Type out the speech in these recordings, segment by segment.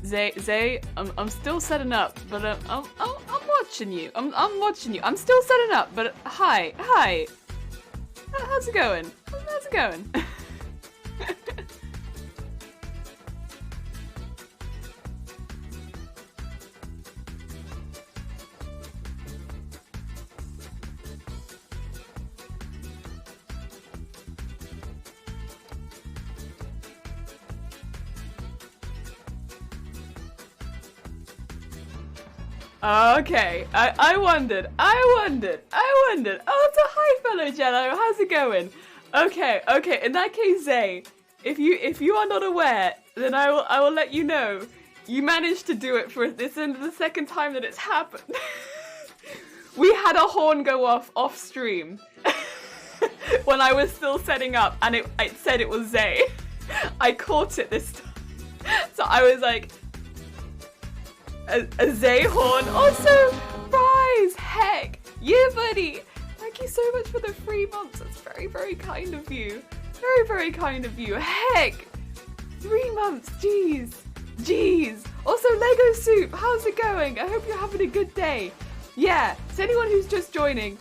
Zay, I'm still setting up, but I'm watching you. I'm watching you. I'm still setting up, but hi. How's it going? How's it going? Okay, I wondered. Oh, so hi, fellow Jello. How's it going? Okay. In that case, Zay, if you are not aware, then I will let you know. You managed to do it for this is the second time that it's happened. We had a horn go off stream when I was still setting up, and it said it was Zay. I caught it this time, so I was like. A Zay horn. Also, Rise! Heck! Yeah, buddy! Thank you so much for the 3 months. That's very, very kind of you. Very, very kind of you. Heck! 3 months. Jeez. Also, Lego Soup. How's it going? I hope you're having a good day. Yeah. So anyone who's just joining,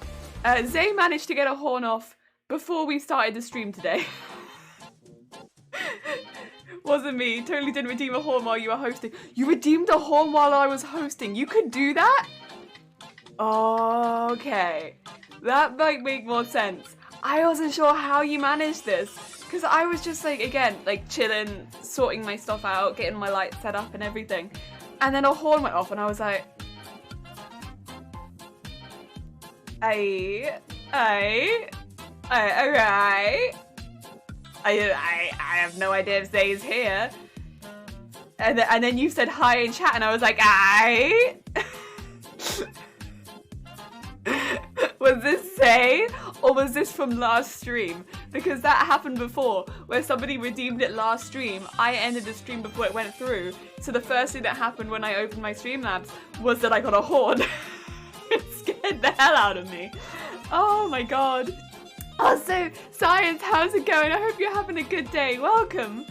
Zay managed to get a horn off before we started the stream today. Wasn't me. Totally didn't redeem a horn while you were hosting. You redeemed a horn while I was hosting. You could do that? Okay. That might make more sense. I wasn't sure how you managed this. Because I was just like, again, like chilling, sorting my stuff out, getting my lights set up and everything. And then a horn went off and I was like... alright. I have no idea if Zay is here. And then you said hi in chat and I was like, aye. Was this Zay or was this from last stream? Because that happened before where somebody redeemed it last stream. I ended the stream before it went through. So the first thing that happened when I opened my Streamlabs was that I got a horn. It scared the hell out of me. Oh my god. Also, Science, how's it going? I hope you're having a good day. Welcome.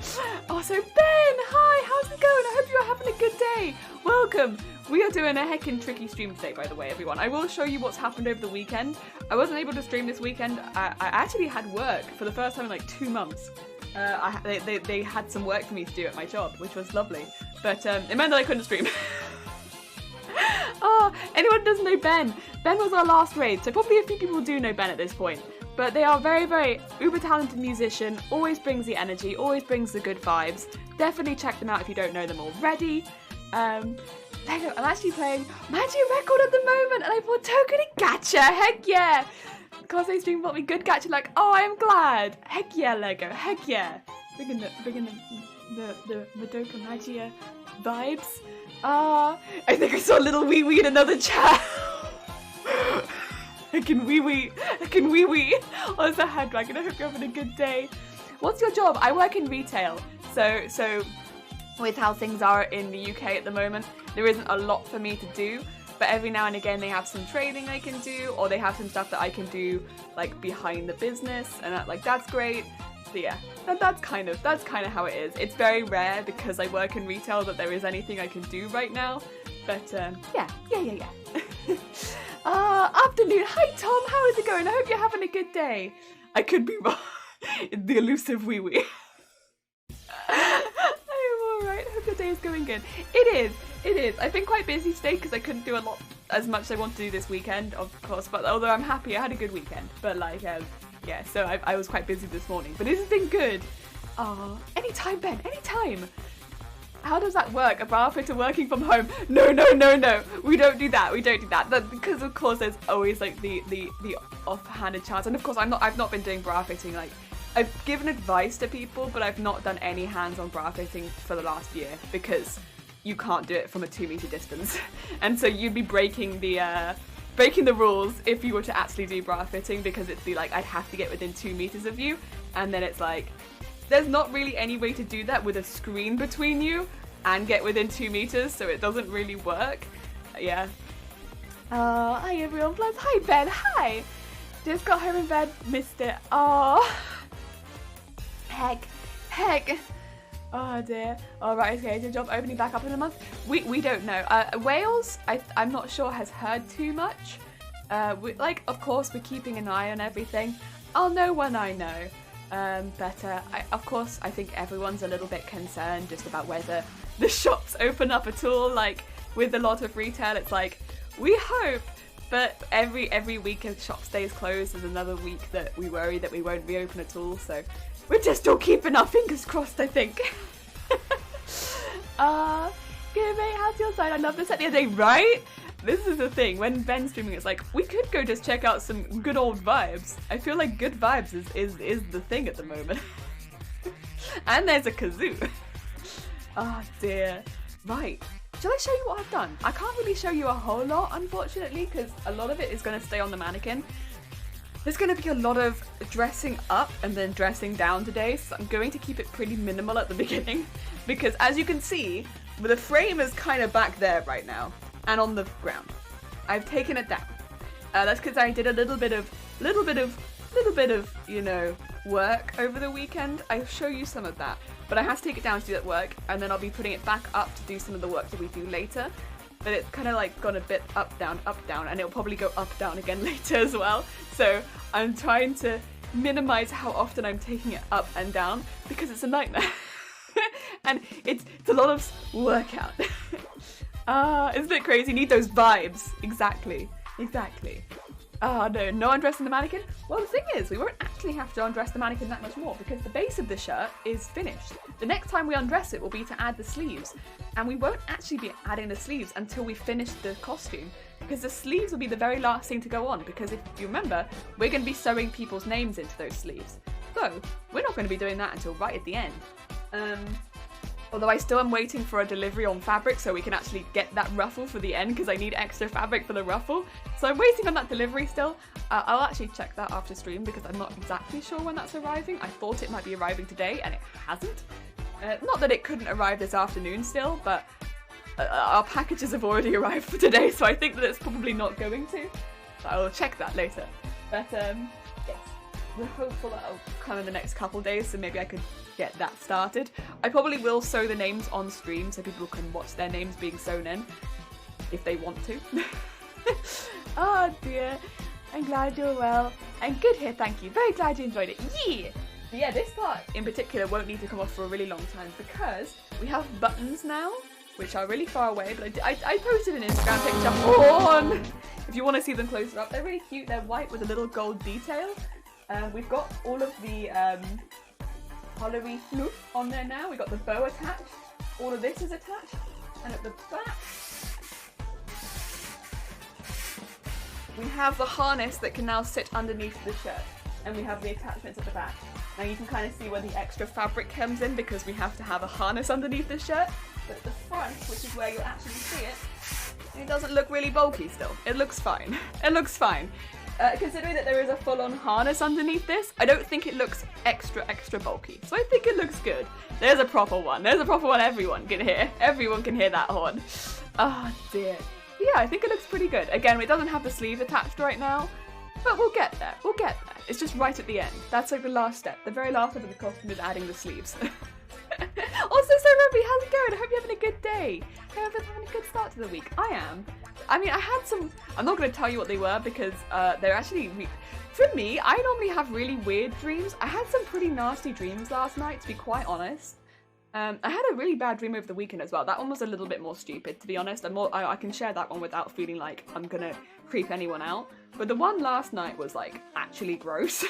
Also, Ben, hi, how's it going? I hope you're having a good day. Welcome. We are doing a heckin' tricky stream today, by the way, everyone. I will show you what's happened over the weekend. I wasn't able to stream this weekend. I actually had work for the first time in like 2 months. They had some work for me to do at my job, which was lovely. But it meant that I couldn't stream. Oh, anyone who doesn't know Ben? Ben was our last raid, so probably a few people do know Ben at this point. But they are very, very uber talented musician, always brings the energy, always brings the good vibes. Definitely check them out if you don't know them already. I'm actually playing Magic Record at the moment and I bought Token and Gacha, heck yeah! Cosplay stream bought me good gacha, like, oh, I'm glad. Heck yeah, Lego, heck yeah. Bringing the Madoka Magia vibes. I think I saw little wee wee in another chat. I can wee wee. Oh, it's a head dragon. I hope you're having a good day. What's your job? I work in retail. So with how things are in the UK at the moment, there isn't a lot for me to do. But every now and again, they have some trading I can do, or they have some stuff that I can do like behind the business, and that's great. So yeah, that's kind of how it is. It's very rare because I work in retail that there is anything I can do right now. But yeah. Afternoon. Hi Tom, how is it going? I hope you're having a good day. I could be wrong. The elusive wee wee. I am alright. Hope your day is going good. It is. I've been quite busy today because I couldn't do a lot as much as I want to do this weekend, of course. But although I'm happy, I had a good weekend. But like, yeah. So I was quite busy this morning. But this has been good. Anytime, Ben. Anytime. How does that work? A bra fitter working from home? No. We don't do that. Because of course there's always like the offhanded chance. And of course I've not been doing bra fitting. Like I've given advice to people, but I've not done any hands-on bra fitting for the last year because you can't do it from a 2-meter distance. And so you'd be breaking the rules if you were to actually do bra fitting, because it'd be like I'd have to get within 2 meters of you, and then it's like there's not really any way to do that with a screen between you and get within 2 meters, so it doesn't really work. Yeah. Hi everyone, plus hi Ben, hi! Just got home in bed, missed it. Oh, heck. Oh dear. Alright, okay, is your job opening back up in a month? We don't know. Wales, I'm not sure, has heard too much. Of course, we're keeping an eye on everything. I'll know when I know. Of course, I think everyone's a little bit concerned just about whether the shops open up at all. Like, with a lot of retail, it's like, we hope, but every week a shop stays closed, there's another week that we worry that we won't reopen at all, so we're just all keeping our fingers crossed, I think. Good mate, how's your side? I love this at the other day, right? This is the thing, when Ben's streaming, it's like, we could go just check out some good old vibes. I feel like good vibes is the thing at the moment. And there's a kazoo. Oh dear. Right, shall I show you what I've done? I can't really show you a whole lot, unfortunately, because a lot of it is going to stay on the mannequin. There's going to be a lot of dressing up and then dressing down today, so I'm going to keep it pretty minimal at the beginning, because as you can see, the frame is kind of back there right now. And on the ground. I've taken it down. That's because I did a little bit of, you know, work over the weekend. I'll show you some of that. But I have to take it down to do that work, and then I'll be putting it back up to do some of the work that we do later. But it's kind of like gone a bit up, down, and it'll probably go up, down again later as well. So I'm trying to minimize how often I'm taking it up and down, because it's a nightmare. And it's a lot of workout. It's a bit crazy. Need those vibes. Exactly. Oh no, no undressing the mannequin? Well, the thing is, we won't actually have to undress the mannequin that much more because the base of the shirt is finished. The next time we undress it will be to add the sleeves. And we won't actually be adding the sleeves until we finish the costume, because the sleeves will be the very last thing to go on, because if you remember, we're going to be sewing people's names into those sleeves. So, we're not going to be doing that until right at the end. Although I still am waiting for a delivery on fabric so we can actually get that ruffle for the end, because I need extra fabric for the ruffle. So I'm waiting on that delivery still. I'll actually check that after stream because I'm not exactly sure when that's arriving. I thought it might be arriving today and it hasn't. Not that it couldn't arrive this afternoon still, but our packages have already arrived for today, so I think that it's probably not going to. So I will check that later. But yes, we're hopeful that'll come in the next couple days, so maybe I could get that started. I probably will sew the names on stream so people can watch their names being sewn in if they want to. Oh dear, I'm glad you're well. And good here, thank you. Very glad you enjoyed it. Yeah! But yeah, this part in particular won't need to come off for a really long time because we have buttons now, which are really far away, but I posted an Instagram picture on. If you want to see them closer up, they're really cute. They're white with a little gold detail. We've got all of the hollery floof on there now. We've got the bow attached. All of this is attached. And at the back, we have the harness that can now sit underneath the shirt. And we have the attachments at the back. Now you can kind of see where the extra fabric comes in because we have to have a harness underneath the shirt. But at the front, which is where you'll actually see it, it doesn't look really bulky still. It looks fine. It looks fine. Considering that there is a full-on harness underneath this, I don't think it looks extra bulky. So I think it looks good. There's a proper one. There's a proper one everyone can hear. Everyone can hear that horn. Oh dear. Yeah, I think it looks pretty good. Again, it doesn't have the sleeve attached right now, but we'll get there. We'll get there. It's just right at the end. That's like the last step. The very last step of the costume is adding the sleeves. Also, so Ruby, how's it going? I hope you're having a good day. I hope you're having a good start to the week. I am. I mean, I had some, I'm not going to tell you what they were because they're actually, for me, I normally have really weird dreams. I had some pretty nasty dreams last night, to be quite honest. I had a really bad dream over the weekend as well. That one was a little bit more stupid, to be honest. I can share that one without feeling like I'm going to creep anyone out. But the one last night was like actually gross.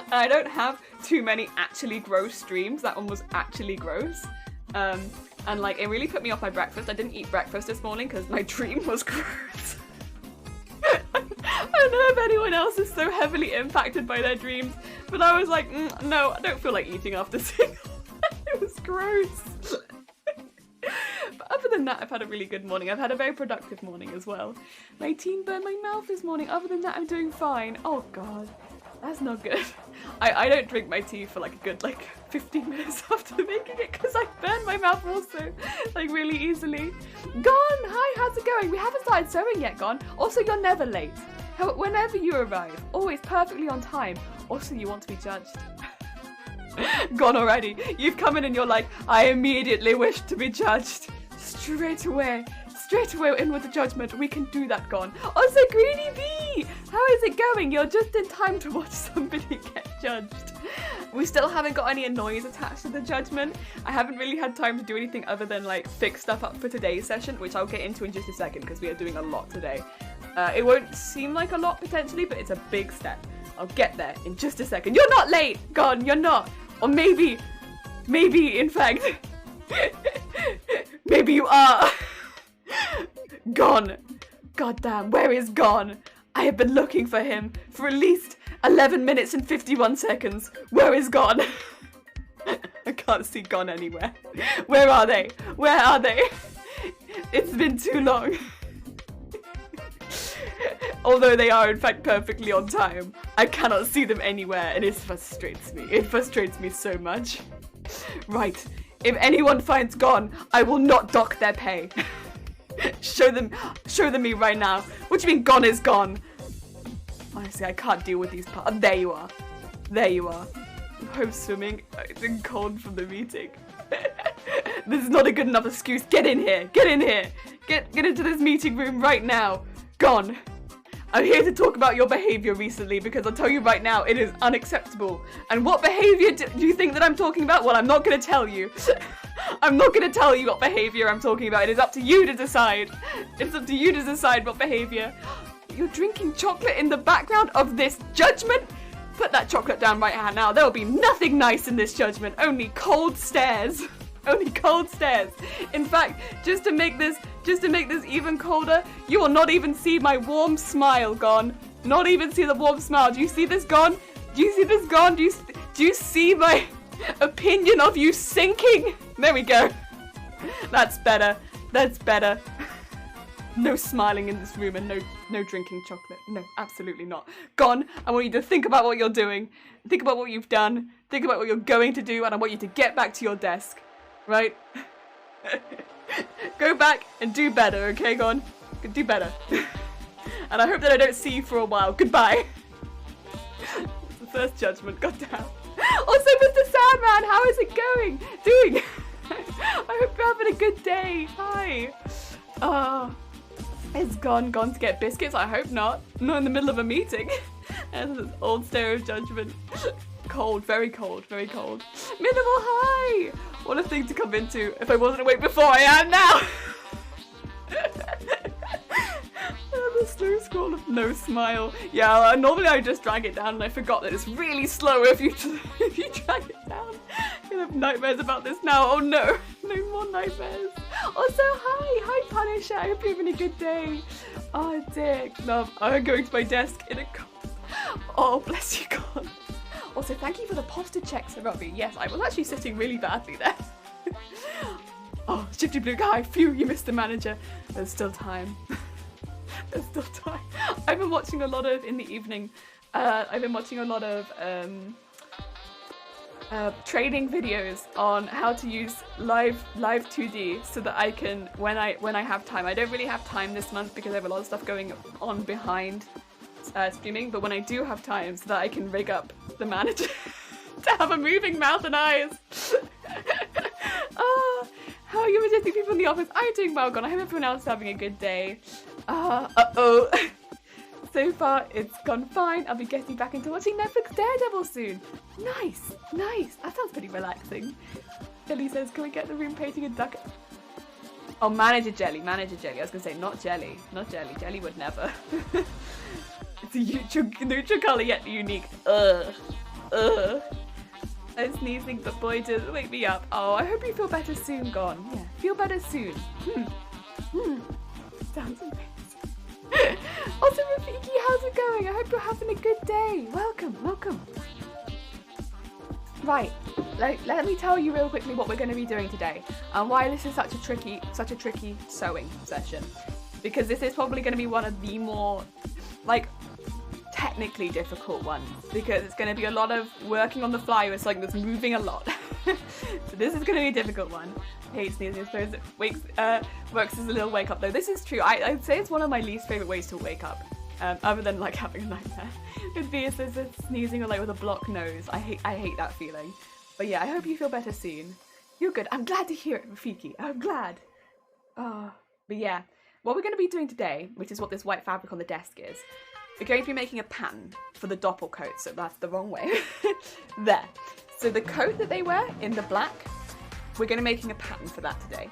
I don't have too many actually gross dreams. That one was actually gross. And like it really put me off my breakfast. I didn't eat breakfast this morning because my dream was gross. I don't know if anyone else is so heavily impacted by their dreams, but I was like, no, I don't feel like eating after seeing it was gross. But other than that, I've had a really good morning. I've had a very productive morning as well. My teen burned my mouth this morning. Other than that, I'm doing fine. Oh god, that's not good. I don't drink my tea for like a good 15 minutes after making it because I burn my mouth also like really easily. Gone! Hi, how's it going? We haven't started sewing yet, Gone. Also, you're never late. Whenever you arrive, always perfectly on time. Also, you want to be judged. Gone already. You've come in and you're like, I immediately wish to be judged. Straight away in with the judgment. We can do that, Gone. Also, Greedy Bee, how is it going? You're just in time to watch somebody get judged. We still haven't got any annoys attached to the judgment. I haven't really had time to do anything other than like fix stuff up for today's session, which I'll get into in just a second because we are doing a lot today. It won't seem like a lot potentially, but it's a big step. I'll get there in just a second. You're not late, Gone, you're not. Or maybe, in fact, maybe you are. Gone. Goddamn, where is Gone? I have been looking for him for at least 11 minutes and 51 seconds. Where is Gone? I can't see Gone anywhere. Where are they? Where are they? It's been too long. Although they are in fact perfectly on time, I cannot see them anywhere and it frustrates me. It frustrates me so much. Right, if anyone finds Gone, I will not dock their pay. Show them me right now. What do you mean Gone is gone? Honestly, I can't deal with these parts. There you are. There you are. I'm swimming. It's been cold from the meeting. This is not a good enough excuse. Get in here. Get in here. Get into this meeting room right now. Gone. I'm here to talk about your behaviour recently because I'll tell you right now, it is unacceptable. And what behaviour do you think that I'm talking about? Well, I'm not going to tell you. I'm not going to tell you what behaviour I'm talking about. It is up to you to decide. It's up to you to decide what behaviour. You're drinking chocolate in the background of this judgment? Put that chocolate down right now. There will be nothing nice in this judgment. Only cold stares. Only cold stares. In fact, just to make this even colder, you will not even see my warm smile, Gone. Not even see the warm smile. Do you see this, Gone? Do you see this, Gone? Do you see my opinion of you sinking? There we go. That's better. That's better. No smiling in this room and no drinking chocolate. No, absolutely not. Gone. I want you to think about what you're doing. Think about what you've done. Think about what you're going to do, and I want you to get back to your desk. Right? Go back and do better, okay, Gone? Do better. And I hope that I don't see you for a while. Goodbye. It's the first judgment, goddamn. Also, Mr. Sandman, how is it doing? I hope you're having a good day. Hi. Is gone to get biscuits? I hope not. Not in the middle of a meeting. And this old stare of judgment. Cold, very cold, very cold. Minimal hi! What a thing to come into if I wasn't awake before I am now! The slow scroll of no smile. Yeah, normally I just drag it down and I forgot that it's really slow if you drag it down. I'm gonna have nightmares about this now. Oh no, no more nightmares. Also, hi Punisher. I hope you're having a good day. Oh dear, love. I'm going to my desk in a cup. Oh, bless you, God. Also, thank you for the posture checks, Robbie. Yes, I was actually sitting really badly there. Oh, Shifty Blue Guy. Phew, you missed the manager. There's still time. There's still time. I've been watching a lot of, in the evening, I've been watching a lot of training videos on how to use live 2D so that I can, when I have time. I don't really have time this month because I have a lot of stuff going on behind streaming, but when I do have time so that I can rig up the manager to have a moving mouth and eyes. How are you majestic people in the office? I'm doing well, God. I hope everyone else is having a good day. Uh-oh. So far, it's gone fine. I'll be getting back into watching Netflix Daredevil soon. Nice, nice. That sounds pretty relaxing. Billy says, can we get the room painting a duck? Oh, manager jelly. I was going to say, not jelly. Not jelly. Jelly would never. It's a neutral colour yet unique. I'm sneezing, but boy, does it wake me up. Oh, I hope you feel better soon, Gone. Yeah, feel better soon. Sounds amazing. Also, Rafiki, how's it going? I hope you're having a good day. Welcome. Right, let me tell you real quickly what we're going to be doing today and why this is such a tricky sewing session. Because this is probably going to be one of the more, technically difficult ones, because it's going to be a lot of working on the fly with something that's moving a lot. So this is going to be a difficult one. I hate sneezing. I suppose it works as a little wake up though. This is true. I'd say it's one of my least favourite ways to wake up, other than having a nightmare. Would be if there's a sneezing or with a blocked nose. I hate that feeling. But yeah, I hope you feel better soon. You're good. I'm glad to hear it, Rafiki. I'm glad. But yeah, what we're going to be doing today, which is what this white fabric on the desk is, we're going to be making a pattern for the Doppel coat, so that's the wrong way. There. So the coat that they wear in the black, we're going to be making a pattern for that today.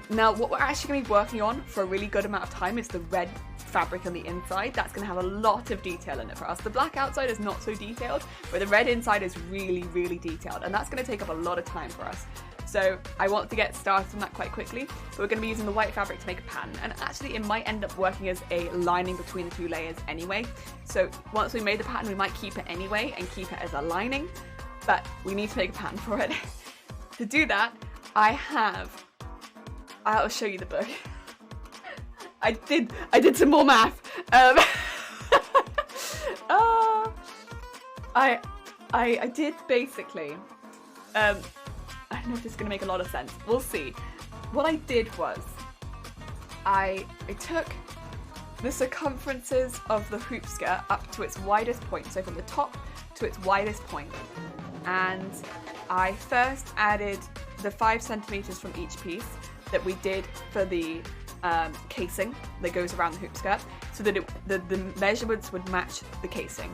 Now, what we're actually going to be working on for a really good amount of time is the red fabric on the inside. That's going to have a lot of detail in it for us. The black outside is not so detailed, but the red inside is really, really detailed, and that's going to take up a lot of time for us. So I want to get started on that quite quickly, but we're going to be using the white fabric to make a pattern, and actually it might end up working as a lining between the two layers anyway. So once we made the pattern, we might keep it anyway and keep it as a lining, but we need to make a pattern for it. To do that, I'll show you the book. I did some more math. I did basically, I don't know if this is going to make a lot of sense. We'll see. What I did was, I took the circumferences of the hoop skirt up to its widest point, so from the top to its widest point, and I first added the 5 centimeters from each piece that we did for the casing that goes around the hoop skirt, so that the measurements would match the casing.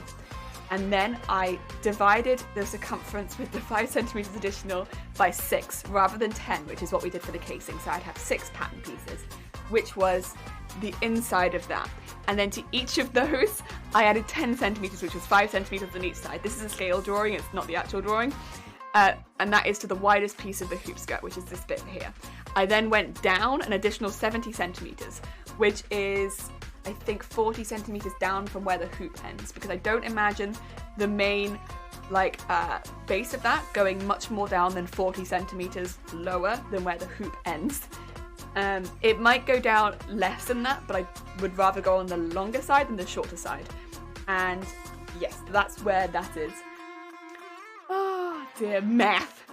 And then I divided the circumference with the 5 centimeters additional by 6 rather than 10, which is what we did for the casing. So I'd have 6 pattern pieces, which was the inside of that. And then to each of those, I added 10 centimeters, which was 5 centimeters on each side. This is a scale drawing, it's not the actual drawing. And that is to the widest piece of the hoop skirt, which is this bit here. I then went down an additional 70 centimeters, which is, I think, 40 centimeters down from where the hoop ends, because I don't imagine the main base of that going much more down than 40 centimeters lower than where the hoop ends. It might go down less than that, but I would rather go on the longer side than the shorter side. And yes, that's where that is. Oh dear, math.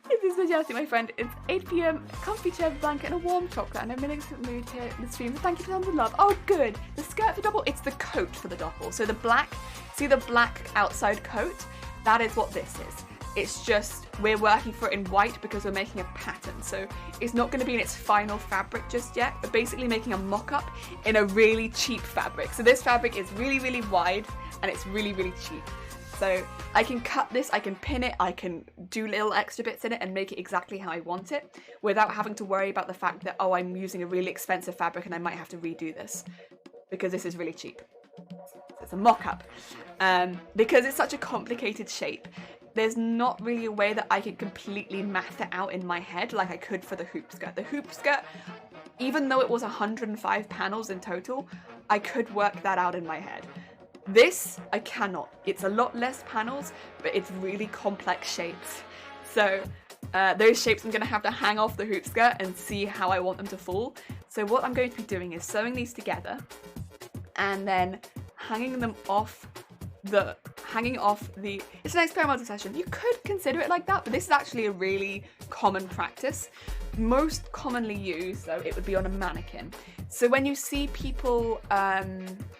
It is Majesty, my friend. It's 8 PM, comfy chair, blanket, and a warm chocolate, and I'm in an excellent mood here in the stream. So thank you for the love. Oh, good. The skirt for Doppel, it's the coat for the Doppel. So the black, see the black outside coat? That is what this is. It's just, we're working for it in white because we're making a pattern. So it's not going to be in its final fabric just yet. We're basically making a mock-up in a really cheap fabric. So this fabric is really, really wide, and it's really, really cheap. So I can cut this, I can pin it, I can do little extra bits in it and make it exactly how I want it without having to worry about the fact that, oh, I'm using a really expensive fabric and I might have to redo this because this is really cheap. It's a mock-up. Because it's such a complicated shape, there's not really a way that I can completely math it out in my head like I could for the hoop skirt. The hoop skirt, even though it was 105 panels in total, I could work that out in my head. This, I cannot. It's a lot less panels, but it's really complex shapes. So those shapes I'm going to have to hang off the hoop skirt and see how I want them to fall. So what I'm going to be doing is sewing these together and then hanging off the, it's an experimental session. You could consider it like that, but this is actually a really common practice. Most commonly used, though, it would be on a mannequin. So when you see people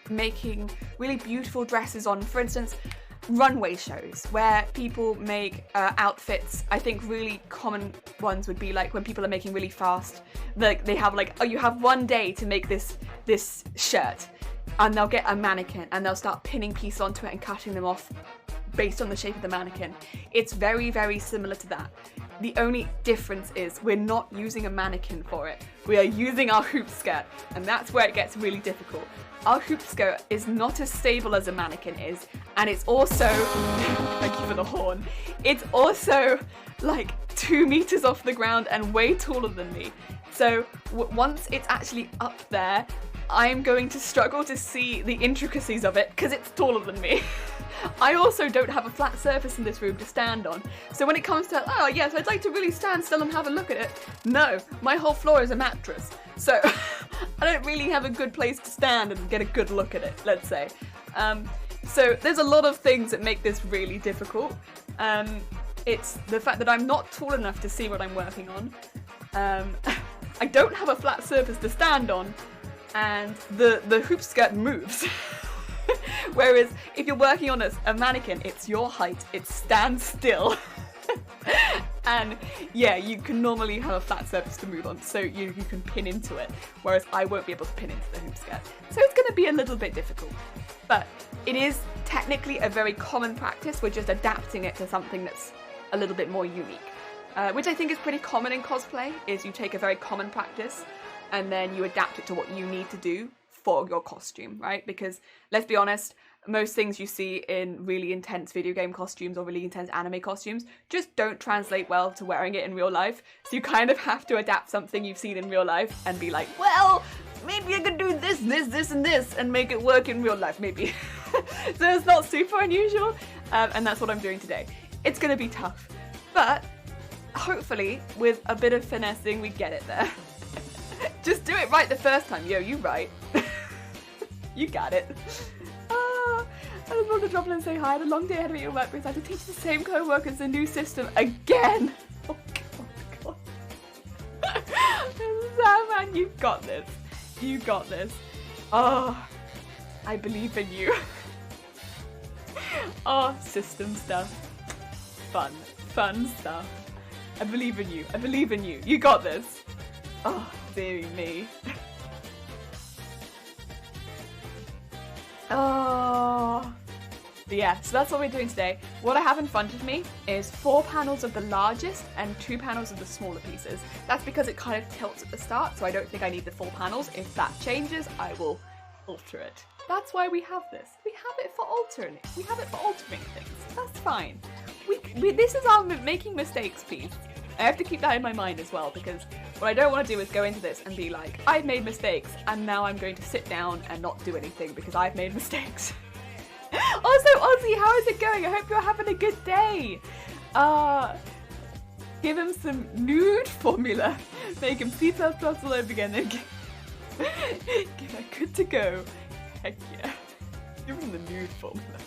making really beautiful dresses on, for instance, runway shows where people make outfits, I think really common ones would be like when people are making really fast, they have like, oh, you have 1 day to make this shirt, and they'll get a mannequin and they'll start pinning pieces onto it and cutting them off based on the shape of the mannequin. It's very, very similar to that. The only difference is we're not using a mannequin for it. We are using our hoop skirt, and that's where it gets really difficult. Our hoop skirt is not as stable as a mannequin is, and it's also, thank you for the horn, it's also like 2 meters off the ground and way taller than me. So once it's actually up there, I'm going to struggle to see the intricacies of it because it's taller than me. I also don't have a flat surface in this room to stand on. So when it comes to, oh yes, I'd like to really stand still and have a look at it. No, my whole floor is a mattress. So I don't really have a good place to stand and get a good look at it, let's say. So there's a lot of things that make this really difficult. It's the fact that I'm not tall enough to see what I'm working on. I don't have a flat surface to stand on. And the hoop skirt moves. Whereas if you're working on a mannequin, it's your height, it stands still. And yeah, you can normally have a flat surface to move on, so you can pin into it, whereas I won't be able to pin into the hoop skirt. So it's going to be a little bit difficult, but it is technically a very common practice. We're just adapting it to something that's a little bit more unique, which I think is pretty common in cosplay, is you take a very common practice and then you adapt it to what you need to do for your costume, right? Because let's be honest, most things you see in really intense video game costumes or really intense anime costumes just don't translate well to wearing it in real life. So you kind of have to adapt something you've seen in real life and be like, well, maybe I could do this, this, and this and make it work in real life, maybe. So it's not super unusual, and that's what I'm doing today. It's gonna be tough, but hopefully with a bit of finessing, we get it there. Just do it right the first time. Yo, you right. You got it. I just want to drop in and say hi. I had a long day ahead of me at work because I had to teach the same co-workers the new system again. Oh god, Sam, you've got this. You got this. Oh, I believe in you. Oh, system stuff. Fun stuff. I believe in you. I believe in you. You got this. Oh, dearie me. Oh. But yeah, so that's what we're doing today. What I have in front of me is 4 panels of the largest and 2 panels of the smaller pieces. That's because it kind of tilts at the start, so I don't think I need the full panels. If that changes, I will alter it. That's why we have this. We have it for altering. We have it for altering things. That's fine. This is our making mistakes piece. I have to keep that in my mind as well, because what I don't want to do is go into this and be like, I've made mistakes and now I'm going to sit down and not do anything because I've made mistakes. Also, Ozzy, how is it going? I hope you're having a good day. Give him some nude formula. Make him C++ all over again and get good to go. Heck yeah. Give him the nude formula.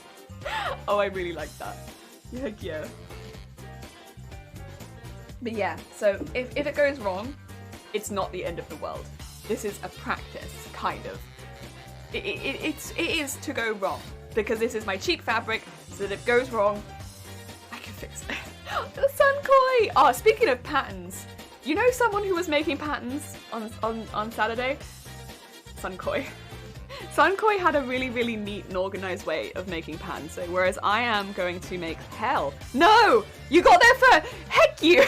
Oh, I really like that. Heck yeah. But yeah, so if it goes wrong, it's not the end of the world. This is a practice, kind of. It is to go wrong, because this is my cheap fabric, so that if it goes wrong, I can fix it. Sunkoi! Oh, speaking of patterns, you know someone who was making patterns on Saturday? Sunkoi. Sunkoi had a really, really neat and organized way of making patterns, so whereas I am going to make hell. No! You got there first! Heck you!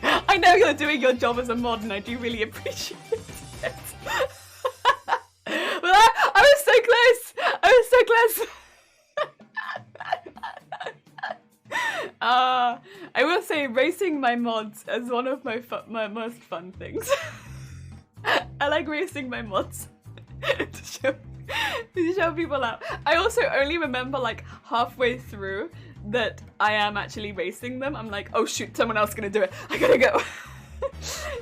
I know you're doing your job as a mod and I do really appreciate it. Well, I was so close! I was so close! I will say racing my mods is one of my most fun things. I like racing my mods. to show people out. I also only remember like halfway through that I am actually racing them. I'm like, oh shoot, someone else is gonna do it. I gotta go.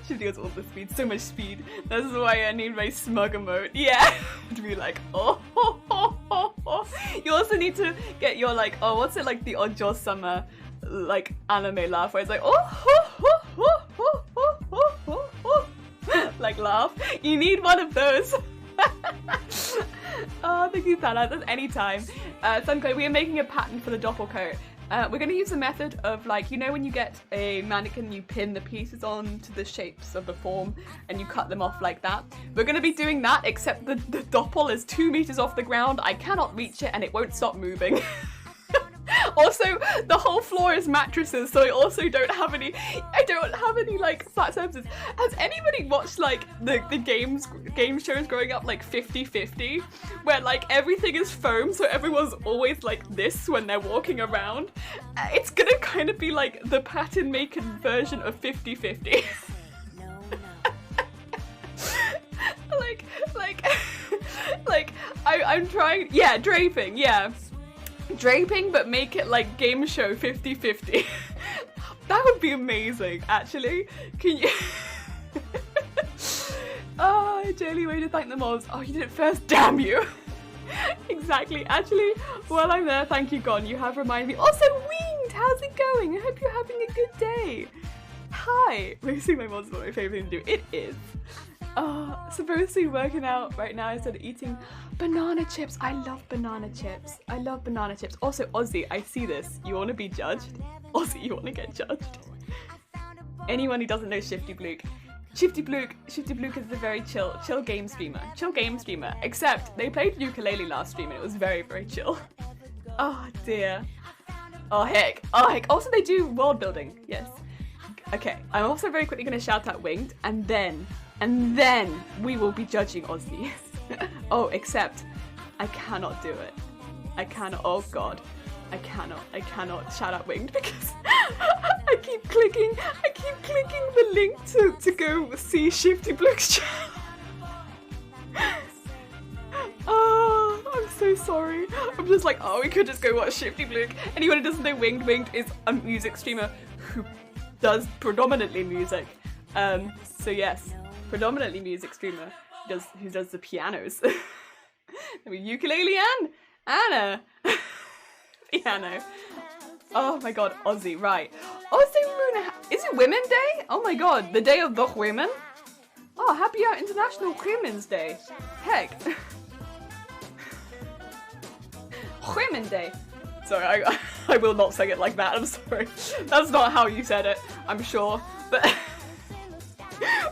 She deals all the speed, so much speed. That's why I need my smug emote. Yeah. To be like, oh, ho, ho, ho, ho. You also need to get your like, oh, what's it like the Ojo Summer like anime laugh where it's like, oh, ho, ho, ho, ho, ho, ho, ho, ho. Like laugh. You need one of those. Oh, thank you, Thanos. That's anytime. Sunkoi, we are making a pattern for the Doppel coat. We're going to use a method of like, you know when you get a mannequin, you pin the pieces on to the shapes of the form and you cut them off like that? We're going to be doing that, except the Doppel is 2 meters off the ground. I cannot reach it and it won't stop moving. Also, the whole floor is mattresses, so I also don't have any like flat surfaces. Has anybody watched like the game shows growing up, like 50-50, where like everything is foam, so everyone's always like this when they're walking around? It's gonna kind of be like the pattern making version of 50-50. No. like I'm trying, yeah, draping, yeah. Draping, but make it like game show 50-50. That would be amazing, actually. Can you? Oh, daily way to thank the mods. Oh, you did it first, damn you. Exactly. Actually, while I'm there, thank you, Gon. You have reminded me. Also, Winged, how's it going? I hope you're having a good day. Hi. Racing my mods is one of my favorite things to do. It is. Oh, supposed to be working out right now instead of eating banana chips. I love banana chips. I love banana chips. Also, Ozzy, I see this. You want to be judged? Ozzy, you want to get judged? Anyone who doesn't know Shifty Bluke. Shifty Bluke is a very chill game streamer. Chill game streamer. Except they played ukulele last stream and it was very, very chill. Oh dear. Oh heck. Oh heck. Also they do world building. Yes. Okay. I'm also very quickly going to shout out Winged and then we will be judging Ozzy. Oh, except I cannot do it. I cannot. Oh god. I cannot shout out Winged because I keep clicking the link to go see Shifty Bluke's channel. Oh, I'm so sorry. I'm just like, oh, we could just go watch Shifty Bluke. Anyone who doesn't know Winged is a music streamer who does predominantly music. So yes, predominantly music streamer who does the pianos. I mean, ukulele and Anna. Piano. Oh my god, Ozzy, right. Ozzy, is it Women's Day? Oh my god, the day of the women? Oh, happy International Women's Day. Heck. Women's Day. Sorry, I will not say it like that, I'm sorry. That's not how you said it, I'm sure. But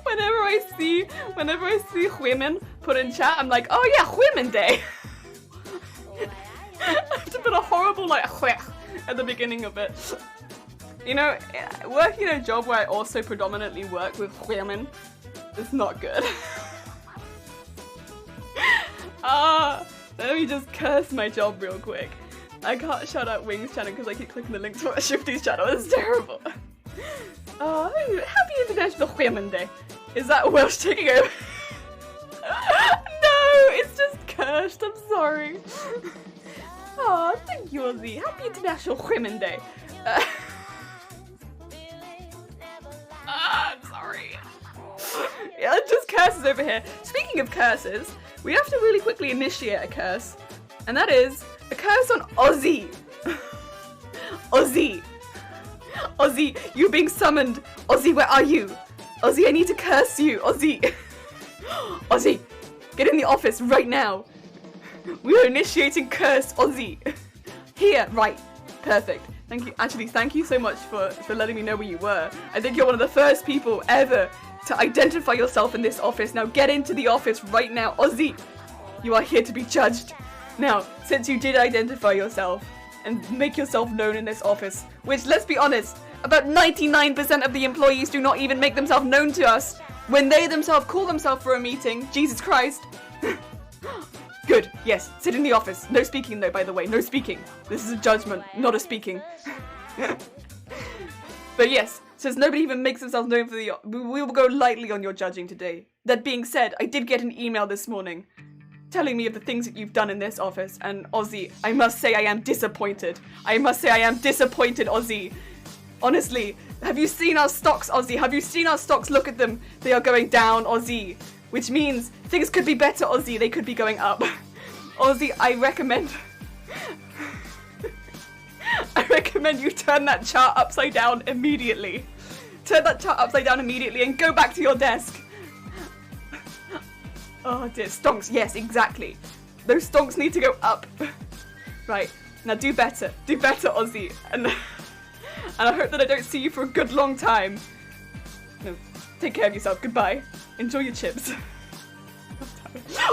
whenever I see women put in chat, I'm like, oh yeah, Women's Day. I have to put a horrible like at the beginning of it. You know, working a job where I also predominantly work with women is not good. Let me just curse my job real quick. I can't shout out Wing's channel because I keep clicking the link to Shifty's channel. It's terrible. Happy International Women's Day. Is that Welsh taking over? No, it's just cursed. I'm sorry. Oh, thank you, Ozzy. Happy International Women's Day. I'm sorry. Yeah, just curses over here. Speaking of curses, we have to really quickly initiate a curse. And that is a curse on Ozzy. Ozzy. Ozzy, you're being summoned. Ozzy, where are you? Ozzy, I need to curse you. Ozzy. Ozzy, get in the office right now. We are initiating curse, Ozzy. Here, right. Perfect. Thank you. Actually, thank you so much for letting me know where you were. I think you're one of the first people ever to identify yourself in this office. Now get into the office right now. Ozzy, you are here to be judged. Now, since you did identify yourself and make yourself known in this office, which, let's be honest, about 99% of the employees do not even make themselves known to us when they themselves call themselves for a meeting. Jesus Christ. Good, yes, sit in the office. No speaking though, by the way, no speaking. This is a judgment, not a speaking. But yes, since nobody even makes themselves known for we will go lightly on your judging today. That being said, I did get an email this morning telling me of the things that you've done in this office, and Ozzy, I must say I am disappointed. I must say I am disappointed, Ozzy. Honestly, have you seen our stocks, Ozzy? Have you seen our stocks? Look at them. They are going down, Ozzy. Which means things could be better, Ozzy. They could be going up. Ozzy, I recommend you turn that chart upside down immediately. Turn that chart upside down immediately and go back to your desk. Oh dear, stonks. Yes, exactly. Those stonks need to go up. Right, now do better. Do better, Ozzy. And I hope that I don't see you for a good long time. No, take care of yourself. Goodbye. Enjoy your chips.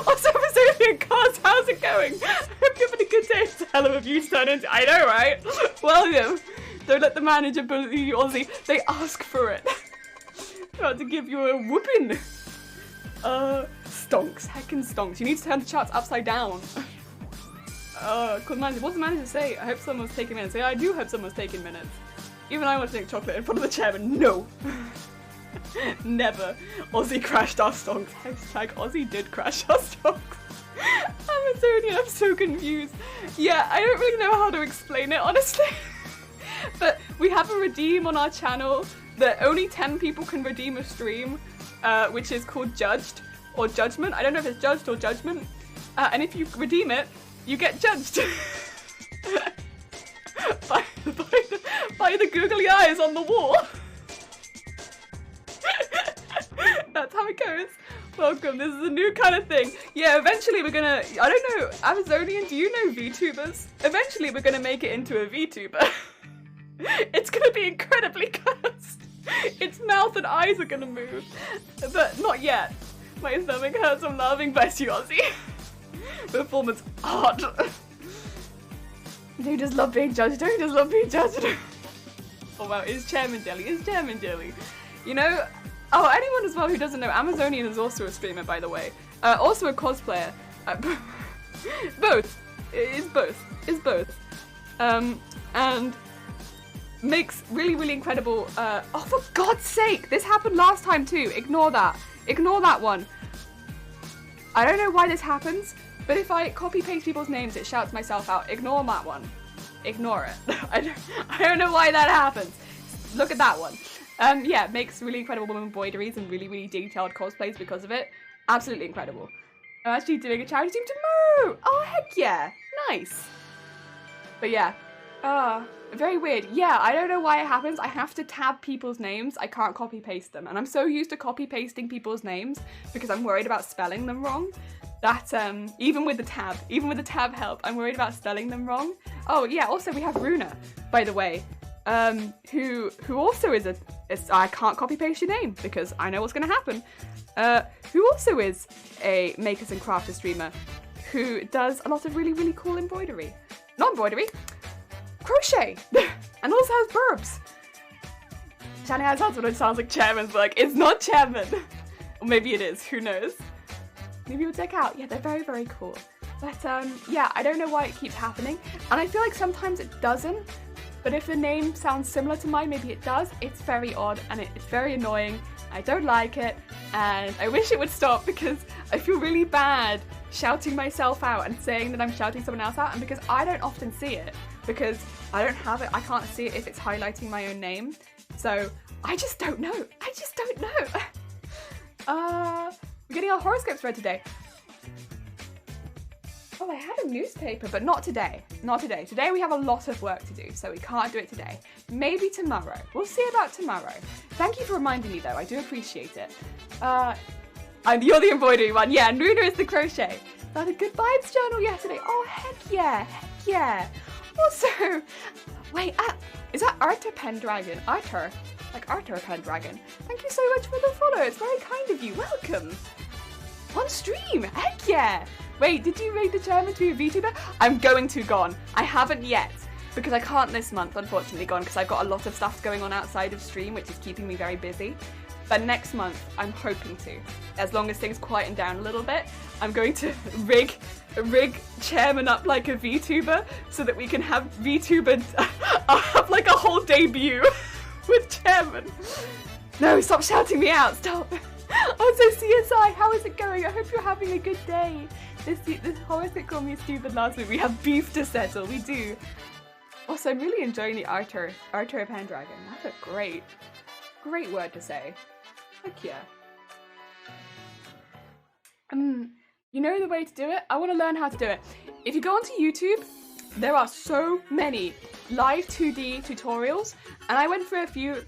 Also, Brazilian Cars, how's it going? I hope you're having a good day. It's a hell of a view to turn into. I know, right? William, don't let the manager bully you, Ozzy. They ask for it. They're about to give you a whooping. Stonks. Heckin' stonks. You need to turn the charts upside down. Cool manager. What's the manager say? I hope someone's taking minutes. Yeah, I do hope someone's taking minutes. Even I want to take chocolate in front of the chairman. No. Never. Ozzy crashed our stonks. Hashtag Ozzy did crash our stonks. Amazonian, I'm so confused. Yeah, I don't really know how to explain it, honestly. But we have a redeem on our channel that only 10 people can redeem a stream, which is called Judged or Judgment. I don't know if it's Judged or Judgment. And if you redeem it, you get judged. by the googly eyes on the wall. That's how it goes. Welcome. This is a new kind of thing. Yeah, eventually we're gonna, I don't know, Amazonian, do you know VTubers? Eventually we're gonna make it into a VTuber. It's gonna be incredibly cursed. Its mouth and eyes are gonna move. But not yet. My stomach hurts, I'm laughing. Bless you, Ozzy. Performance art. Don't you just love being judged? Don't you just love being judged? Oh wow, it's Chairman Jelly, it's Chairman Jelly. You know, oh, anyone as well who doesn't know, Amazonian is also a streamer, by the way. Also a cosplayer. Both. It's both. It's both. And makes really, really incredible, oh, for God's sake! This happened last time too. Ignore that. Ignore that one. I don't know why this happens, but if I copy-paste people's names, it shouts myself out. Ignore that one. Ignore it. I don't know why that happens. Look at that one. Yeah, makes really incredible embroideries and really, really detailed cosplays because of it. Absolutely incredible. I'm actually doing a charity stream tomorrow! Oh, heck yeah! Nice! But yeah. Very weird. Yeah, I don't know why it happens. I have to tab people's names. I can't copy-paste them. And I'm so used to copy-pasting people's names because I'm worried about spelling them wrong. That, even with the tab help, I'm worried about spelling them wrong. Oh, yeah, also we have Runa, by the way, who also is I can't copy-paste your name because I know what's going to happen, who also is a Makers and Crafters streamer who does a lot of really, really cool embroidery. Not embroidery, crochet, and also has burbs. Shani has what it sounds like Chairman's work. It's not Chairman. Or maybe it is, who knows. Maybe you'll check out. Yeah, they're very, very cool. But yeah, I don't know why it keeps happening. And I feel like sometimes it doesn't. But if the name sounds similar to mine, maybe it does. It's very odd and it's very annoying. I don't like it. And I wish it would stop because I feel really bad shouting myself out and saying that I'm shouting someone else out. And because I don't often see it. Because I don't have it, I can't see it if it's highlighting my own name. So I just don't know. I just don't know. We're getting our horoscopes read today. Oh, I had a newspaper, but not today. Not today. Today we have a lot of work to do, so we can't do it today. Maybe tomorrow. We'll see about tomorrow. Thank you for reminding me, though. I do appreciate it. And you're the embroidery one. Yeah, and Runa is the crochet. I had a good vibes journal yesterday. Oh, heck yeah. Heck yeah. Also, wait, is that Arthur Pendragon? Arthur? Like Arthur Pendragon. Thank you so much for the follow. It's very kind of you. Welcome. On stream. Heck yeah. Wait, did you rate the Chairman to be a VTuber? I'm going to, Gone. I haven't yet, because I can't this month, unfortunately, Gone, because I've got a lot of stuff going on outside of stream, which is keeping me very busy. But next month, I'm hoping to. As long as things quieten down a little bit, I'm going to rig Chairman up like a VTuber, so that we can have VTuber have like a whole debut with Chairman. No, stop shouting me out, stop. Also, CSI, how is it going? I hope you're having a good day. This horoscope called me stupid last week. We have beef to settle, we do. Also, I'm really enjoying the Arthur Pendragon. That's a great word to say. Heck yeah. You know the way to do it? I want to learn how to do it. If you go onto YouTube, there are so many live 2D tutorials, and I went through a few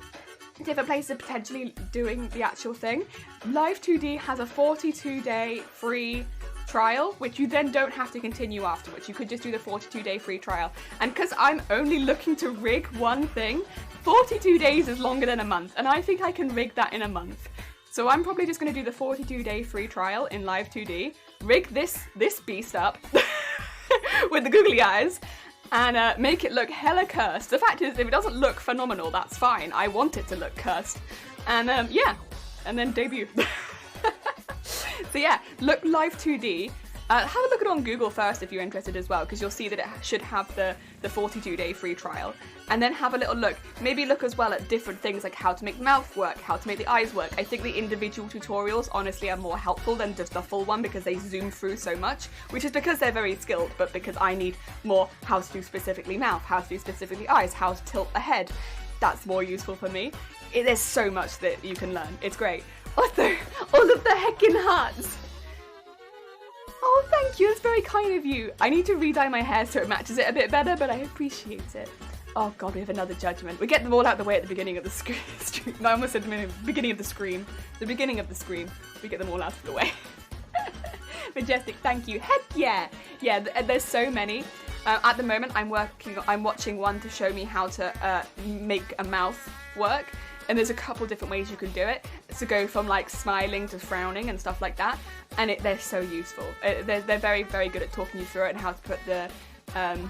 different places of potentially doing the actual thing. Live 2D has a 42-day free trial, which you then don't have to continue afterwards. You could just do the 42-day free trial. And because I'm only looking to rig one thing, 42 days is longer than a month, and I think I can rig that in a month. So I'm probably just going to do the 42-day free trial in Live 2D, rig this beast up with the googly eyes, and make it look hella cursed. The fact is, if it doesn't look phenomenal, that's fine. I want it to look cursed. And yeah, and then debut. So yeah, look Live 2D. Have a look at it on Google first if you're interested as well, because you'll see that it should have the 42-day free trial. And then have a little look. Maybe look as well at different things like how to make the mouth work, how to make the eyes work. I think the individual tutorials honestly are more helpful than just the full one because they zoom through so much, which is because they're very skilled, but because I need more how to do specifically mouth, how to do specifically eyes, how to tilt the head. That's more useful for me. There's so much that you can learn. It's great. Also, all of the heckin' hearts. Oh, thank you. That's very kind of you. I need to re-dye my hair so it matches it a bit better, but I appreciate it. Oh god, we have another judgment. We get them all out of the way at the beginning of the stream. No, I almost said the beginning of the scream. The beginning of the scream. We get them all out of the way. Majestic, thank you. Heck yeah! Yeah, there's so many. At the moment, I'm watching one to show me how to make a mouth work. And there's a couple different ways you can do it. To go from like smiling to frowning and stuff like that. And they're so useful. They're very, very good at talking you through it and how to put the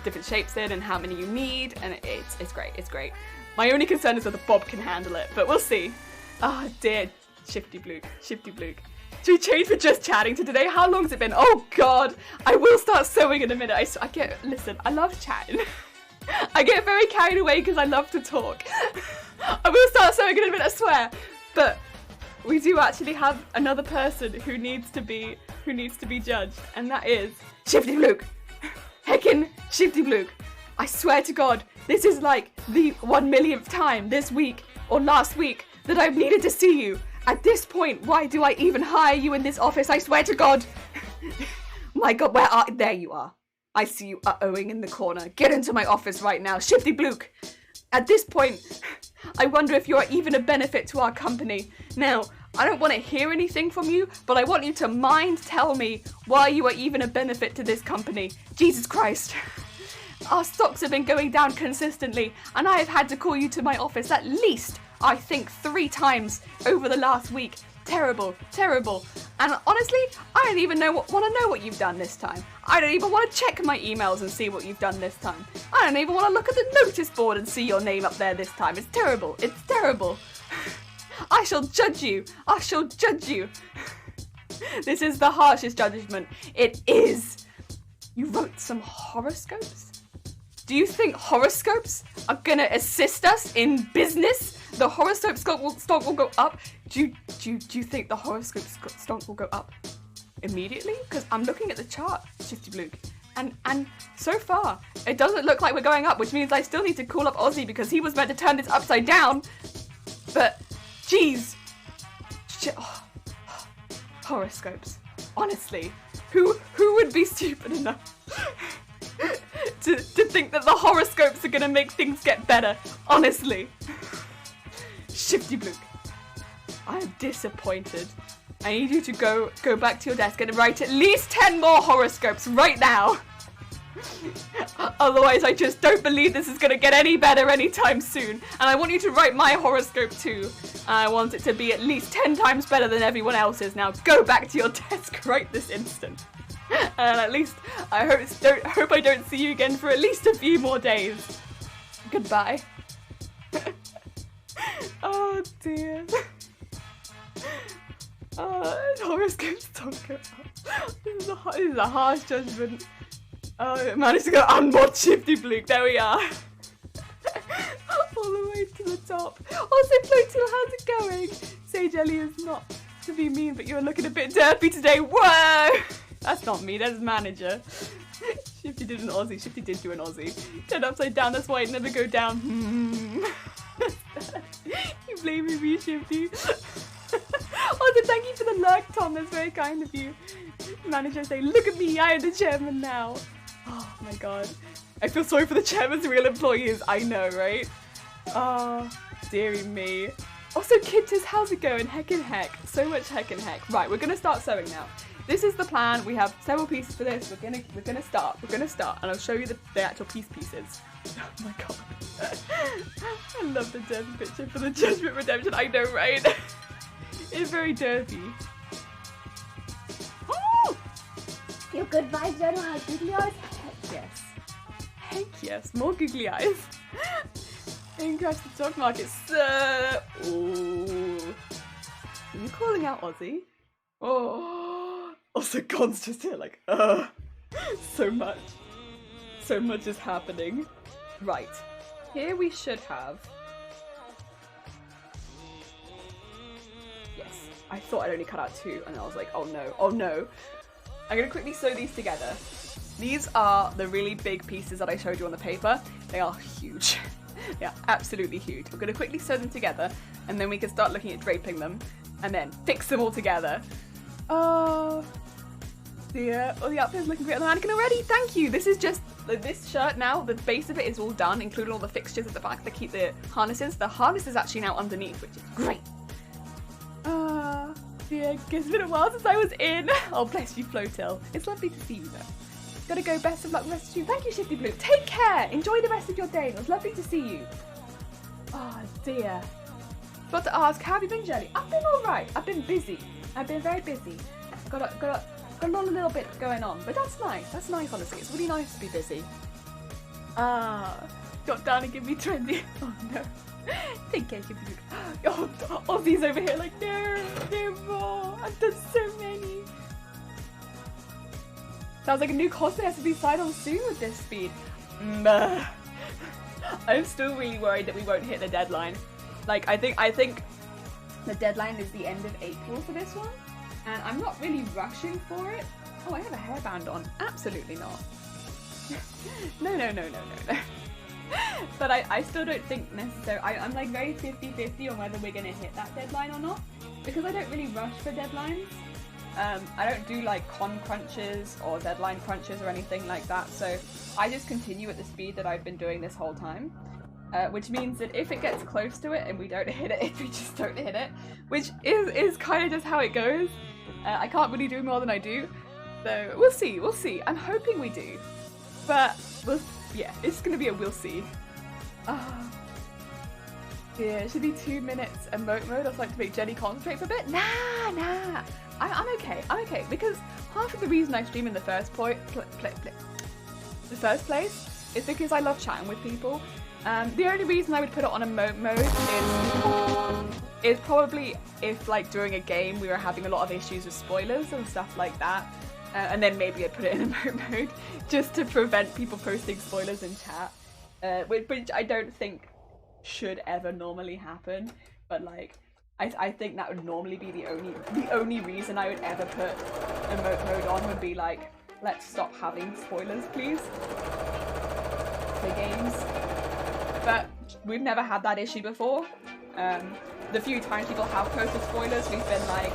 different shapes in and how many you need. And it's great, it's great. My only concern is whether Bob can handle it, but we'll see. Oh dear, Shifty Bluke, Shifty Bluke. Should we change for just chatting to today? How long has it been? Oh god, I will start sewing in a minute. Listen, I love chatting. I get very carried away because I love to talk. I will start sewing in a minute, I swear. But we do actually have another person who needs to be judged, and that is Shifty Bluke. Heckin' Shifty Bluke. I swear to god, this is like the 1,000,000th time this week or last week that I've needed to see you. At this point, why do I even hire you in this office? I swear to god. My god, there you are. I see you uh-ohing in the corner. Get into my office right now, Shifty Bluke. At this point, I wonder if you're even a benefit to our company. Now, I don't want to hear anything from you, but I want you to tell me why you are even a benefit to this company. Jesus Christ. Our stocks have been going down consistently, and I have had to call you to my office at least, I think, 3 times over the last week. Terrible, terrible. And honestly, I don't even want to know what you've done this time. I don't even want to check my emails and see what you've done this time. I don't even want to look at the notice board and see your name up there this time. It's terrible. It's terrible. I shall judge you. I shall judge you. This is the harshest judgment. It is. You wrote some horoscopes? Do you think horoscopes are gonna assist us in business? The horoscope stock will go up. Do you think the horoscope stock will go up immediately? Because I'm looking at the chart, Shifty Bluke, and so far it doesn't look like we're going up, which means I still need to call up Ozzy because he was meant to turn this upside down. But jeez, horoscopes. Honestly, who would be stupid enough to think that the horoscopes are gonna make things get better? Honestly. Shifty Bluke, I am disappointed. I need you to go back to your desk and write at least 10 more horoscopes right now. Otherwise, I just don't believe this is going to get any better anytime soon. And I want you to write my horoscope too. I want it to be at least 10 times better than everyone else's. Now go back to your desk right this instant. And at least I hope I don't see you again for at least a few more days. Goodbye. Oh dear. Horoscopes don't go up. This is a harsh judgment. Oh, I managed to go unwatch Shifty Bluke. There we are. All the way to the top. Also, Floatil, how's it going? Sage Ellie is not to be mean, but you're looking a bit derpy today. Whoa! That's not me, that's manager. Shifty did an Aussie. Shifty did do an Aussie. Turned upside down, that's why it never go down. You blaming me, Shifty. Also, thank you for the lurk, Tom. That's very kind of you. Manager saying, look at me, I am the chairman now. Oh my god. I feel sorry for the chairman's real employees. I know, right? Oh, dearie me. Also, Kidtis, how's it going? Heckin' heck. So much heckin' heck. Right, we're gonna start sewing now. This is the plan. We have several pieces for this. We're gonna start. And I'll show you the actual pieces. Oh my god. I love the derby picture for the Judgment Redemption. I know, right? It's very derby. Oh! Your good vibes don't have googly eyes? Heck yes. Heck yes. More googly eyes. In crash the stock market, sir. Ooh. Are you calling out Aussie? Oh. Also, Gon's just here like, so much. So much is happening. Right. Here we should have... Yes. I thought I'd only cut out 2, and I was like, oh no, oh no. I'm gonna quickly sew these together. These are the really big pieces that I showed you on the paper. They are huge. They are absolutely huge. We're gonna quickly sew them together, and then we can start looking at draping them, and then fix them all together. dear. Oh, the outfit is looking great on the mannequin already. Thank you. This is just this shirt now. The base of it is all done, including all the fixtures at the back that keep the harnesses. The harness is actually now underneath, which is great. Dear, it's been a while since I was in. Oh, bless you, Flotil. It's lovely to see you though. Gotta go. Best of luck rest of you. Thank you, Shifty Blue. Take care. Enjoy the rest of your day. It was lovely to see you. Oh dear. Got to ask, how have you been, Jelly? I've been alright. I've been busy. I've been very busy. Got a little bit going on, but that's nice. That's nice, honestly. It's really nice to be busy. Got down and give me trendy. Oh no. Take care, give me. Oh, Ozzy's over here like, no more. I've done so many. Sounds like a new cosplay has to be signed on soon with this speed. I'm still really worried that we won't hit the deadline. Like, I think the deadline is the end of April for this one, and I'm not really rushing for it. Oh, I have a hairband on. Absolutely not. No. But I still don't think necessarily. I'm like very 50-50 on whether we're gonna hit that deadline or not, because I don't really rush for deadlines. I don't do like con crunches or deadline crunches or anything like that, so I just continue at the speed that I've been doing this whole time. Which means that if it gets close to it and we don't hit it, we just don't hit it, which is kind of just how it goes. I can't really do more than I do, so we'll see. I'm hoping we do, but yeah, it's gonna be a we'll see. Yeah, it should be 2 minutes emote mode. I'd like to make Jenny concentrate for a bit. Nah. I'm okay, because half of the reason I stream in the first place is because I love chatting with people. The only reason I would put it on emote mode is probably if, like, during a game we were having a lot of issues with spoilers and stuff like that, and then maybe I'd put it in emote mode just to prevent people posting spoilers in chat, which I don't think should ever normally happen, but like I think that would normally be the only reason I would ever put emote mode on, would be like, let's stop having spoilers please for games. But we've never had that issue before. The few times people have posted spoilers, we've been like,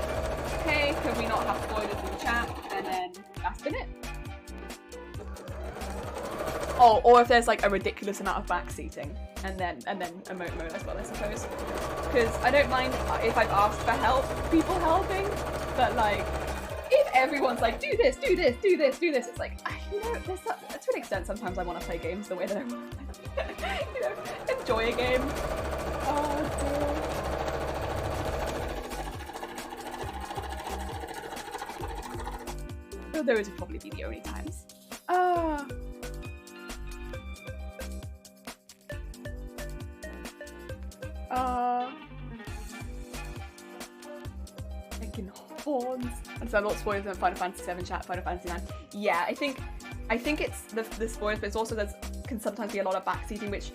hey, can we not have spoilers in chat? And then that's been it. Oh, or if there's like a ridiculous amount of backseating, and then emote mode as well, I suppose. Because I don't mind if I've asked for help, people helping, but like, if everyone's like, do this, it's like, you know, to an extent, sometimes I want to play games the way that I want to, you know, enjoy a game. Oh dear. So those would probably be the only times. Making horns. Understand a lot of spoilers in Final Fantasy 7 chat, Final Fantasy 9. Yeah, I think it's the spoilers, but it's also can sometimes be a lot of backseating, which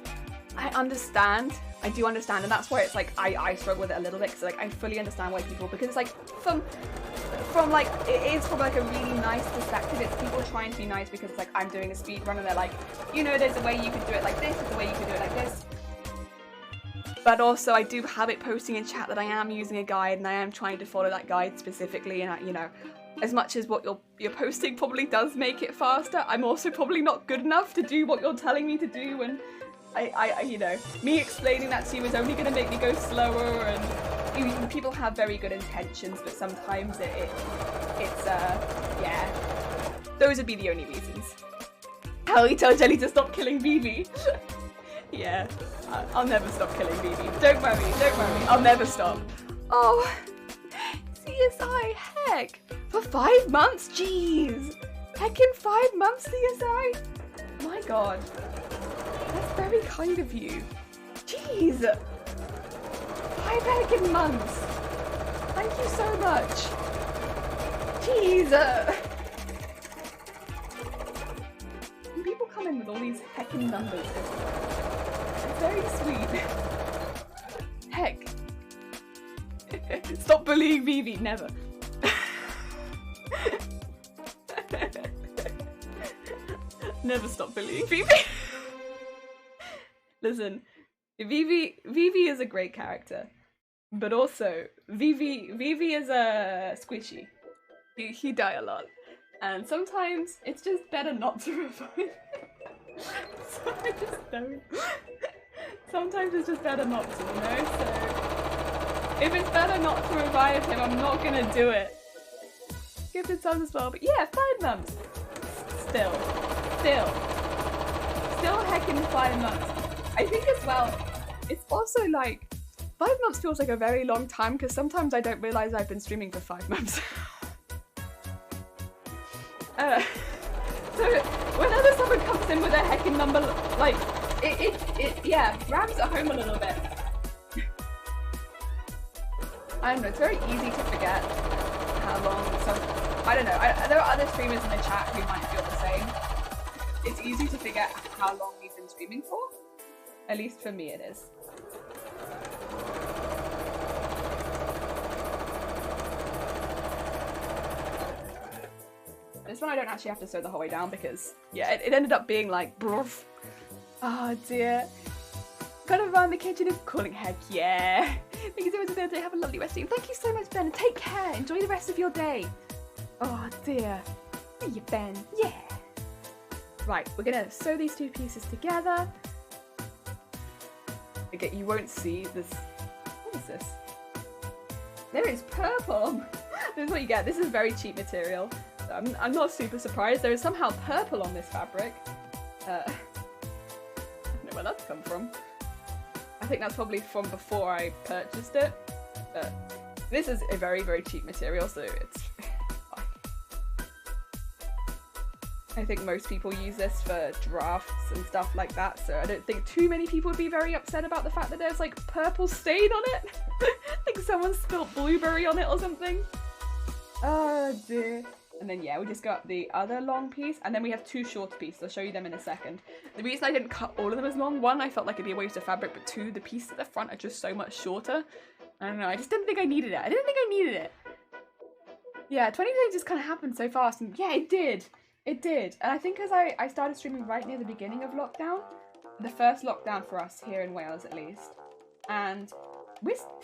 I understand. I do understand, and that's why it's like I struggle with it a little bit, because like I fully understand why people, because it's like from like, it is from like a really nice perspective. It's people trying to be nice because it's like, I'm doing a speed run and they're like, you know, there's a way you could do it like this, there's a way you could do it like this. But also I do have it posting in chat that I am using a guide and I am trying to follow that guide specifically, and you know, as much as what you're posting probably does make it faster, I'm also probably not good enough to do what you're telling me to do, and I you know, me explaining that to you is only going to make me go slower, and people have very good intentions, but sometimes it's yeah, those would be the only reasons. Harry, tell Jelly to stop killing Vivi. Yeah, I'll never stop killing Vivi. Don't worry, I'll never stop. Oh, CSI, heck, for 5 months, jeez. Heck, in 5 months, CSI? My god, that's very kind of you. Jeez, 5 heckin' months. Thank you so much. Jeez. People come in with all these heckin' numbers. It's very sweet. Heck. Stop bullying Vivi, never. Never stop bullying Vivi. Listen, Vivi is a great character, but also Vivi is a squishy. He die a lot, And sometimes it's just better not to revive. So I just don't. Sometimes it's just better not to, you know? So if it's better not to revive him, I'm not gonna do it. Gifted subs as well, but yeah, 5 months. Still heckin' 5 months. I think as well, it's also like 5 months feels like a very long time because sometimes I don't realize I've been streaming for 5 months. So whenever someone comes in with a heckin' number, like yeah, rams at home a little bit. I don't know, it's very easy to forget how long I don't know, there are other streamers in the chat who might feel the same. It's easy to forget how long we've been streaming for. At least for me it is. This one I don't actually have to sew the whole way down because, yeah, it ended up being like, bruv. Oh dear. Gotta run the kitchen is calling, heck yeah. Thank you so much for the day, have a lovely rest of your day. Thank you so much, Ben, and take care, enjoy the rest of your day. Oh dear. There you, Ben, yeah. Right, we're gonna sew these 2 pieces together. Okay, you won't see this. What is this? There is purple. This is what you get. This is very cheap material. So I'm not super surprised. There is somehow purple on this fabric. I don't know where that's come from. I think that's probably from before I purchased it. This is a very, very cheap material, so it's fine. I think most people use this for drafts and stuff like that, so I don't think too many people would be very upset about the fact that there's like purple stain on it. Like someone spilt blueberry on it or something. Oh dear. And then yeah, we just got the other long piece, and then we have 2 shorter pieces. I'll show you them in a second. The reason I didn't cut all of them as long, 1, I felt like it'd be a waste of fabric, but 2, the pieces at the front are just so much shorter. I don't know, I just didn't think I needed it. I didn't think I needed it. Yeah, 2020 just kind of happened so fast, and yeah, it did. It did. And I think as I started streaming right near the beginning of lockdown, the first lockdown for us here in Wales at least, and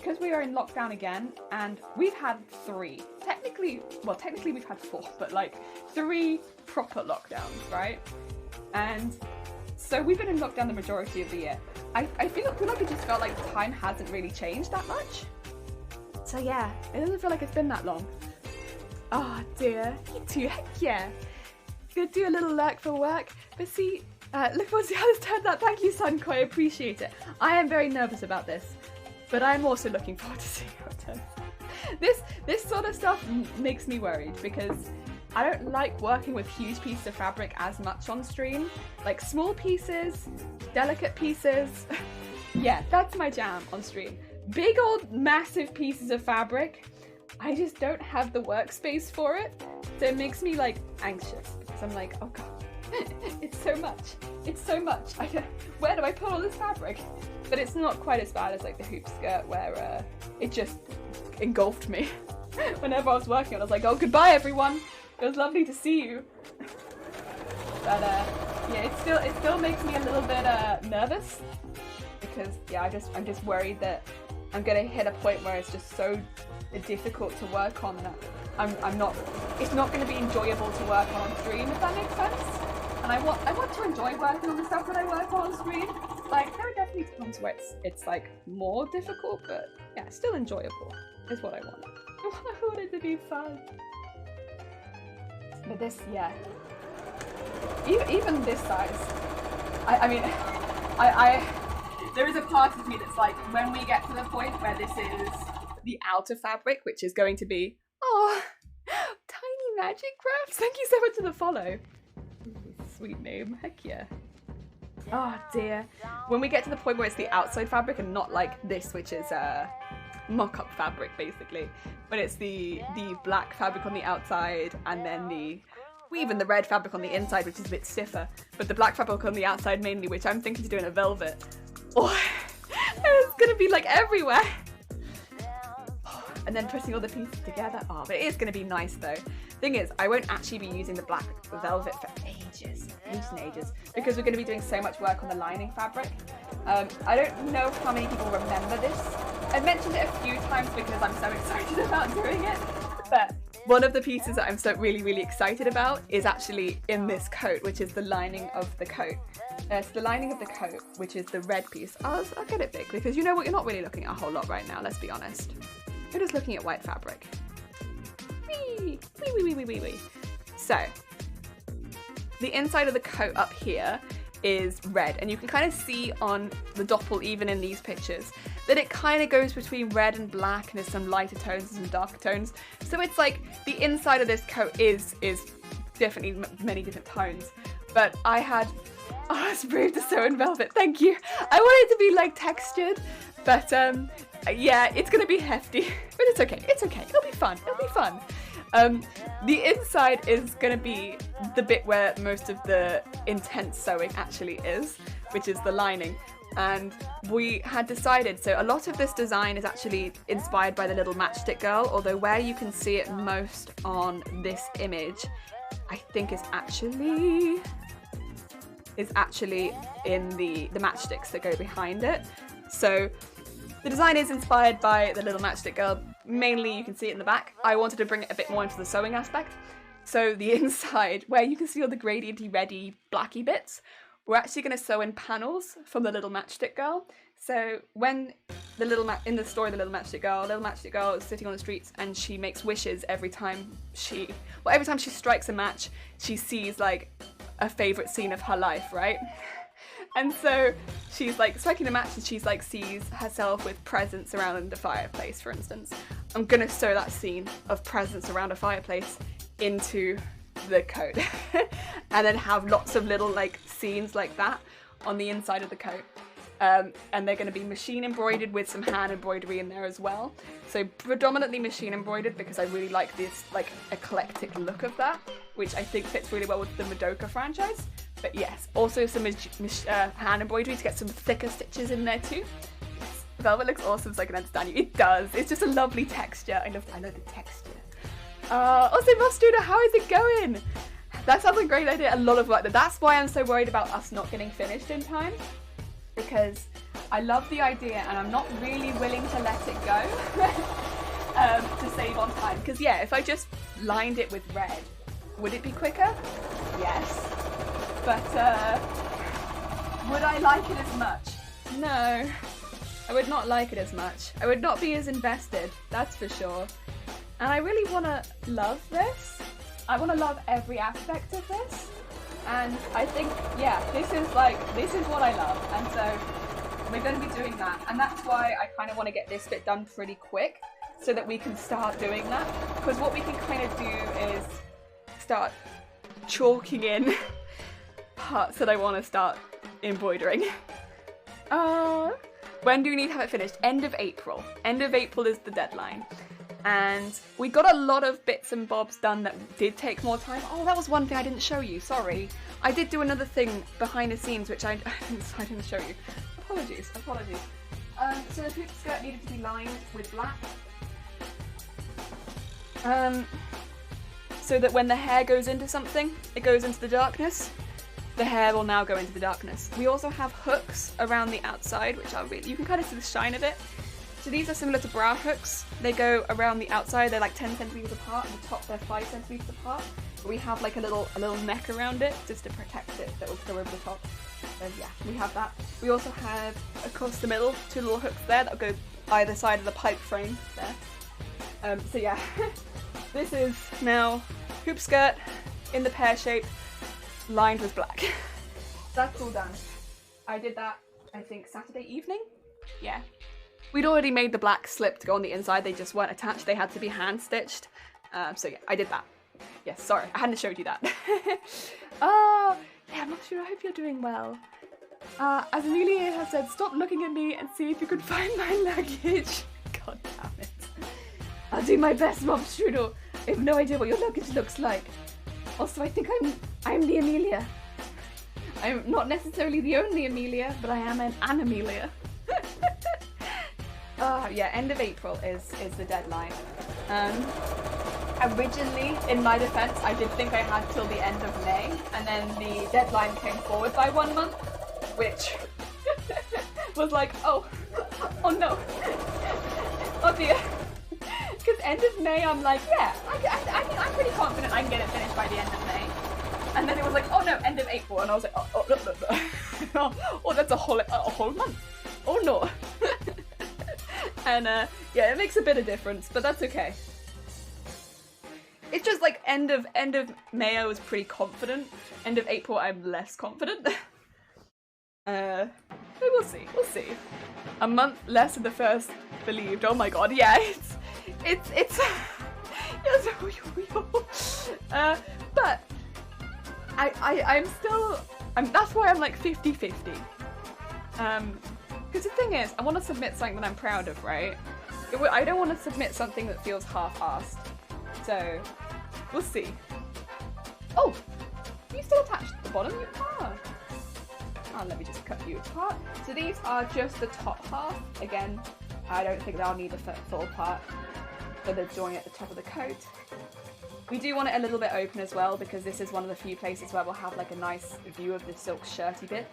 because we are in lockdown again, and we've had 3. Technically we've had 4, but like 3 proper lockdowns, right? And so we've been in lockdown the majority of the year. I feel like it just felt like time hasn't really changed that much. So yeah, it doesn't feel like it's been that long. Oh dear, you too, heck yeah. Gonna do a little lurk for work, but see, look forward to how this turned out. Thank you, Sunko, I appreciate it. I am very nervous about this, but I'm also looking forward to seeing how it turns out. This sort of stuff makes me worried because I don't like working with huge pieces of fabric as much on stream. Like small pieces, delicate pieces. Yeah, that's my jam on stream. Big old massive pieces of fabric, I just don't have the workspace for it. So it makes me like anxious because I'm like, oh god, it's so much. It's so much. Where do I put all this fabric? But it's not quite as bad as like the hoop skirt where it just engulfed me. Whenever I was working on it, I was like, oh, goodbye everyone. It was lovely to see you. But yeah, it still makes me a little bit nervous because yeah, I'm just worried that I'm gonna hit a point where it's just so difficult to work on that it's not going to be enjoyable to work on stream, if that makes sense. And I want to enjoy working on the stuff that I work on stream. Like there are definitely times where it's like more difficult, but yeah, still enjoyable is what I want. I want it to be fun. But this, yeah, even this size, I mean, there is a part of me that's like, when we get to the point where this is the outer fabric, which is going to be, oh, Tiny Magic Crafts, thank you so much for the follow. Sweet name, heck yeah. Oh dear. When we get to the point where it's the outside fabric and not like this, which is mock-up fabric basically, but it's the black fabric on the outside and then even the red fabric on the inside, which is a bit stiffer, but the black fabric on the outside mainly, which I'm thinking to do in a velvet. Oh, it's gonna be like everywhere. And then putting all the pieces together. Oh, but it is gonna be nice though. Thing is, I won't actually be using the black velvet for ages because we're gonna be doing so much work on the lining fabric. I don't know how many people remember this. I've mentioned it a few times because I'm so excited about doing it. But one of the pieces that I'm so really excited about is actually in this coat, which is the lining of the coat. So the lining of the coat, which is the red piece. I'll get it big because you know what, you're not really looking at a whole lot right now, let's be honest. You're just looking at white fabric. Wee. So, the inside of the coat up here is red, and you can kind of see on the Doppel, even in these pictures, that it kind of goes between red and black, and there's some lighter tones and some darker tones. So it's like the inside of this coat is definitely many different tones. But I had, oh, it's brave to sew in velvet, thank you. I wanted it to be like textured, but yeah, it's gonna be hefty, but it's okay, it'll be fun. The inside is gonna be the bit where most of the intense sewing actually is, which is the lining. And we had decided, so a lot of this design is actually inspired by the little matchstick girl, although where you can see it most on this image, I think is actually in the matchsticks that go behind it. So the design is inspired by the little matchstick girl. Mainly you can see it in the back. I wanted to bring it a bit more into the sewing aspect. So the inside, where you can see all the gradienty, reddy, blacky bits, we're actually going to sew in panels from the little matchstick girl. So when the in the story, the little matchstick girl is sitting on the streets and she makes wishes every time she strikes a match, she sees like a favourite scene of her life, right? And so she's like striking a match and she's like sees herself with presents around the fireplace, for instance. I'm gonna sew that scene of presents around a fireplace into the coat and then have lots of little like scenes like that on the inside of the coat. And they're going to be machine embroidered with some hand embroidery in there as well. So predominantly machine embroidered because I really like this like eclectic look of that, which I think fits really well with the Madoka franchise. But yes, also some hand embroidery to get some thicker stitches in there too. Yes, velvet looks awesome, so I can understand you. It does. It's just a lovely texture. I love the texture. Also, Mostruda, how is it going? That sounds like a great idea. A lot of work. That's why I'm so worried about us not getting finished in time. Because I love the idea and I'm not really willing to let it go to save on time. Because yeah, if I just lined it with red, would it be quicker? Yes. But would I like it as much? No. I would not like it as much. I would not be as invested, that's for sure. And I really want to love this. I want to love every aspect of this. And I think, yeah, this is what I love. And so we're going to be doing that. And that's why I kind of want to get this bit done pretty quick so that we can start doing that. Because what we can kind of do is start chalking in parts that I want to start embroidering. When do we need to have it finished? End of April. End of April is the deadline. And we got a lot of bits and bobs done that did take more time. Oh, that was one thing I didn't show you, sorry. I did do another thing behind the scenes which I didn't show you. Apologies. So the hoop skirt needed to be lined with black. So that when the hair goes into something, it goes into the darkness. The hair will now go into the darkness. We also have hooks around the outside, which are really, you can kind of see the shine of it. So these are similar to bra hooks. They go around the outside, they're like 10 centimeters apart, and the top they're 5 centimeters apart. But we have like a little neck around it just to protect it that will go over the top. So yeah, we have that. We also have across the middle 2 little hooks there that will go either side of the pipe frame there. So yeah, this is now hoop skirt in the pear shape, lined with black. That's all done. I did that, I think, Saturday evening? Yeah. We'd already made the black slip to go on the inside, they just weren't attached, they had to be hand stitched. So yeah, I did that. Yes, sorry, I hadn't showed you that. Oh, yeah, I'm not sure, I hope you're doing well. As Amelia has said, stop looking at me and see if you can find my luggage. God damn it. I'll do my best, Mom Strudel. I have no idea what your luggage looks like. Also, I think I'm the Amelia. I'm not necessarily the only Amelia, but I am an Amelia. Yeah, end of April is the deadline. Originally, in my defense, I did think I had till the end of May, and then the deadline came forward by 1 month, which was like, oh no, oh dear. Because end of May, I'm like, yeah, I'm pretty confident I can get it finished by the end of May. And then it was like, oh no, end of April, and I was like, oh no. Oh, that's a whole month. Oh no. And yeah, it makes a bit of difference, but that's okay. It's just like end of May I was pretty confident. End of April I'm less confident. But we'll see. A month less than the first believed. Oh my god, yeah, it's but I'm still that's why I'm like 50-50. Because the thing is, I want to submit something that I'm proud of, right? I don't want to submit something that feels half-assed. So, we'll see. Oh! Are you still attached at the bottom? You are! Oh, let me just cut you apart. So these are just the top half. Again, I don't think they'll need a full part for the join at the top of the coat. We do want it a little bit open as well, because this is one of the few places where we'll have like a nice view of the silk shirty bit.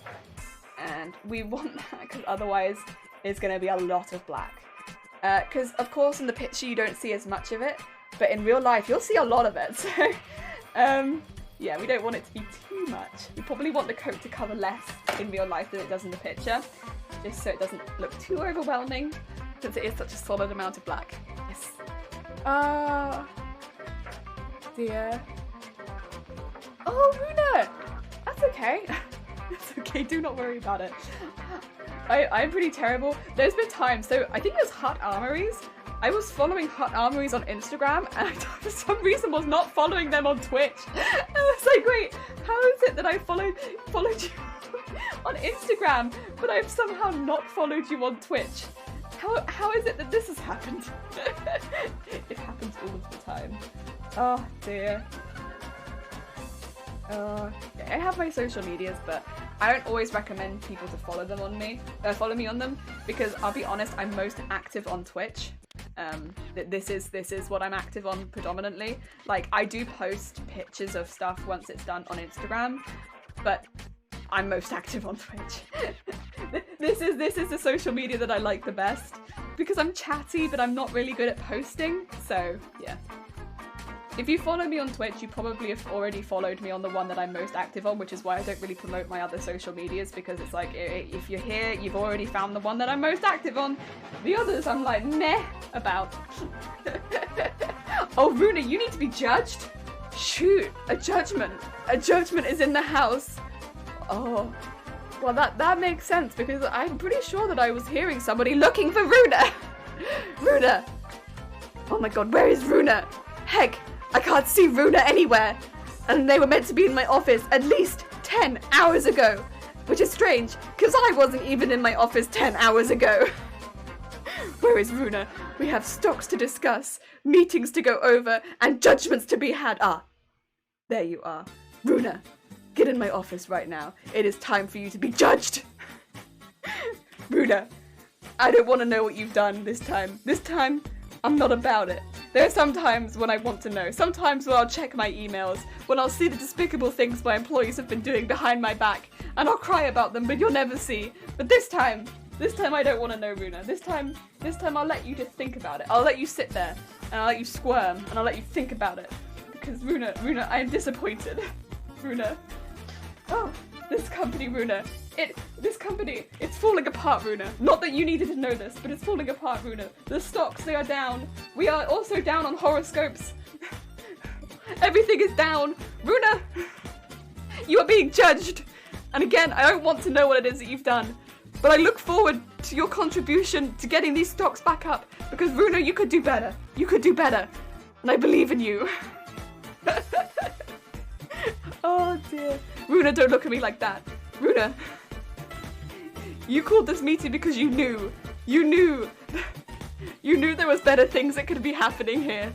And we want that because otherwise it's going to be a lot of black. Because of course in the picture you don't see as much of it, but in real life you'll see a lot of it. So yeah, we don't want it to be too much. We probably want the coat to cover less in real life than it does in the picture, just so it doesn't look too overwhelming, since it is such a solid amount of black. Yes. Dear. Oh, Runa! That's okay. It's okay, do not worry about it. I'm pretty terrible. There's been times, so I think there's Hut Armories. I was following Hut Armories on Instagram and I for some reason was not following them on Twitch. I was like, wait, how is it that I followed you on Instagram, but I've somehow not followed you on Twitch? How is it that this has happened? It happens all of the time. Oh dear. I have my social medias, but I don't always recommend people to follow me on them, because I'll be honest, I'm most active on Twitch. This is what I'm active on predominantly. Like, I do post pictures of stuff once it's done on Instagram, but I'm most active on Twitch. This is the social media that I like the best, because I'm chatty, but I'm not really good at posting, so yeah. If you follow me on Twitch, you probably have already followed me on the one that I'm most active on, which is why I don't really promote my other social medias, because it's like, if you're here, you've already found the one that I'm most active on. The others I'm like, meh about. Oh, Runa, you need to be judged? Shoot, a judgment. A judgment is in the house. Oh, well that makes sense, because I'm pretty sure that I was hearing somebody looking for Runa. Runa. Oh my god, where is Runa? Heck. I can't see Runa anywhere, and they were meant to be in my office at least 10 hours ago, which is strange, because I wasn't even in my office 10 hours ago. Where is Runa? We have stocks to discuss, meetings to go over, and judgments to be had. Ah, there you are. Runa, get in my office right now. It is time for you to be judged. Runa, I don't want to know what you've done this time. This time, I'm not about it. There are some times when I want to know. Sometimes when I'll check my emails, when I'll see the despicable things my employees have been doing behind my back, and I'll cry about them, but you'll never see. But this time I don't want to know, Runa. This time I'll let you just think about it. I'll let you sit there, and I'll let you squirm, and I'll let you think about it. Because Runa, I am disappointed. Runa. Oh, this company, Runa. It's falling apart, Runa. Not that you needed to know this, but it's falling apart, Runa. The stocks, they are down. We are also down on horoscopes. Everything is down. Runa, you are being judged. And again, I don't want to know what it is that you've done, but I look forward to your contribution to getting these stocks back up, because Runa, you could do better. You could do better. And I believe in you. Oh dear. Runa, don't look at me like that. Runa, you called this meeting because you knew there was better things that could be happening here.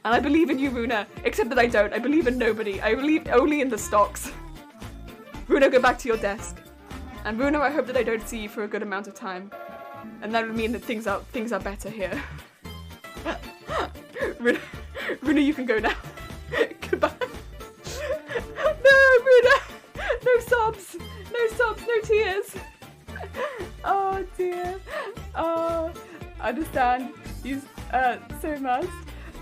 And I believe in you, Runa, except that I don't. I believe in nobody. I believe only in the stocks. Runa, go back to your desk. And Runa, I hope that I don't see you for a good amount of time. And that would mean that things are better here. Runa, you can go now. Goodbye. No, Runa! No sobs! No sobs, no tears! Oh dear. Oh, I understand. Use sew mask.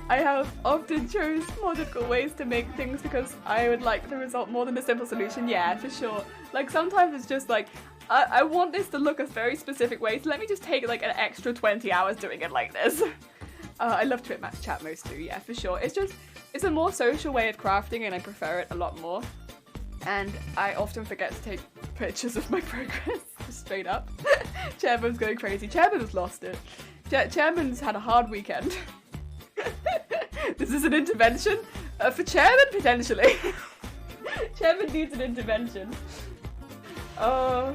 I have often chose more difficult ways to make things because I would like the result more than the simple solution. Yeah, for sure. Like sometimes it's just like, I want this to look a very specific way, so let me just take like an extra 20 hours doing it like this. I love Twit Match chat most too, yeah, for sure. It's a more social way of crafting and I prefer it a lot more. And I often forget to take pictures of my progress, just straight up. Chairman's going crazy. Chairman's lost it. Chairman's had a hard weekend. This is an intervention for Chairman, potentially. Chairman needs an intervention. Oh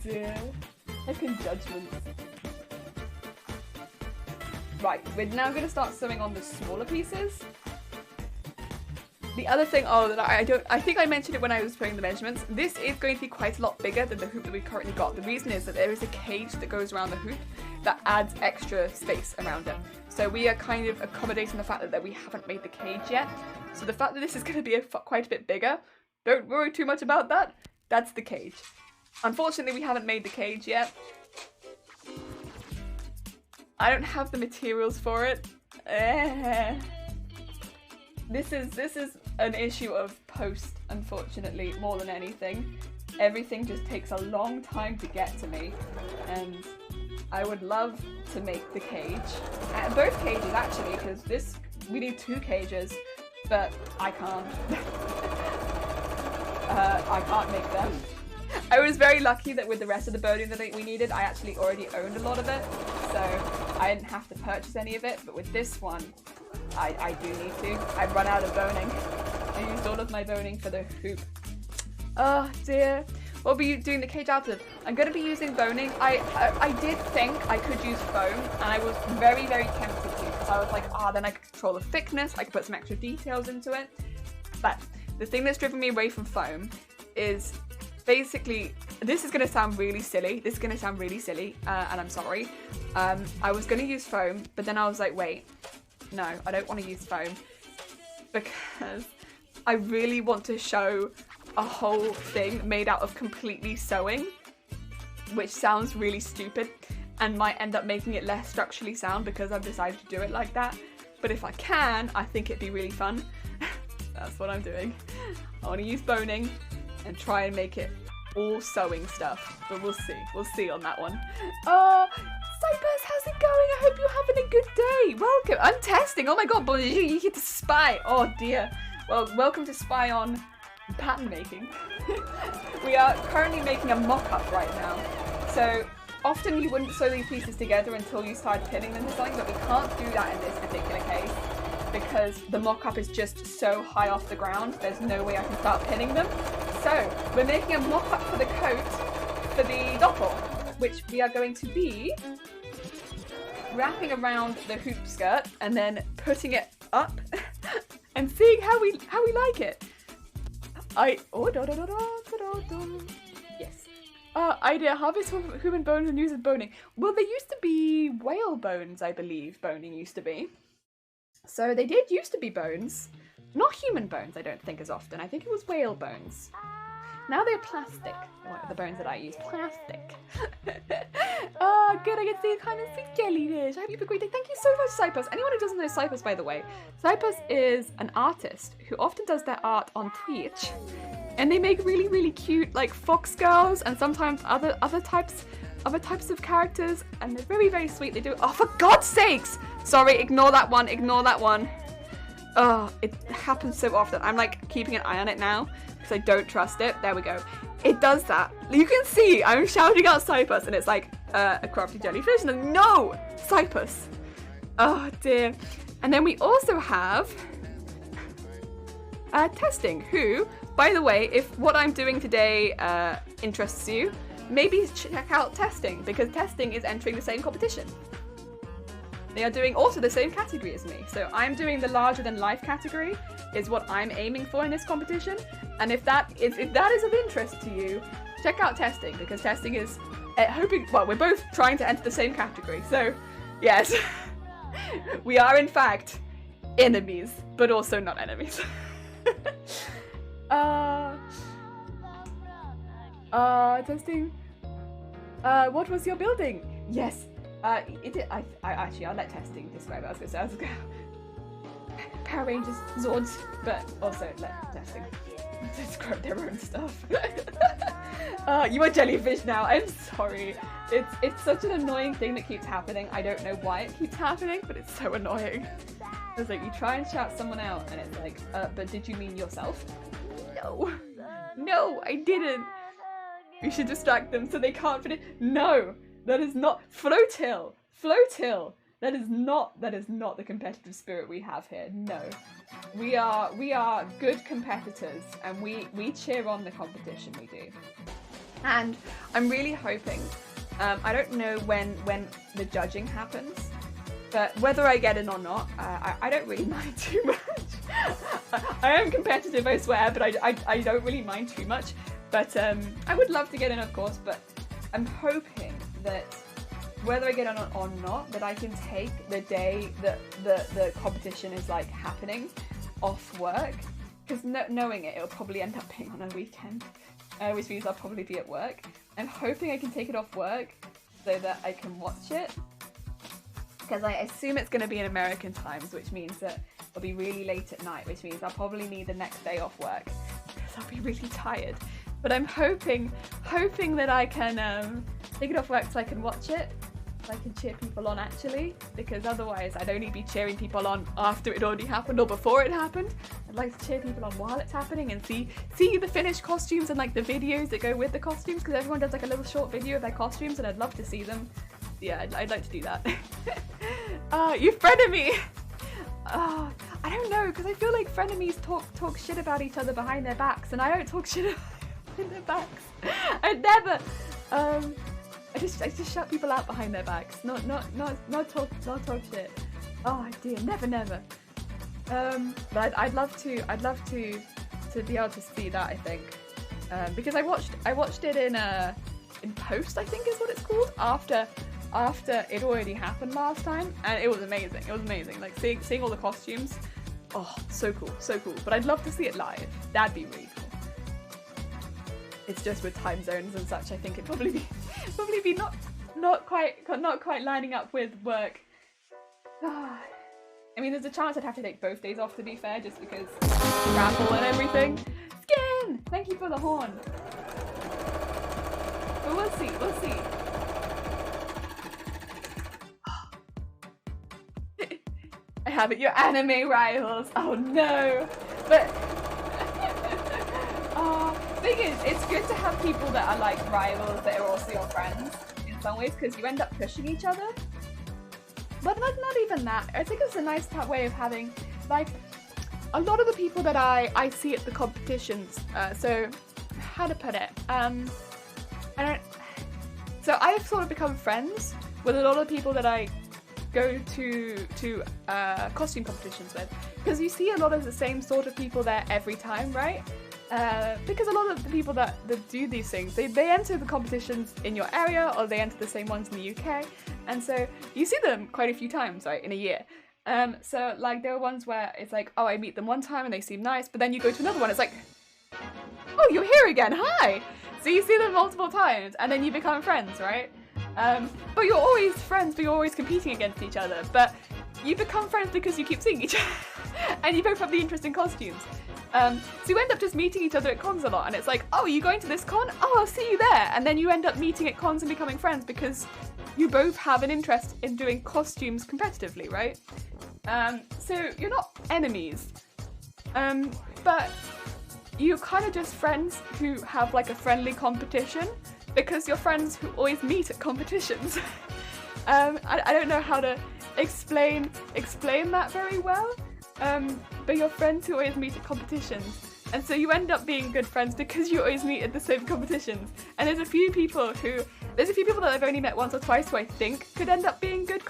dear. Second judgment. Right, we're now going to start sewing on the smaller pieces. The other thing, that I think I mentioned it when I was putting the measurements. This is going to be quite a lot bigger than the hoop that we've currently got. The reason is that there is a cage that goes around the hoop that adds extra space around it. So we are kind of accommodating the fact that we haven't made the cage yet. So the fact that this is going to be quite a bit bigger, don't worry too much about that. That's the cage. Unfortunately, we haven't made the cage yet. I don't have the materials for it. This is an issue of post, unfortunately, more than anything. Everything just takes a long time to get to me, and I would love to make the cage. Both cages, actually, because we need 2 cages, but I can't. I can't make them. I was very lucky that with the rest of the boning that we needed, I actually already owned a lot of it, so I didn't have to purchase any of it, but with this one, I do need to. I've run out of boning. I used all of my boning for the hoop. Oh dear. What will be doing the cage out of? I'm going to be using boning. I did think I could use foam, and I was very, very tempted to, because I was like, then I could control the thickness, I could put some extra details into it. But the thing that's driven me away from foam is basically, this is going to sound really silly. And I'm sorry. I was going to use foam, but then I was like, wait. No, I don't want to use foam because I really want to show a whole thing made out of completely sewing, which sounds really stupid and might end up making it less structurally sound because I've decided to do it like that. But if I can, I think it'd be really fun. That's what I'm doing. I want to use boning and try and make it all sewing stuff, but we'll see on that one. Cypress, how's it going? I hope you're having a good day. Welcome. I'm testing. Oh my god, bonjour, you get to spy. Oh dear. Well, welcome to spy on pattern making. We are currently making a mock-up right now. So often you wouldn't sew these pieces together until you start pinning them to something, but we can't do that in this particular case because the mock-up is just so high off the ground. There's no way I can start pinning them. So we're making a mock-up for the coat for the Doppel, which we are going to be wrapping around the hoop skirt and then putting it up and seeing how we like it. Yes. Idea, harvest human bones and use as boning. Well, they used to be whale bones, I believe, boning used to be. So they did used to be bones. Not human bones, I don't think as often. I think it was whale bones. Now they're plastic. The bones that I use, plastic. Oh, good, I get to see a kind of sweet jellyfish. I hope you have a great day. Thank you so much, Cypress. Anyone who doesn't know Cypress, by the way, Cypress is an artist who often does their art on Twitch. And they make really, really cute, like, fox girls and sometimes other types of characters. And they're very, very sweet. They do, oh, for God's sakes! Sorry, ignore that one, ignore that one. Oh, it happens so often. I'm like keeping an eye on it now because I don't trust it. There we go. It does that. You can see I'm shouting out Cypress and it's like a crafty jellyfish. And then, no! Cypress. Oh dear. And then we also have Testing, who, by the way, if what I'm doing today interests you, maybe check out Testing because Testing is entering the same competition. They are doing also the same category as me. So I'm doing the larger than life category is what I'm aiming for in this competition. And if that is of interest to you, check out Testing because Testing is we're both trying to enter the same category. So yes, we are in fact enemies, but also not enemies. Testing. What was your building? Yes. It did. I actually, I'll let testing describe it. I was gonna say, Power Rangers, Zords, but also let testing describe their own stuff. You are jellyfish now. I'm sorry. It's such an annoying thing that keeps happening. I don't know why it keeps happening, but it's so annoying. It's like you try and shout someone out, and it's like, but did you mean yourself? No. No, I didn't. We should distract them so they can't finish. No, that is not Floatil. Floatil. That is not the competitive spirit we have here. No. We are good competitors, and we cheer on the competition, we do. And I'm really hoping, I don't know when the judging happens, but whether I get in or not, I don't really mind too much. I am competitive, I swear, but I don't really mind too much. But I would love to get in, of course, but I'm hoping that whether I get on or not, that I can take the day that the competition is like happening off work, because knowing it, it'll probably end up being on a weekend, which means I'll probably be at work. I'm hoping I can take it off work so that I can watch it, because I assume it's going to be in American times, which means that it'll be really late at night, which means I'll probably need the next day off work because I'll be really tired. But I'm hoping that I can take it off work so I can watch it, so I can cheer people on actually, because otherwise I'd only be cheering people on after it already happened or before it happened. I'd like to cheer people on while it's happening and see the finished costumes and like the videos that go with the costumes, because everyone does like a little short video of their costumes and I'd love to see them. Yeah, I'd like to do that. You frenemy! I don't know, because I feel like frenemies talk shit about each other behind their backs, and I don't talk shit behind their backs. I never. I just shut people out behind their backs. Not talk shit. Oh dear, never. But I'd love to be able to see that, I think, because I watched it in post, I think is what it's called, after it already happened last time, and it was amazing. It was amazing, like seeing all the costumes. Oh, so cool. But I'd love to see it live. That'd be really cool. It's just with time zones and such, I think it'd probably be not quite lining up with work. I mean, there's a chance I'd have to take both days off, to be fair, just because raffle and everything. Skin! Thank you for the horn. But we'll see. I have it, your anime rivals. Oh no. But thing is, it's good to have people that are like rivals that are also your friends in some ways, because you end up pushing each other. But not even that. I think it's a nice way of having, like, a lot of the people that I see at the competitions. So how to put it? So I've sort of become friends with a lot of people that I go to costume competitions with, because you see a lot of the same sort of people there every time, right? Because a lot of the people that do these things, they enter the competitions in your area, or they enter the same ones in the UK, and so you see them quite a few times, right, in a year. So like there are ones where it's like, oh, I meet them one time and they seem nice, but then you go to another one, it's like, oh, you're here again, hi! So you see them multiple times, and then you become friends, right? But you're always friends, but you're always competing against each other. But you become friends because you keep seeing each other, and you both have the interesting costumes. So you end up just meeting each other at cons a lot, and it's like, oh, are you going to this con? Oh, I'll see you there. And then you end up meeting at cons and becoming friends because you both have an interest in doing costumes competitively, right? So you're not enemies, but you're kind of just friends who have like a friendly competition, because you're friends who always meet at competitions. I don't know how to explain that very well, but you're friends who always meet at competitions, and so you end up being good friends because you always meet at the same competitions. And there's a few people that I've only met once or twice who I think could end up being good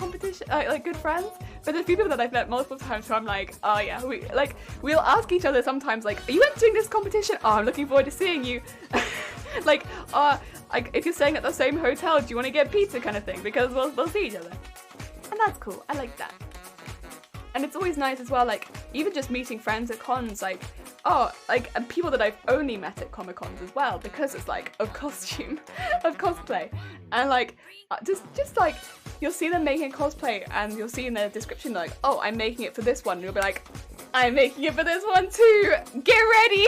like good friends, but there's a few people that I've met multiple times who I'm like, oh yeah, we'll ask each other sometimes, like, are you entering this competition? Oh, I'm looking forward to seeing you. Like, if you're staying at the same hotel, do you want to get pizza, kind of thing, because we'll see each other. And that's cool, I like that. And it's always nice as well, like, even just meeting friends at cons, like, oh, like, and people that I've only met at Comic Cons as well, because it's like a costume of cosplay. And like, just like, you'll see them making cosplay and you'll see in their description like, oh, I'm making it for this one. And you'll be like, I'm making it for this one too. Get ready.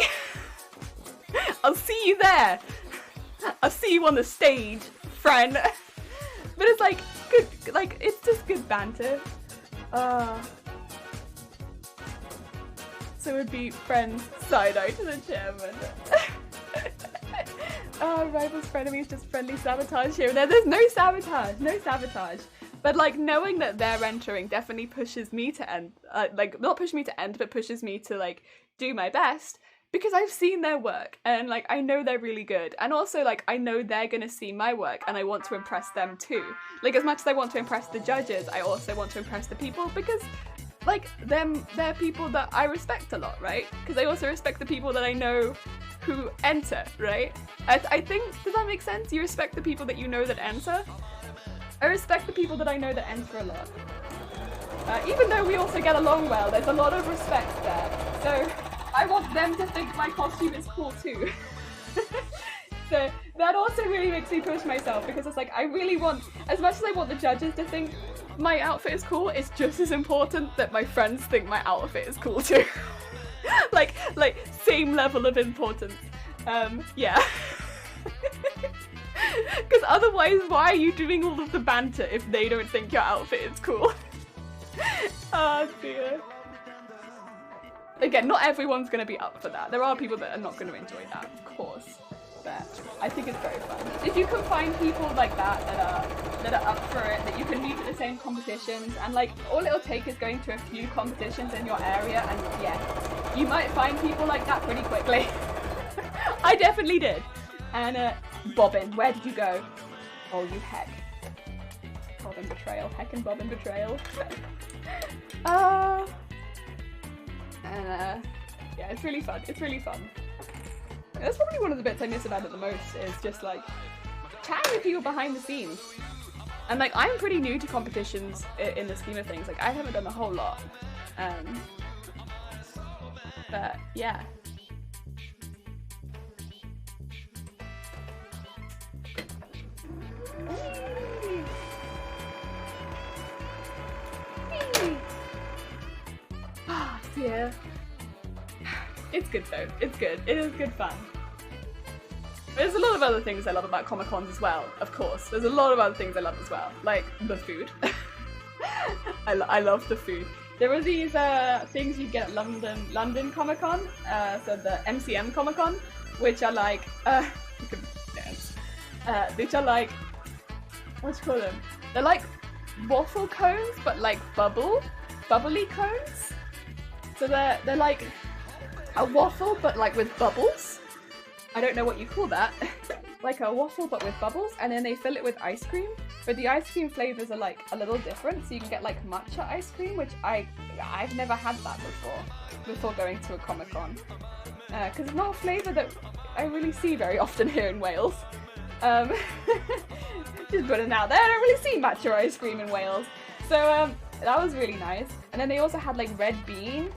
I'll see you there. I'll see you on the stage, friend. But it's like good, like it's just good banter. So it'd be friends side eye to the chairman. Rivals, frenemies, just friendly sabotage here and there. There's no sabotage, no sabotage. But like knowing that they're entering definitely pushes me to end, like not push me to end, but pushes me to like do my best because I've seen their work and like I know they're really good. And also like I know they're gonna see my work and I want to impress them too. Like as much as I want to impress the judges, I also want to impress the people because like they're people that I respect a lot, right? Because I also respect the people that I know who enter, right? I think, does that make sense? You respect the people that you know that enter? I respect the people that I know that enter a lot. Even though we also get along well, there's a lot of respect there. So I want them to think my costume is cool too. So that also really makes me push myself because it's like I really want, as much as I want the judges to think my outfit is cool, it's just as important that my friends think my outfit is cool too. like same level of importance. Yeah. Because otherwise, why are you doing all of the banter if they don't think your outfit is cool? Oh dear. Again, not everyone's going to be up for that. There are people that are not going to enjoy that, of course. But I think it's very fun. If you can find people like that that are up for it, that you can meet at the same competitions, and like all it'll take is going to a few competitions in your area, and yeah, you might find people like that pretty quickly. I definitely did. And Bobbin, where did you go? Oh, you heck. Bobbin betrayal. Heck and Bobbin betrayal. Yeah, it's really fun. It's really fun. That's probably one of the bits I miss about it the most, is just like chatting with people behind the scenes. And like I'm pretty new to competitions in the scheme of things. Like I haven't done a whole lot. But yeah. Ah, yeah. It's good though. It's good. It is good fun. There's a lot of other things I love about Comic Cons as well, of course. There's a lot of other things I love as well, like the food. I love the food. There are these things you get at London Comic Con, so the MCM Comic Con, which are like, you can dance, which are like, what do you call them? They're like waffle cones, but like bubbly cones. So they're like a waffle, but like with bubbles. I don't know what you call that. Like a waffle, but with bubbles, and then they fill it with ice cream. But the ice cream flavors are like a little different, so you can get like matcha ice cream, which I've never had that before going to a Comic Con, because it's not a flavor that I really see very often here in Wales. Just putting it out there, I don't really see matcha ice cream in Wales. So that was really nice. And then they also had like red bean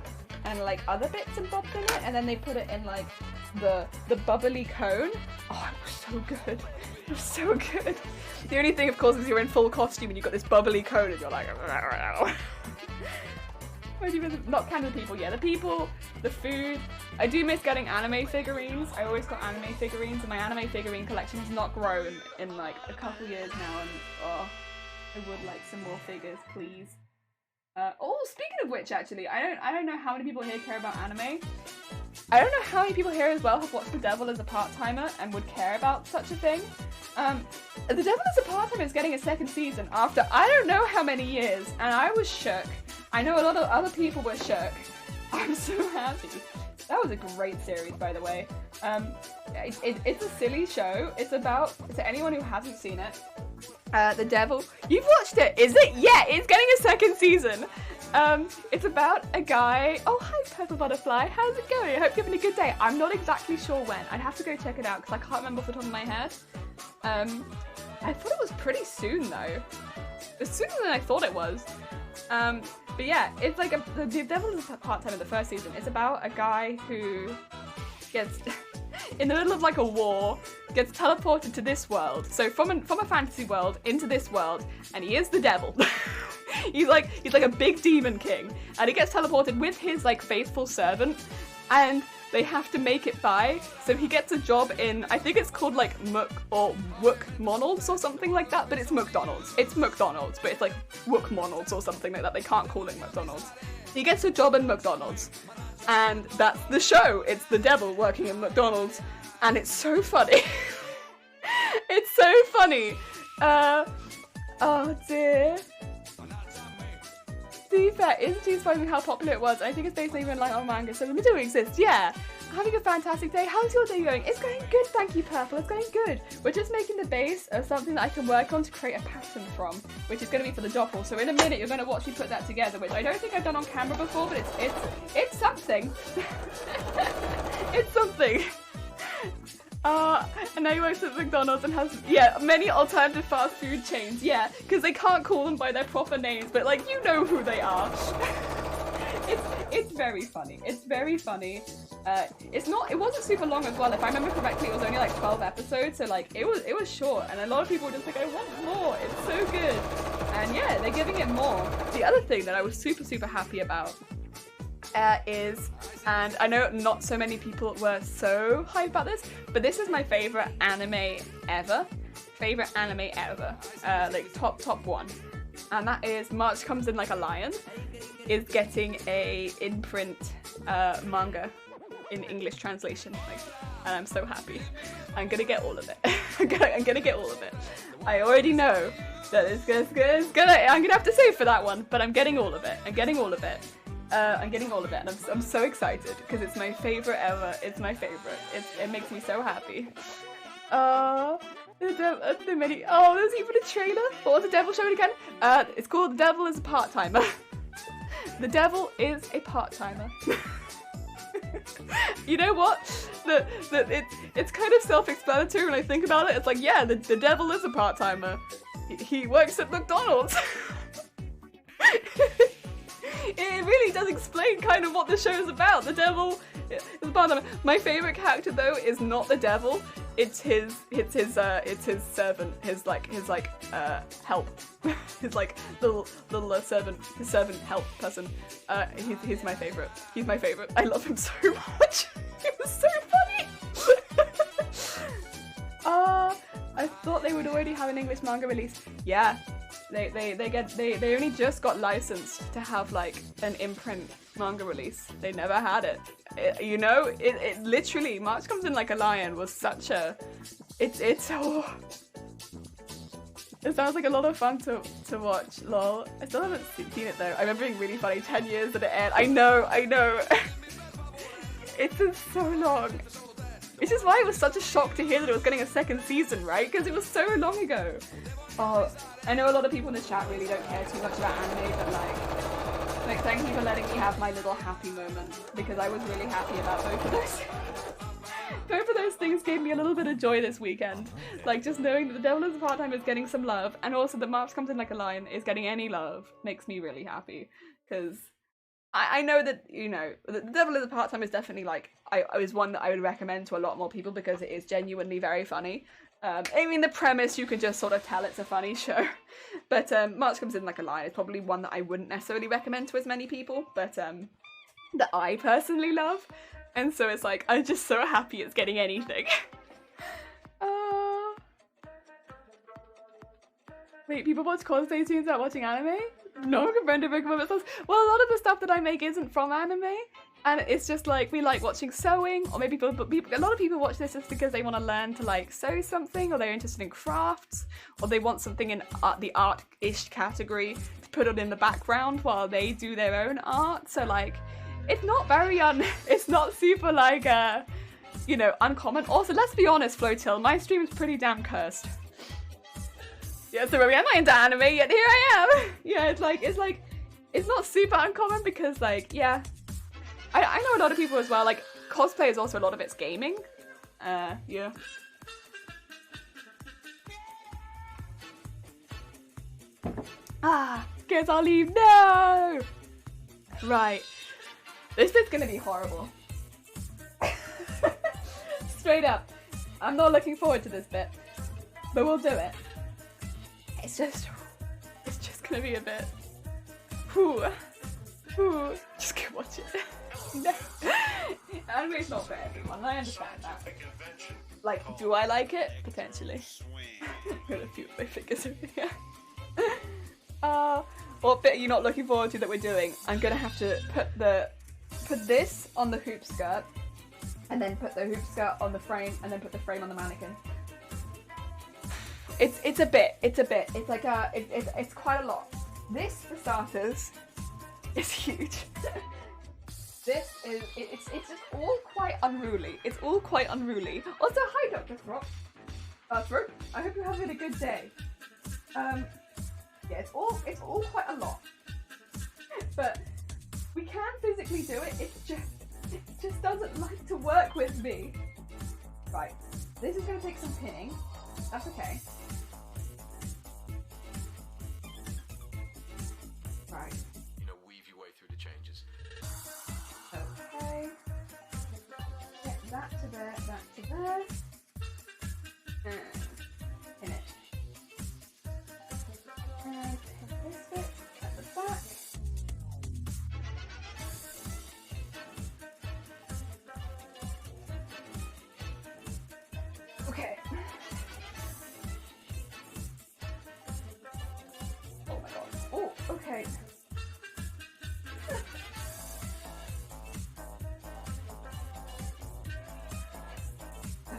and like other bits and bobs in it, and then they put it in like the bubbly cone. Oh, it was so good. It was so good. The only thing, of course, is you're in full costume and you've got this bubbly cone and you're like, what do you miss? Not kind of the people, yeah. The people, the food. I do miss getting anime figurines. I always got anime figurines, and my anime figurine collection has not grown in like a couple years now, and oh, I would like some more figures, please. Oh, speaking of which, actually, I don't know how many people here care about anime. I don't know how many people here as well have watched The Devil as a part-timer and would care about such a thing. The Devil as a part-timer is getting a second season after I don't know how many years, and I was shook. I know a lot of other people were shook. I'm so happy. That was a great series, by the way. It's a silly show. It's about, to anyone who hasn't seen it, The Devil. You've watched it, is it? Yeah, it's getting a second season. It's about a guy. Oh, hi, Purple Butterfly. How's it going? I hope you're having a good day. I'm not exactly sure when. I'd have to go check it out because I can't remember off the top of my head. I thought it was pretty soon though. It was sooner than I thought it was. But yeah, it's like the Devil is a part-time in the first season. It's about a guy who gets in the middle of like a war, gets teleported to this world. So from a fantasy world into this world, and he is the devil. he's like a big demon king, and he gets teleported with his like faithful servant, and they have to make it by. So he gets a job in, I think it's called like McDonald's or something like that, but it's McDonald's. It's McDonald's, but it's like McDonald's or something like that. They can't call it McDonald's. He gets a job in McDonald's, and that's the show. It's the devil working in McDonald's, and it's so funny. It's so funny. Oh dear. To be fair, isn't it surprising how popular it was? I think it's based even like on manga, so they do exist, yeah. Having a fantastic day. How's your day going? It's going good, thank you, Purple. It's going good. We're just making the base of something that I can work on to create a pattern from, which is going to be for the Doppel. So in a minute, you're going to watch me put that together, which I don't think I've done on camera before, but it's something. It's something. And now he works at McDonald's and has, yeah, many alternative fast food chains, yeah, because they can't call them by their proper names, but like, you know who they are. It's very funny. It's very funny. It wasn't super long as well. If I remember correctly, it was only like 12 episodes, so like, it was short, and a lot of people were just like, I want more, it's so good. And yeah, they're giving it more. The other thing that I was super, super happy about is, and I know not so many people were so hyped about this, but this is my favorite anime ever. Like top one. And that is March Comes In Like a Lion is getting a in-print manga in English translation. Like, and I'm so happy. I'm gonna get all of it. I'm gonna get all of it. I already know that I'm gonna have to save for that one, but I'm getting all of it. I'm getting all of it, and I'm so excited because it's my favorite ever. It's my favorite. It makes me so happy. There's even a trailer. What was the Devil show again? It's called The Devil is a Part-Timer. The Devil is a Part-Timer. You know what? It's kind of self-explanatory when I think about it. It's like, yeah, the devil is a part-timer. He works at McDonald's. It really does explain kind of what the show is about. The devil is a part-timer. My favorite character though is not the devil. It's his servant, his help, his like little servant help person. He's my favorite. He's my favorite. I love him so much. He was so funny. I thought they would already have an English manga release. Yeah, they only just got licensed to have like an imprint manga release. They never had it. It literally, March Comes In Like a Lion was such a, it sounds like a lot of fun to watch, lol. I still haven't seen it though. I remember being really funny 10 years that it aired. I know. It's been so long. Which is why it was such a shock to hear that it was getting a second season, right? Because it was so long ago. Oh, I know a lot of people in the chat really don't care too much about anime, but like thank you for letting me have my little happy moment, because I was really happy about both of those. Both of those things gave me a little bit of joy this weekend. Like, just knowing that The Devil is a Part-Timer is getting some love, and also that March Comes In Like a Lion is getting any love, makes me really happy. Because I know that, The Devil is a Part-Timer is definitely like, I was one that I would recommend to a lot more people because it is genuinely very funny. I mean, the premise, you can just sort of tell it's a funny show. But March Comes In Like a Lion is probably one that I wouldn't necessarily recommend to as many people, but that I personally love. And so it's like, I'm just so happy it's getting anything. Wait, people watch cosplay tunes without watching anime? No, Brenda recommends. Well, a lot of the stuff that I make isn't from anime. And it's just like, we like watching sewing, or maybe a lot of people watch this just because they want to learn to like sew something, or they're interested in crafts, or they want something in the art-ish category to put it in the background while they do their own art. So like, it's not very it's not super like, uncommon. Also, let's be honest, Flotil, my stream is pretty damn cursed. Yeah, so maybe I'm not into anime, yet here I am. Yeah, it's not super uncommon because like, yeah. I know a lot of people as well, like, cosplay is also a lot of it's gaming. Yeah. Guess I'll leave. No! Right. This bit's gonna be horrible. Straight up. I'm not looking forward to this bit. But we'll do it. It's just gonna be a bit. Whew. Whew. Just go watch it. No. Anime's not for everyone, I understand that. Like, do I like it? Potentially. I've got a few of my fingers over here. What bit are you not looking forward to that we're doing? I'm gonna have to put this on the hoop skirt, and then put the hoop skirt on the frame, and then put the frame on the mannequin. It's a bit. It's like it's quite a lot. This, for starters, is huge. This is it's just all quite unruly. It's all quite unruly. Also, hi Dr. Throp. Throp, I hope you're having a good day. Yeah, it's all quite a lot. But we can physically do it. It just doesn't like to work with me. Right. This is gonna take some pinning. That's okay. Right. You know, weave your way through the changes. Okay. Get that to there, that to there. Pin it. And pin this bit at the back. Okay. Oh my god. Oh, okay.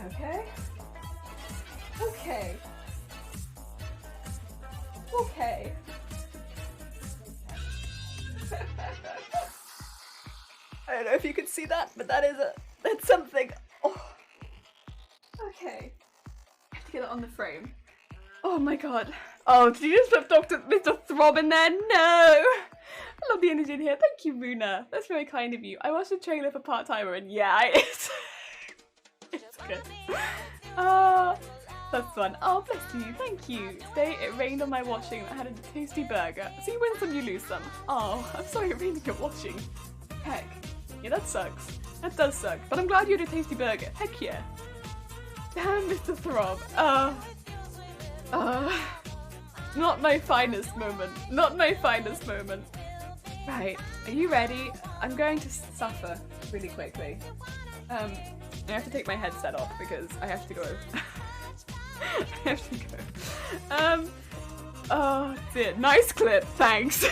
Okay. Okay. Okay. I don't know if you can see that, but that's something. Oh. Okay. I have to get it on the frame. Oh my god. Oh, did you just put Mr. Throb in there? No! I love the energy in here. Thank you, Runa. That's very kind of you. I watched the trailer for Part-Timer and yeah, it's good. Oh, that's fun. Oh, bless you. Thank you. Today it rained on my washing and I had a tasty burger. So you win some, you lose some. Oh, I'm sorry it rained on your washing. Heck. Yeah, that sucks. That does suck. But I'm glad you had a tasty burger. Heck yeah. Damn, Mr. Throb. Not my finest moment. Not my finest moment. Right. Are you ready? I'm going to suffer really quickly. I have to take my headset off because I have to go. I have to go. Oh dear. Nice clip, thanks.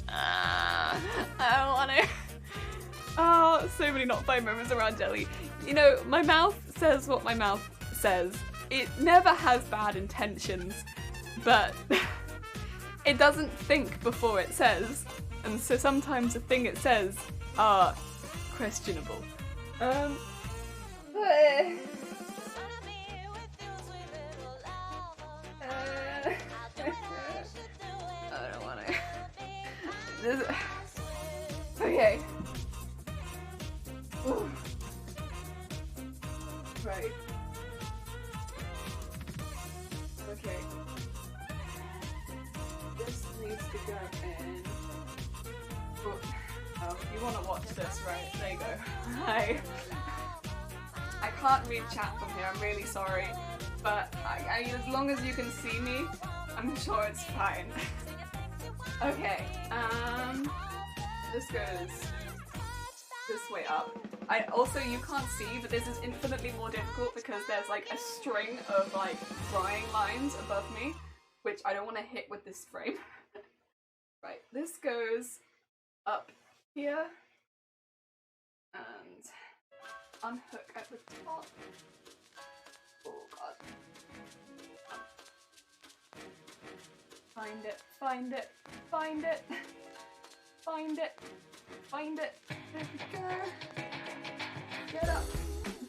I don't want to. Oh, so many not fine moments around jelly. You know, my mouth says what my mouth says. It never has bad intentions, but it doesn't think before it says, and so sometimes the thing it says are questionable. I don't want to. Okay. Ooh. Right. Okay. This needs to go in. Oh, you want to watch this, right? There you go. Hi. I can't read chat from here, I'm really sorry. But as long as you can see me, I'm sure it's fine. Okay, this goes this way up. You can't see, but this is infinitely more difficult because there's like a string of like drawing lines above me, which I don't want to hit with this frame. Right, this goes up here and unhook at the top. Oh god. Find it, find it, find it, find it, find it. There we go. Get up,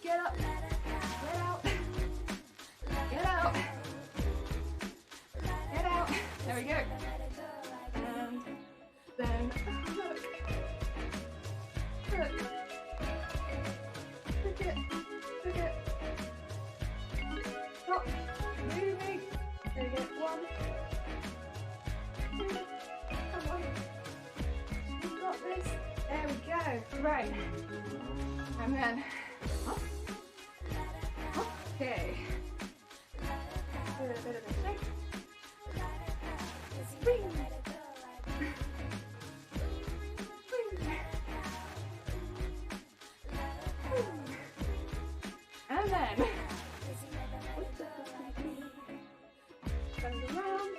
get up, get out, get out, get out. There we go. And then hook, hook, hook it, hook it. Stop moving. There we go. Right. And then up. Okay. A little bit of a shake. Spring. And then turn it around.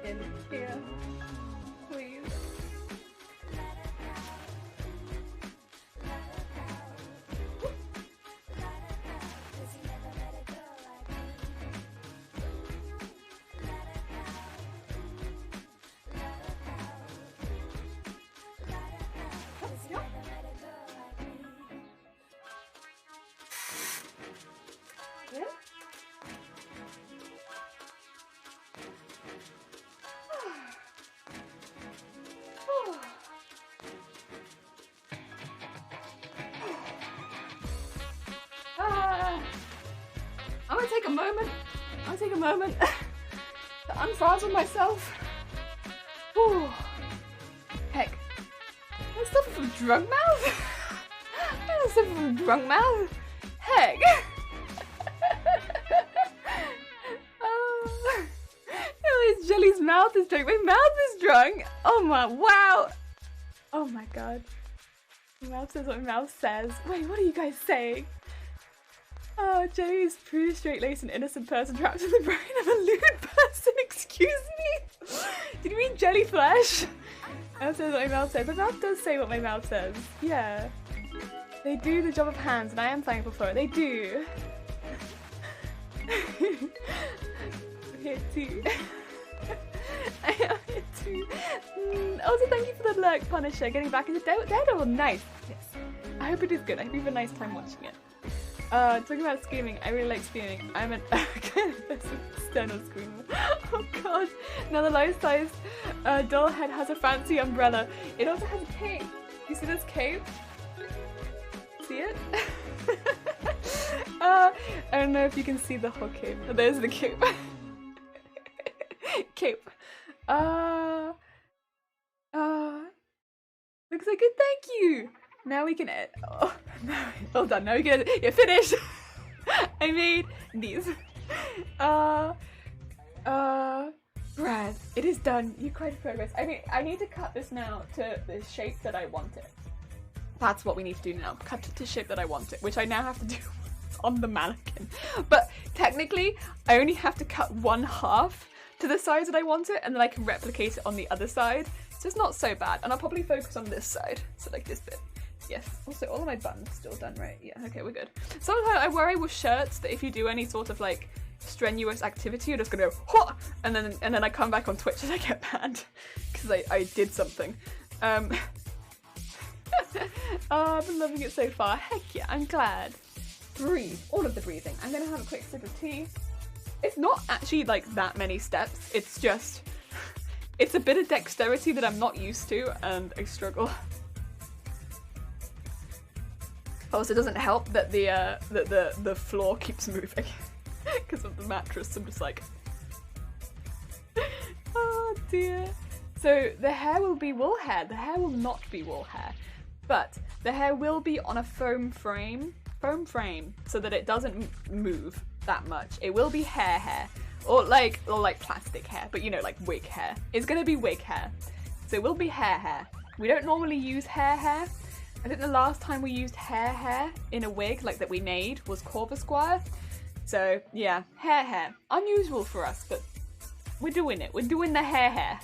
Then in here, please. Yeah. I'm gonna take a moment. To unfrazzle myself. Whew. Heck, I suffer from drunk mouth. Heck. Jelly's mouth is drunk. My mouth is drunk. Oh my, wow. Oh my god. My mouth says what my mouth says. Wait, what are you guys saying? Oh, Jelly is pretty straight-laced and innocent person trapped in the brain of a lewd person. Excuse me? Did you mean jelly flesh? That says what my mouth says. My mouth does say what my mouth says. Yeah. They do the job of hands and I am thankful for it. They do. I'm here too. I am here too. Also, thank you for the lurk, Punisher. Getting back into Daredevil. Nice. Yes. I hope it is good. I hope you have a nice time watching it. Talking about screaming, I really like screaming. I'm an external screamer. Oh god. Now the life-size doll head has a fancy umbrella. It also has a cape. You see this cape? See it? I don't know if you can see the whole cape. Oh, there's the cape. Cape. Looks like a thank you. Now we can edit. Oh, no, well done. Now we can edit. You're finished. I made these. Brad, it is done. You cried progress. I mean, I need to cut this now to the shape that I want it. That's what we need to do now. Cut it to the shape that I want it, which I now have to do on the mannequin. But technically, I only have to cut one half to the size that I want it, and then I can replicate it on the other side. So it's not so bad. And I'll probably focus on this side. So like this bit. Yes. Also, all of my buttons still done, right? Yeah, okay, we're good. Sometimes I worry with shirts that if you do any sort of like strenuous activity, you're just gonna go, Hwah! and then I come back on Twitch and I get banned because I did something. Oh, I've been loving it so far. Heck yeah, I'm glad. Breathe. All of the breathing. I'm gonna have a quick sip of tea. It's not actually like that many steps. It's just, it's a bit of dexterity that I'm not used to and I struggle. Also, it doesn't help that the floor keeps moving because of the mattress. I'm just like, oh dear. So the hair will be wool hair. The hair will not be wool hair, but the hair will be on a foam frame, so that it doesn't move that much. It will be hair, or like plastic hair, but you know, like wig hair. It's gonna be wig hair, so it will be hair. We don't normally use hair. I think the last time we used hair in a wig like that we made was Corvus Squire. So yeah, hair. Unusual for us, but we're doing it. We're doing the hair.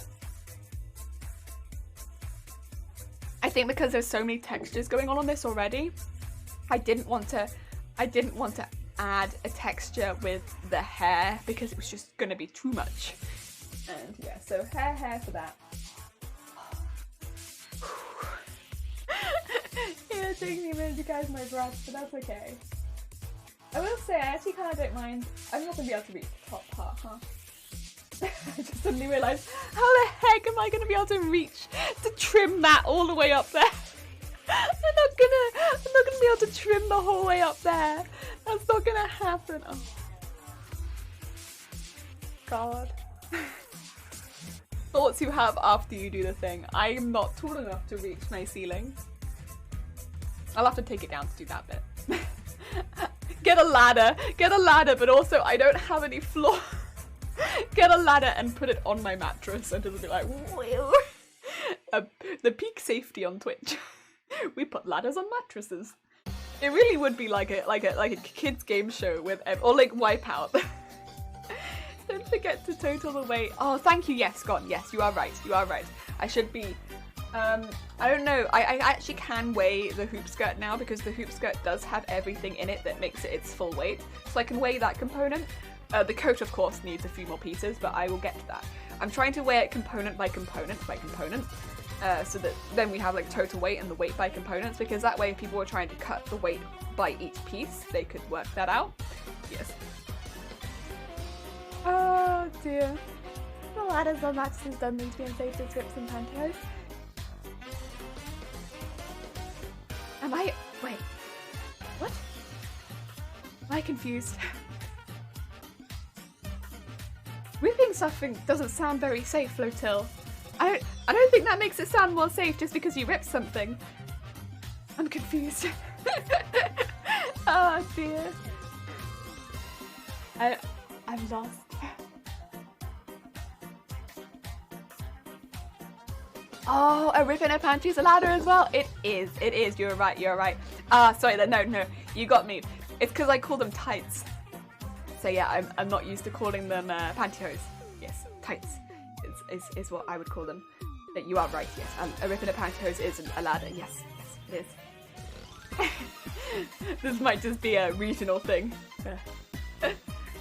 I think because there's so many textures going on this already, I didn't want to add a texture with the hair because it was just gonna be too much. And yeah, so hair for that. Yeah, it takes me a minute to catch my breath, but that's okay. I will say, I actually kind of don't mind. I'm not going to be able to reach the top part, huh? I just suddenly realised, how the heck am I gonna be able to reach to trim that all the way up there? I'm not gonna be able to trim the whole way up there. That's not gonna happen. Oh. God. Thoughts you have after you do the thing. I am not tall enough to reach my ceiling. I'll have to take it down to do that bit. Get a ladder, but also I don't have any floor. Get a ladder and put it on my mattress and it'll be like, whoa. The peak safety on Twitch. We put ladders on mattresses. It really would be like a kids game show with, or like Wipeout. Don't forget to total the weight. Oh, thank you. Yes, Scott. Yes, you are right. You are right. I should be. I don't know. I actually can weigh the hoop skirt now because the hoop skirt does have everything in it that makes it its full weight. So I can weigh that component. The coat, of course, needs a few more pieces, but I will get to that. I'm trying to weigh it component by component by component. So that then we have like total weight and the weight by components, because that way if people were trying to cut the weight by each piece, they could work that out. Yes. Oh dear. The ladders on mattresses don't need to be unsafe to strips and pantyhose. Am I? Wait. What? Am I confused? Ripping something doesn't sound very safe, Flotil. I don't think that makes it sound more safe just because you ripped something. I'm confused. Oh dear. I'm lost. Oh, a rip in a pantry is a ladder as well? It is. You're right. Sorry, no, you got me. It's because I call them tights. So yeah, I'm not used to calling them pantyhose. Yes, tights is what I would call them. But you are right, yes. A rip in a pantyhose is a ladder. Yes, it is. This might just be a regional thing.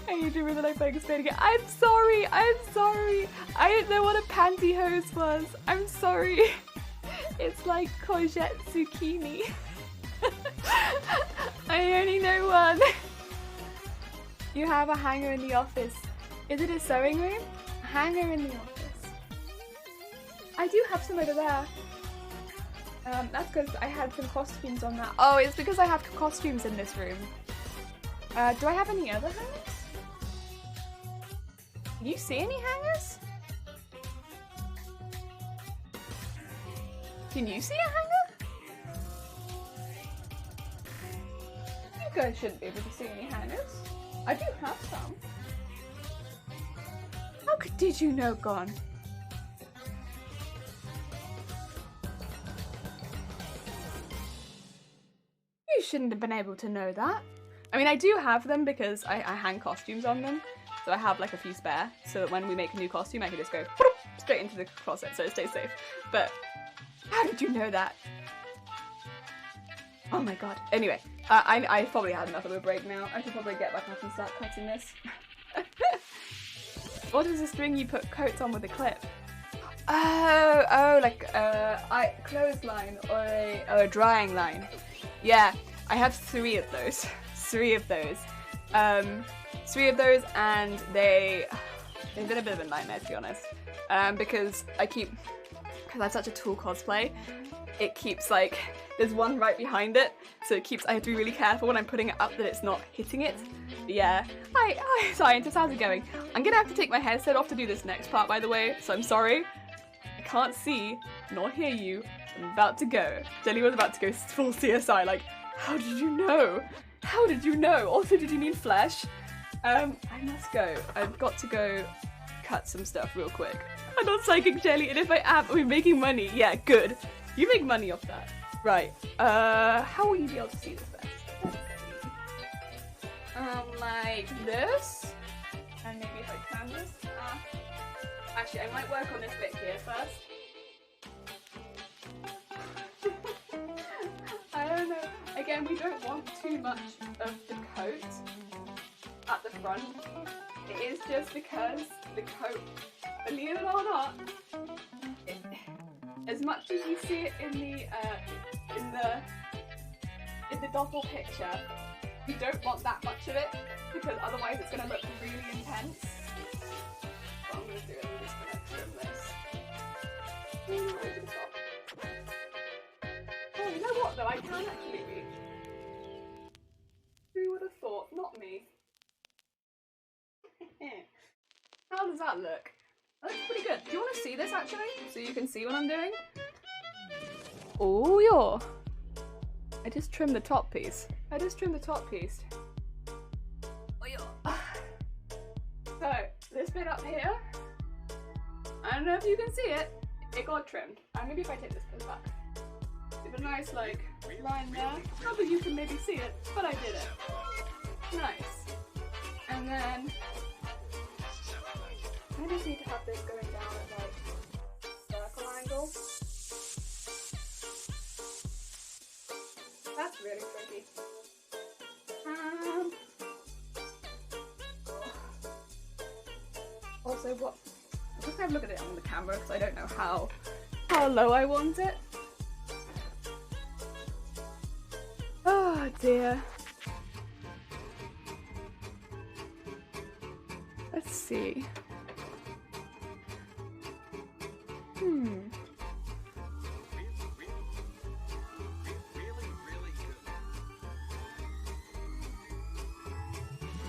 I need to really like playing Spain again. I'm sorry. I didn't know what a pantyhose was. I'm sorry. It's like courgette zucchini. I only know one. You have a hanger in the office. Is it a sewing room? A hanger in the office. I do have some over there. That's because I had some costumes on that. Oh, it's because I have costumes in this room. Do I have any other hangers? Can you see any hangers? Can you see a hanger? You guys shouldn't be able to see any hangers. I do have some. How did you know, Gon? You shouldn't have been able to know that. I mean, I do have them because I hang costumes on them. So I have like a few spare, so that when we make a new costume, I can just go straight into the closet so it stays safe. But how did you know that? Oh my god. Anyway, I probably had enough of a break now. I should probably get back up and start cutting this. What is the string you put coats on with a clip? Oh, like a clothesline or a drying line. Yeah, I have 3 of those. 3 of those. 3 of those, and they've been a bit of a nightmare, to be honest. Because I have such a tall cosplay, it keeps like, there's one right behind it, so I have to be really careful when I'm putting it up that it's not hitting it. But yeah, hi scientist, how's it going? I'm gonna have to take my headset off to do this next part, by the way, so I'm sorry. I can't see nor hear you. I'm about to go. Jelly was about to go full CSI, like, how did you know? How did you know? Also, did you mean flesh? I must go. I've got to go cut some stuff real quick. I'm not psychic, Jelly, and if I am, we're making money. Yeah, good. You make money off that. Right. How will you be able to see this best? Let's see. Like this. And maybe if I turn this. Actually, I might work on this bit here first. I don't know. Again, we don't want too much of the coat at the front. It is just because the coat, believe it or not, as much as you see it in the Doppel picture, you don't want that much of it because otherwise it's going to look really intense. What I'm going to do is I'm just going to trim this. Maybe not over the top. Oh, you know what though? I can actually reach. Who would have thought? Not me. How does that look? That looks pretty good. Do you want to see this actually? So you can see what I'm doing? Oh, yeah. I just trimmed the top piece. Oh, yeah. So, this bit up here, I don't know if you can see it, it got trimmed. And maybe if I take this bit back. Give a nice, like, line there. Not that you can maybe see it, but I did it. Nice. And then, I just need to have this going down at, like, circle angle. That's really tricky. Also, what? I'm just gonna look at it on the camera because I don't know how low I want it. Oh dear. Let's see.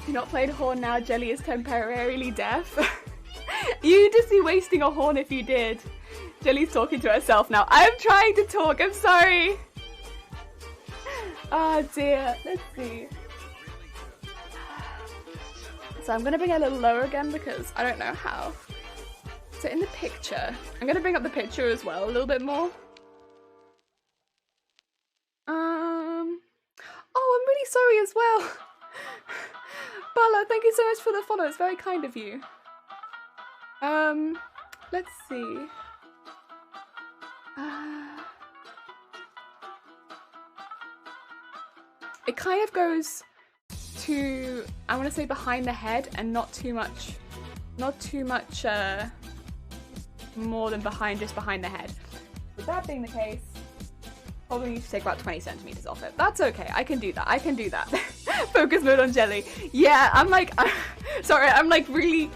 Do not play the horn now, Jelly is temporarily deaf. You'd just be wasting a horn if you did. Jelly's talking to herself now. I'm trying to talk, I'm sorry. Oh dear, let's see. So I'm gonna bring it a little lower again because I don't know how. So in the picture, I'm gonna bring up the picture as well a little bit more. Oh, I'm really sorry as well. Bala, thank you so much for the follow, it's very kind of you. Let's see. It kind of goes to, I want to say behind the head and not too much more than just behind the head. With that being the case, probably need to take about 20 centimeters off it. That's okay, I can do that. Focus mode on Jelly. Yeah, I'm like, sorry, I'm like really,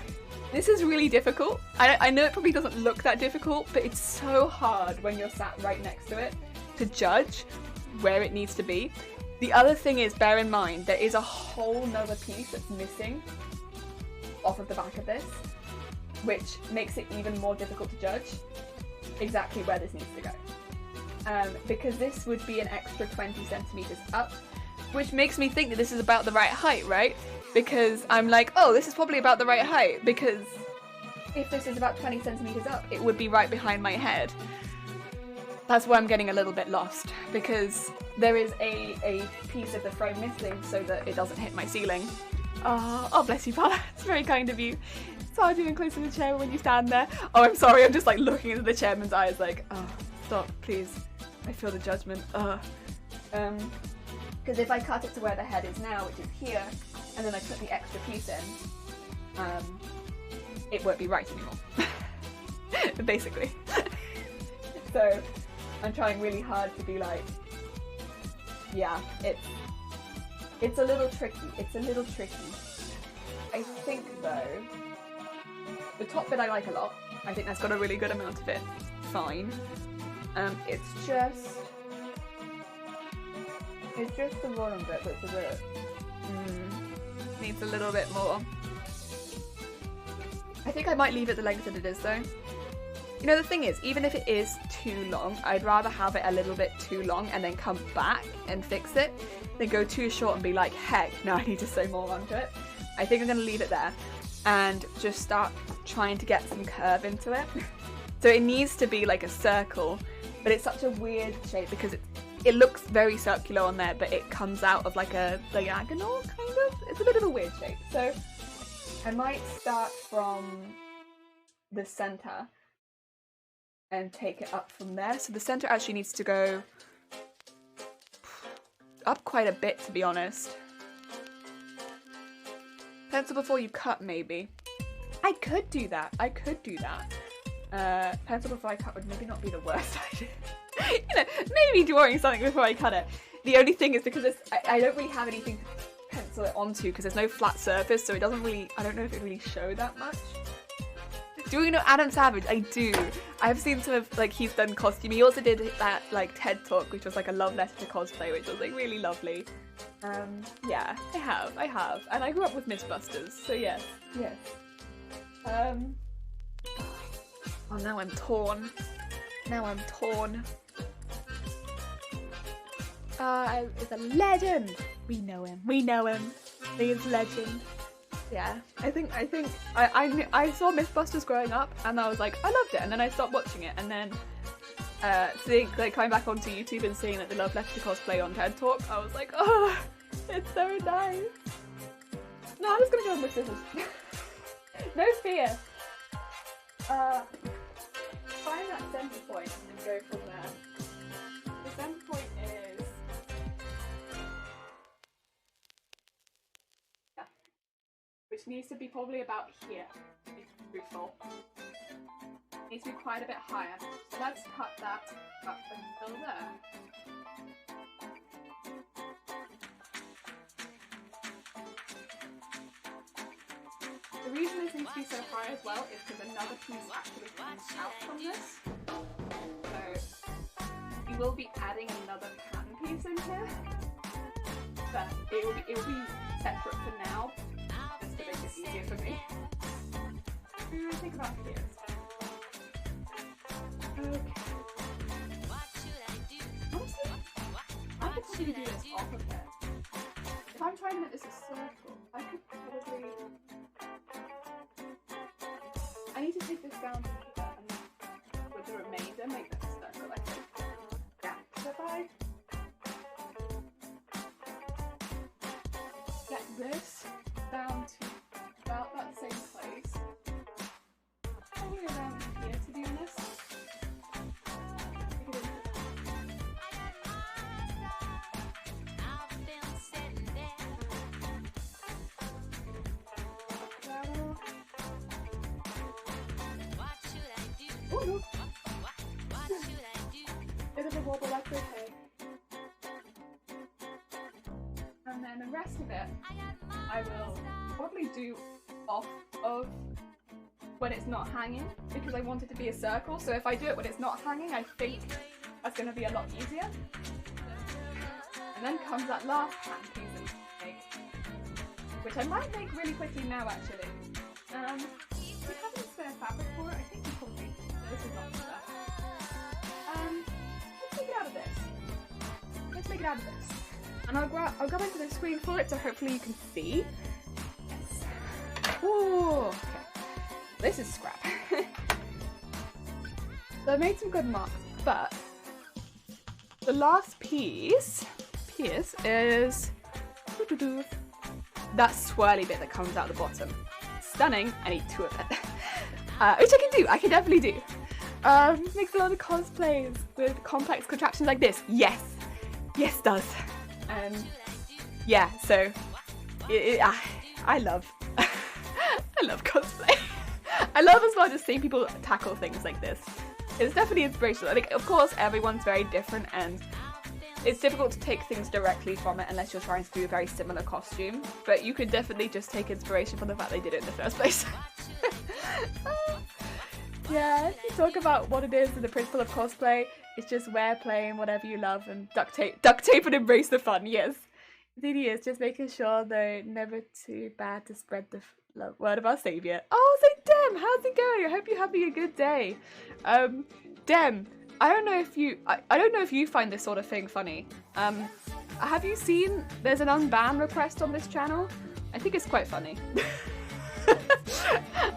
this is really difficult. I know it probably doesn't look that difficult, but it's so hard when you're sat right next to it to judge where it needs to be. The other thing is, bear in mind, there is a whole nother piece that's missing off of the back of this, which makes it even more difficult to judge exactly where this needs to go. Because this would be an extra 20 centimeters up, which makes me think that this is about the right height, right? Because I'm like, oh, this is probably about the right height, because if this is about 20 centimeters up, it would be right behind my head. That's where I'm getting a little bit lost, because there is a piece of the frame missing so that it doesn't hit my ceiling. Oh bless you, Paula. It's very kind of you. It's hard even close to the chair when you stand there. Oh, I'm sorry. I'm just like looking into the chairman's eyes like, oh, stop, please. I feel the judgment. Because if I cut it to where the head is now, which is here, and then I put the extra piece in, it won't be right anymore. Basically. So I'm trying really hard to be like, yeah, it's a little tricky. I think though, the top bit I like a lot. I think that's got a really good amount of it. Fine. It's just the bottom bit that's a bit needs a little bit more. I think I might leave it the length that it is though. You know, the thing is, even if it is too long, I'd rather have it a little bit too long and then come back and fix it than go too short and be like, heck, now I need to sew more onto it. I think I'm going to leave it there and just start trying to get some curve into it. So it needs to be like a circle, but it's such a weird shape because it looks very circular on there, but it comes out of like a diagonal, kind of. It's a bit of a weird shape. So I might start from the center and take it up from there. So the center actually needs to go up quite a bit, to be honest. Pencil before you cut, maybe. I could do that. Pencil before I cut would maybe not be the worst idea. You know, maybe drawing something before I cut it. The only thing is because I don't really have anything to pencil it onto because there's no flat surface, so it doesn't really, I don't know if it really showed that much. Do you know Adam Savage? I do. I've seen some of, like, he's done costume. He also did that, like, TED Talk, which was like a love letter to cosplay, which was like really lovely. Yeah, I have. And I grew up with Mythbusters, so yes. Oh, now I'm torn. It's a legend. We know him. He's a legend. Yeah, I think I saw Mythbusters growing up, and I was like, I loved it, and then I stopped watching it, and then seeing, like, coming back onto YouTube and seeing that the love letter to cosplay on TED Talk, I was like, oh, it's so nice. No, I'm just gonna go with scissors. No fear. Find that center point and go from there. The center point is which needs to be probably about here, to be truthful. It needs to be quite a bit higher. So let's cut that up until there. The reason this needs to be so high as well is because another piece actually comes out from this. So we will be adding another pattern piece in here, but it will be separate for now, just to make it easier for me. What do I think about here? Okay. Honestly, I could probably do this off of there. If I'm trying to make this a circle, I could probably. I need to take this down to here and with the remainder make that a circle, I think. Yeah. So if I get this down to about that same place, probably around here to be honest. Bit of a wobble, that's okay. And then the rest of it, I will probably do off of when it's not hanging, because I want it to be a circle. So if I do it when it's not hanging, I think that's going to be a lot easier. And then comes that last hand piece and make, which I might make really quickly now actually. We have a spare fabric for it. I think we probably. This is not spare. Let's make it out of this. And I'll go into the screen for it so hopefully you can see. Yes. Ooh, okay. This is scrap. So I made some good marks, but the last piece is that swirly bit that comes out the bottom. Stunning. I need two of it. Which I can do. I can definitely do. Makes a lot of cosplays with complex contraptions like this. Yes, does. Yeah, so I love cosplay. I love as well just seeing people tackle things like this. It's definitely inspirational. I think, of course, everyone's very different, and it's difficult to take things directly from it unless you're trying to do a very similar costume. But you could definitely just take inspiration from the fact they did it in the first place. Yeah, if you talk about what it is and the principle of cosplay, it's just wear, play, and whatever you love, and duct tape and embrace the fun, yes. It really is, just making sure they're never too bad to spread the word of our saviour. Oh, so Dem, how's it going? I hope you're having a good day. Dem, I don't know if you find this sort of thing funny. Have you seen there's an unban request on this channel? I think it's quite funny.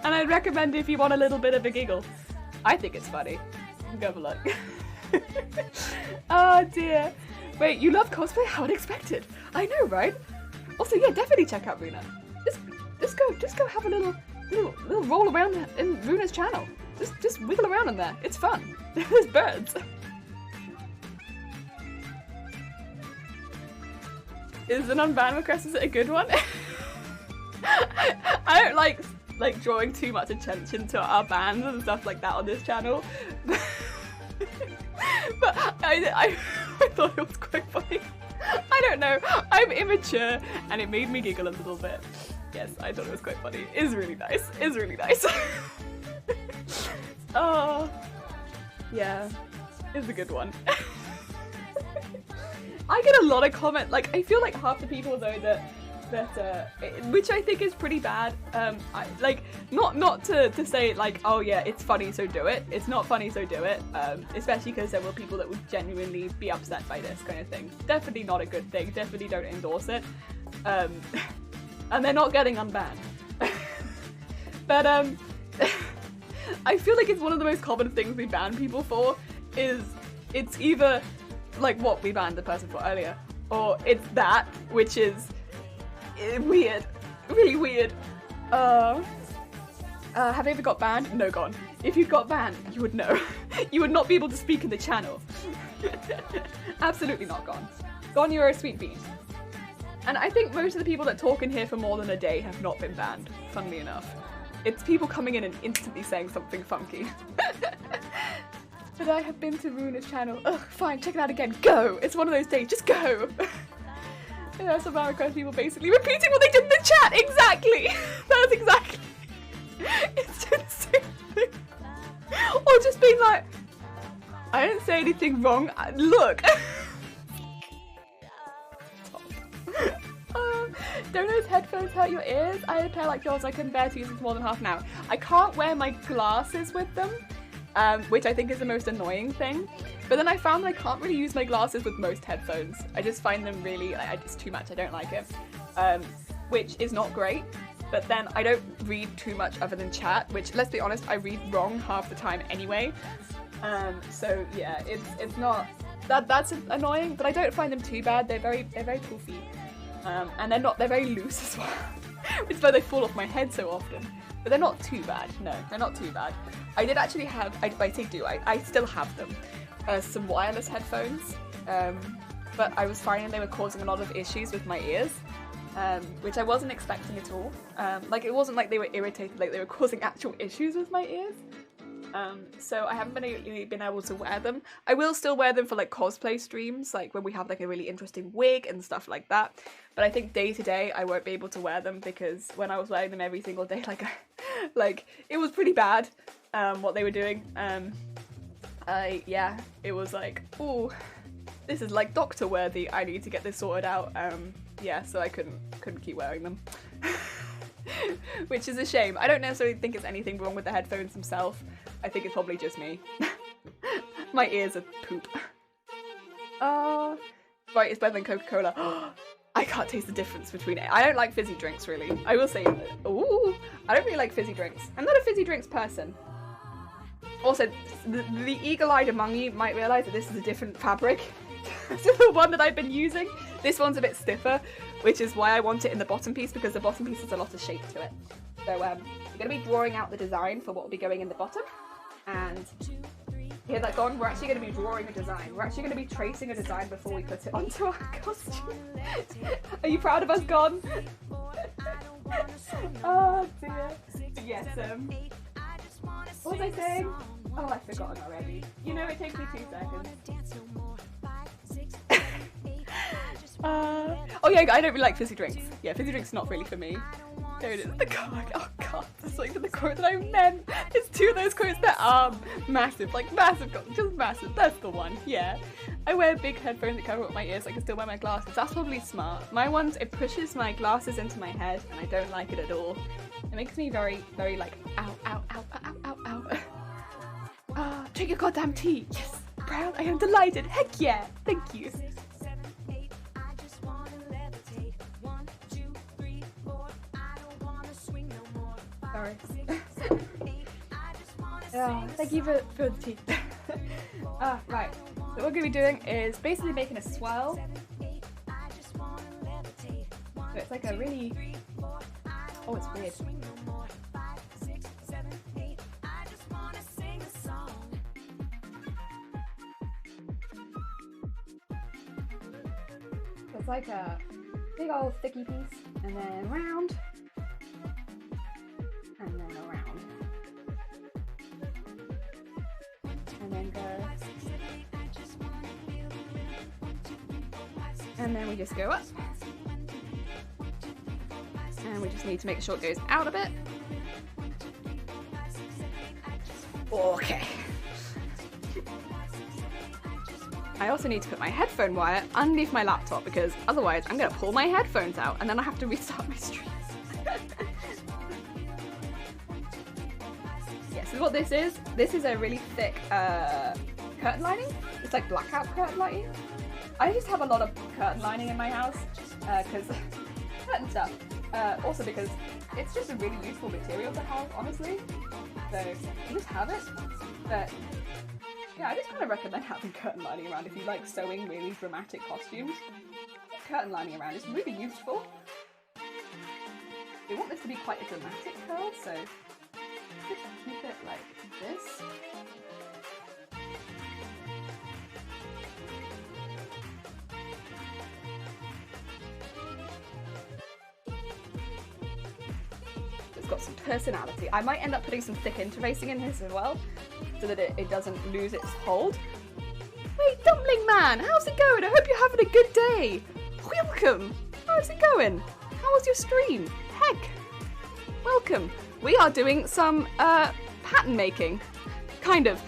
And I'd recommend if you want a little bit of a giggle. I think it's funny. Go have a look. Oh dear. Wait, you love cosplay? How unexpected. I know, right? Also, yeah, definitely check out Runa. Just go have a little roll around in Runa's channel. Just wiggle around in there. It's fun. There's birds. Is an unban request, is it a good one? I don't like drawing too much attention to our bands and stuff like that on this channel. But I thought it was quite funny. I don't know. I'm immature and it made me giggle a little bit. Yes, I thought it was quite funny. It's really nice. Oh, yeah, it's a good one. I get a lot of comment, like, I feel like half the people though that which I think is pretty bad, like, not to say like, oh yeah, it's funny so do it. It's not funny so do it, especially because there were people that would genuinely be upset by this kind of thing. Definitely not a good thing, definitely don't endorse it, and they're not getting unbanned. But I feel like it's one of the most common things we ban people for, is it's either like what we banned the person for earlier, or it's that, which is weird, really weird. Have they ever got banned? No, gone. If you'd got banned, you would know. You would not be able to speak in the channel. Absolutely not gone. Gone, you're a sweet bean. And I think most of the people that talk in here for more than a day have not been banned, funnily enough. It's people coming in and instantly saying something funky. But I have been to Ruina's channel. Ugh, fine, check it out again. Go! It's one of those days, just go! And that's about request people basically repeating what they did in the chat! Exactly! That's exactly. It's just the same thing. Or just being like, I didn't say anything wrong. Look! Don't those headphones hurt your ears? I had a pair like yours, I couldn't bear to use them for more than half an hour. I can't wear my glasses with them, which I think is the most annoying thing. But then I found that I can't really use my glasses with most headphones. I just find them really, like, it's too much, I don't like it. Which is not great, but then I don't read too much other than chat, which, let's be honest, I read wrong half the time anyway. So yeah, it's not, that's annoying, but I don't find them too bad. They're very poofy. And they're very loose as well, which is why they fall off my head so often. But they're not too bad, no, they're not too bad. I did actually have, I still have them, some wireless headphones, but I was finding they were causing a lot of issues with my ears, which I wasn't expecting at all. Like, it wasn't like they were irritated, like they were causing actual issues with my ears. So I haven't really been able to wear them. I will still wear them for like cosplay streams, like when we have like a really interesting wig and stuff like that. But I think day to day I won't be able to wear them, because when I was wearing them every single day, like it was pretty bad, what they were doing. Yeah, it was like, ooh, this is like doctor worthy. I need to get this sorted out. Yeah, so I couldn't keep wearing them. Which is a shame. I don't necessarily think it's anything wrong with the headphones themselves. I think it's probably just me. My ears are poop. Right, it's better than Coca-Cola. I can't taste the difference between it. I don't like fizzy drinks, really. I will say, ooh, I don't really like fizzy drinks. I'm not a fizzy drinks person. Also, the eagle-eyed among you might realise that this is a different fabric to the one that I've been using. This one's a bit stiffer, which is why I want it in the bottom piece, because the bottom piece has a lot of shape to it. So we're going to be drawing out the design for what will be going in the bottom. And hear that gone? We're actually going to be drawing a design. We're actually going to be tracing a design before we put it onto our costume. Are you proud of us, Gone? Oh dear. But yes, what was I saying? Oh, I've forgotten already. You know, it takes me 2 seconds. Oh yeah, I don't really like fizzy drinks. Yeah, fizzy drinks not really for me. There it is, the card. Oh god, that's like the quote that I meant. It's 2 of those quotes that are massive, like massive, just massive. That's the one, yeah. I wear big headphones that cover up my ears so I can still wear my glasses. That's probably smart. My ones, it pushes my glasses into my head and I don't like it at all. It makes me very, very like, ow, ow, ow, ow, ow, ow. Drink your goddamn tea. Yes, proud, I am delighted. Heck yeah, thank you. Sorry. Thank you for the tea. Right. So what we're going to be doing is basically making a swirl. So it's like a really... Oh, it's weird. So it's like a big old sticky piece, and then round. And then around. And then go. And then we just go up. And we just need to make sure it goes out a bit. Okay. I also need to put my headphone wire underneath my laptop because otherwise I'm gonna pull my headphones out and then I have to restart my stream. Yeah, so what this is a really thick curtain lining. It's like blackout curtain lining. I just have a lot of curtain lining in my house because curtain stuff. Also because it's just a really useful material to have, honestly. So you just have it. But yeah, I just kind of recommend having curtain lining around if you like sewing really dramatic costumes. Curtain lining around is really useful. We want this to be quite a dramatic curl, so just keep it like this. It's got some personality. I might end up putting some thick interlacing in this as well, so that it doesn't lose its hold. Wait, Dumpling Man, how's it going? I hope you're having a good day. Welcome. How's it going? How was your stream? Heck. Welcome. We are doing some pattern making. Kind of.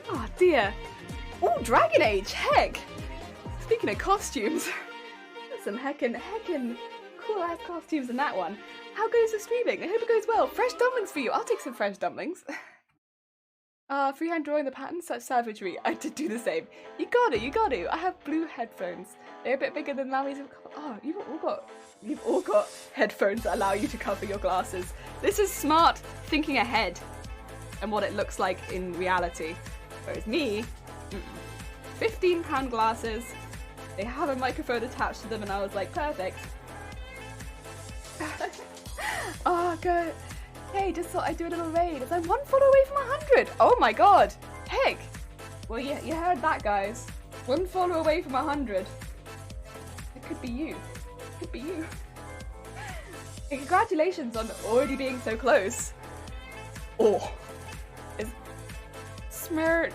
Oh dear. Oh, Dragon Age, heck. Speaking of costumes, there's some heckin' cool ass costumes in that one. How goes the streaming? I hope it goes well. Fresh dumplings for you. I'll take some fresh dumplings. Freehand drawing the patterns, such savagery. I did do the same. You got it. I have blue headphones. They're a bit bigger than Lami's. Oh, you've all got headphones that allow you to cover your glasses. This is smart thinking ahead and what it looks like in reality. Whereas me, £15 glasses. They have a microphone attached to them, and I was like, perfect. Oh, good. Hey, just thought I'd do a little raid as I'm 1 follow away from 100. Oh my god. Heck. Well, you heard that, guys. 1 follow away from 100. It could be you. It could be you. Hey, congratulations on already being so close. Oh. Is Smir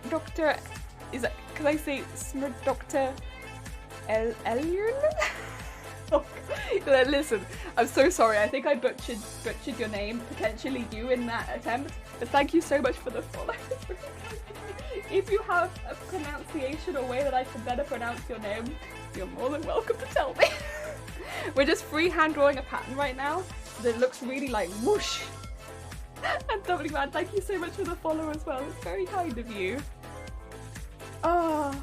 Doctor. Is it? Can I say Smir Doctor Eyyyyy? Oh, listen, I'm so sorry. I think I butchered your name, potentially you, in that attempt. But thank you so much for the follow. If you have a pronunciation or way that I can better pronounce your name, you're more than welcome to tell me. We're just freehand drawing a pattern right now that looks really like whoosh. And Doppel, man, thank you so much for the follow as well. It's very kind of you. Oh,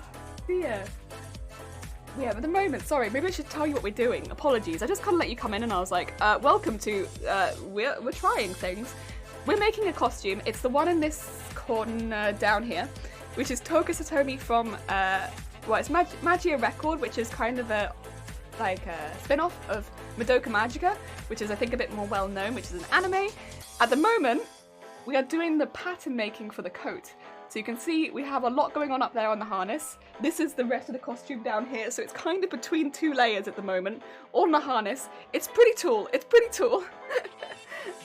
dear. Yeah, but at the moment, sorry, maybe I should tell you what we're doing. Apologies, I just kind of let you come in and I was like, welcome to, we're trying things. We're making a costume. It's the one in this corner down here, which is Toka Satomi from, it's Magia Record, which is kind of a spin-off of Madoka Magica, which is I think a bit more well-known, which is an anime. At the moment, we are doing the pattern making for the coat. So you can see we have a lot going on up there on the harness. This is the rest of the costume down here, so it's kind of between 2 layers at the moment, on the harness. It's pretty tall,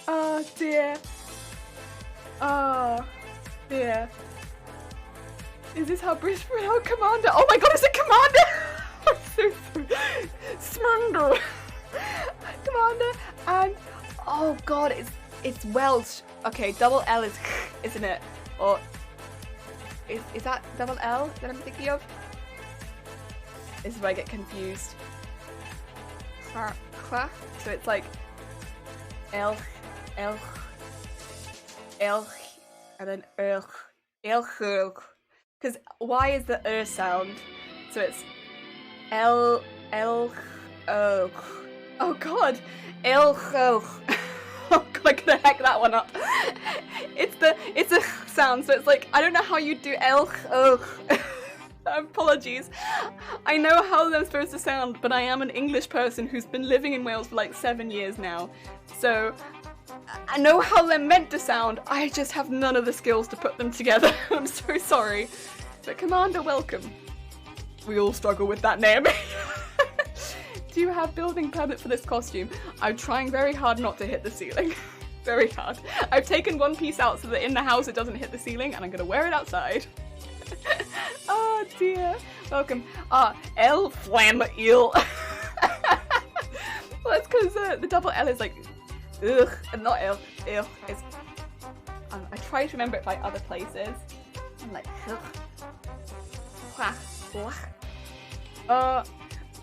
Oh dear. Oh dear. Is this how British pronounce Commander? Oh my god, it's a Commander! I'm so sorry. Smurnder. Commander, and oh god, it's Welsh. Okay, double L is isn't it? Or is that double L that I'm thinking of? This is where I get confused. So it's like L, and then because Y is the sound, so it's L. Oh god, Oh god, I could heck that one up. It's a sound, so it's like, I don't know how you do Apologies. I know how they're supposed to sound, but I am an English person who's been living in Wales for like 7 years now. So I know how they're meant to sound, I just have none of the skills to put them together. I'm so sorry. But Commander, welcome. We all struggle with that name. Do you have building permit for this costume? I'm trying very hard not to hit the ceiling. Very hard. I've taken one piece out so that in the house it doesn't hit the ceiling, and I'm gonna wear it outside. Oh dear. Welcome. El Flam Eel. Well, that's because the double L is like Ugh, not ill. Ugh. It's. I try to remember it by other places. I'm like, ugh.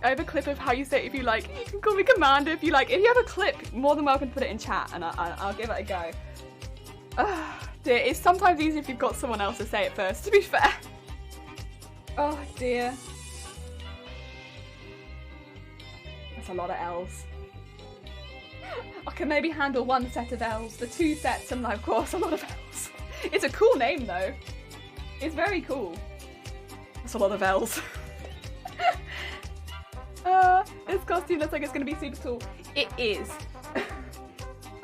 I have a clip of how you say it if you like. You can call me Commander if you like. If you have a clip, more than welcome to put it in chat, and I'll give it a go. Dear, it's sometimes easier if you've got someone else to say it first, to be fair. Oh dear. That's a lot of L's. I can maybe handle one set of L's. The 2 sets, and of course a lot of L's. It's a cool name though. It's very cool. That's a lot of L's. This costume looks like it's going to be super cool. It is.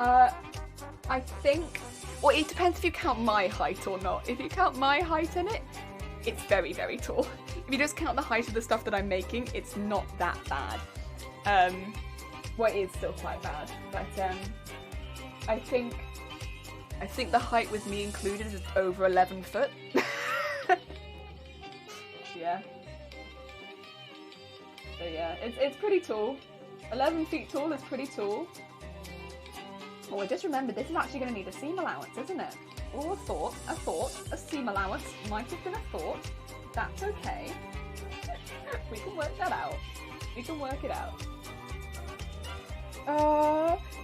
I think, well, it depends if you count my height or not. If you count my height in it, it's very, very tall. If you just count the height of the stuff that I'm making, it's not that bad. Well, it is still quite bad, but I think the height with me included is over 11 foot. Yeah. So yeah, it's pretty tall. 11 feet tall is pretty tall. Oh, I just remembered this is actually going to need a seam allowance, isn't it? Or a seam allowance might have been a thought. That's okay. We can work that out. We can work it out.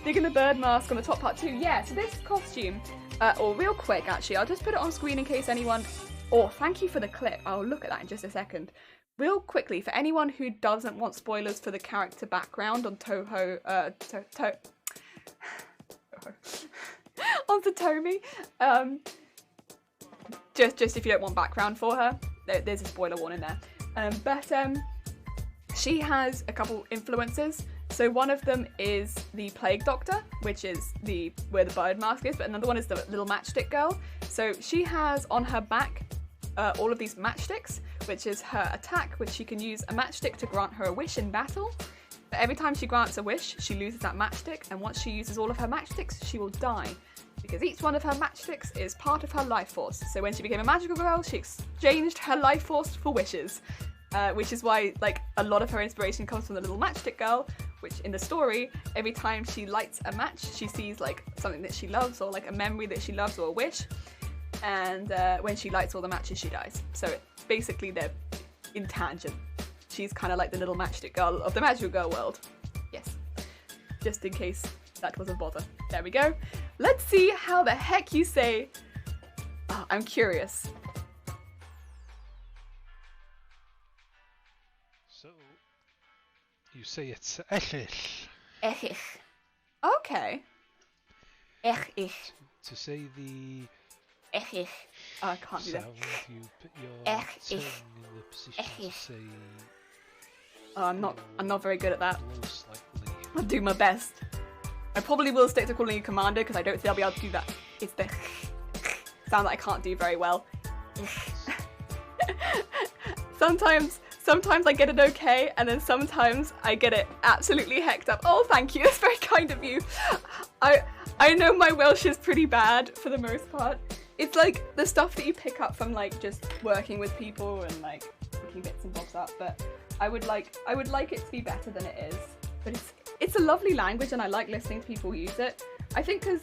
Digging the bird mask on the top part too. Yeah, so this costume, or real quick actually, I'll just put it on screen in case anyone, thank you for the clip. I'll look at that in just a second. Real quickly, for anyone who doesn't want spoilers for the character background on on Satomi, just if you don't want background for her, there's a spoiler warning there. But she has a couple influences. So one of them is the Plague Doctor, which is where the bird mask is, but another one is the little matchstick girl. So she has on her back all of these matchsticks, which is her attack, which she can use a matchstick to grant her a wish in battle. But every time she grants a wish, she loses that matchstick, and once she uses all of her matchsticks, she will die. Because each one of her matchsticks is part of her life force. So when she became a magical girl, she exchanged her life force for wishes. Which is why, like, a lot of her inspiration comes from the little matchstick girl, which in the story, every time she lights a match, she sees, like, something that she loves, or, like, a memory that she loves, or a wish. And when she lights all the matches, she dies. So basically, they're in tangent. She's kind of like the little matchstick girl of the magical girl world. Yes. Just in case that was a bother. There we go. Let's see how the heck you say... Oh, I'm curious. So, you say it's Eyyyyy. Eyyyyy. Okay. Eyyyyy. To say the Eyyyyy. Oh, I can't do that. sound, you put your tongue in the position to say... Oh, I'm not very good at that. Blow slightly. I'll do my best. I probably will stick to calling you Commander because I don't think I'll be able to do that. It's the sound that I can't do very well. Sometimes I get it okay, and then sometimes I get it absolutely hecked up. Oh, thank you. That's very kind of you. I know my Welsh is pretty bad for the most part. It's like the stuff that you pick up from like just working with people and like picking bits and bobs up, but I would like it to be better than it is. But it's a lovely language, and I like listening to people use it. I think because,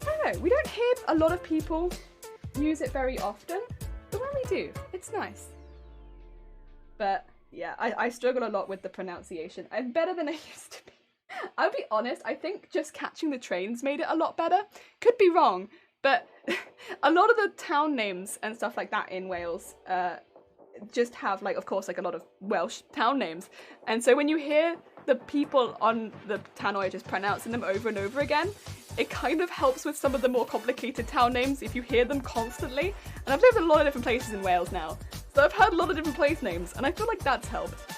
I don't know, we don't hear a lot of people use it very often, but when we do, it's nice. But yeah, I struggle a lot with the pronunciation. I'm better than I used to be. I'll be honest, I think just catching the trains made it a lot better. Could be wrong, but a lot of the town names and stuff like that in Wales just have, like, of course, like a lot of Welsh town names. And so when you hear the people on the tannoy just pronouncing them over and over again, it kind of helps with some of the more complicated town names if you hear them constantly. And I've lived in a lot of different places in Wales now, so I've heard a lot of different place names, and I feel like that's helped.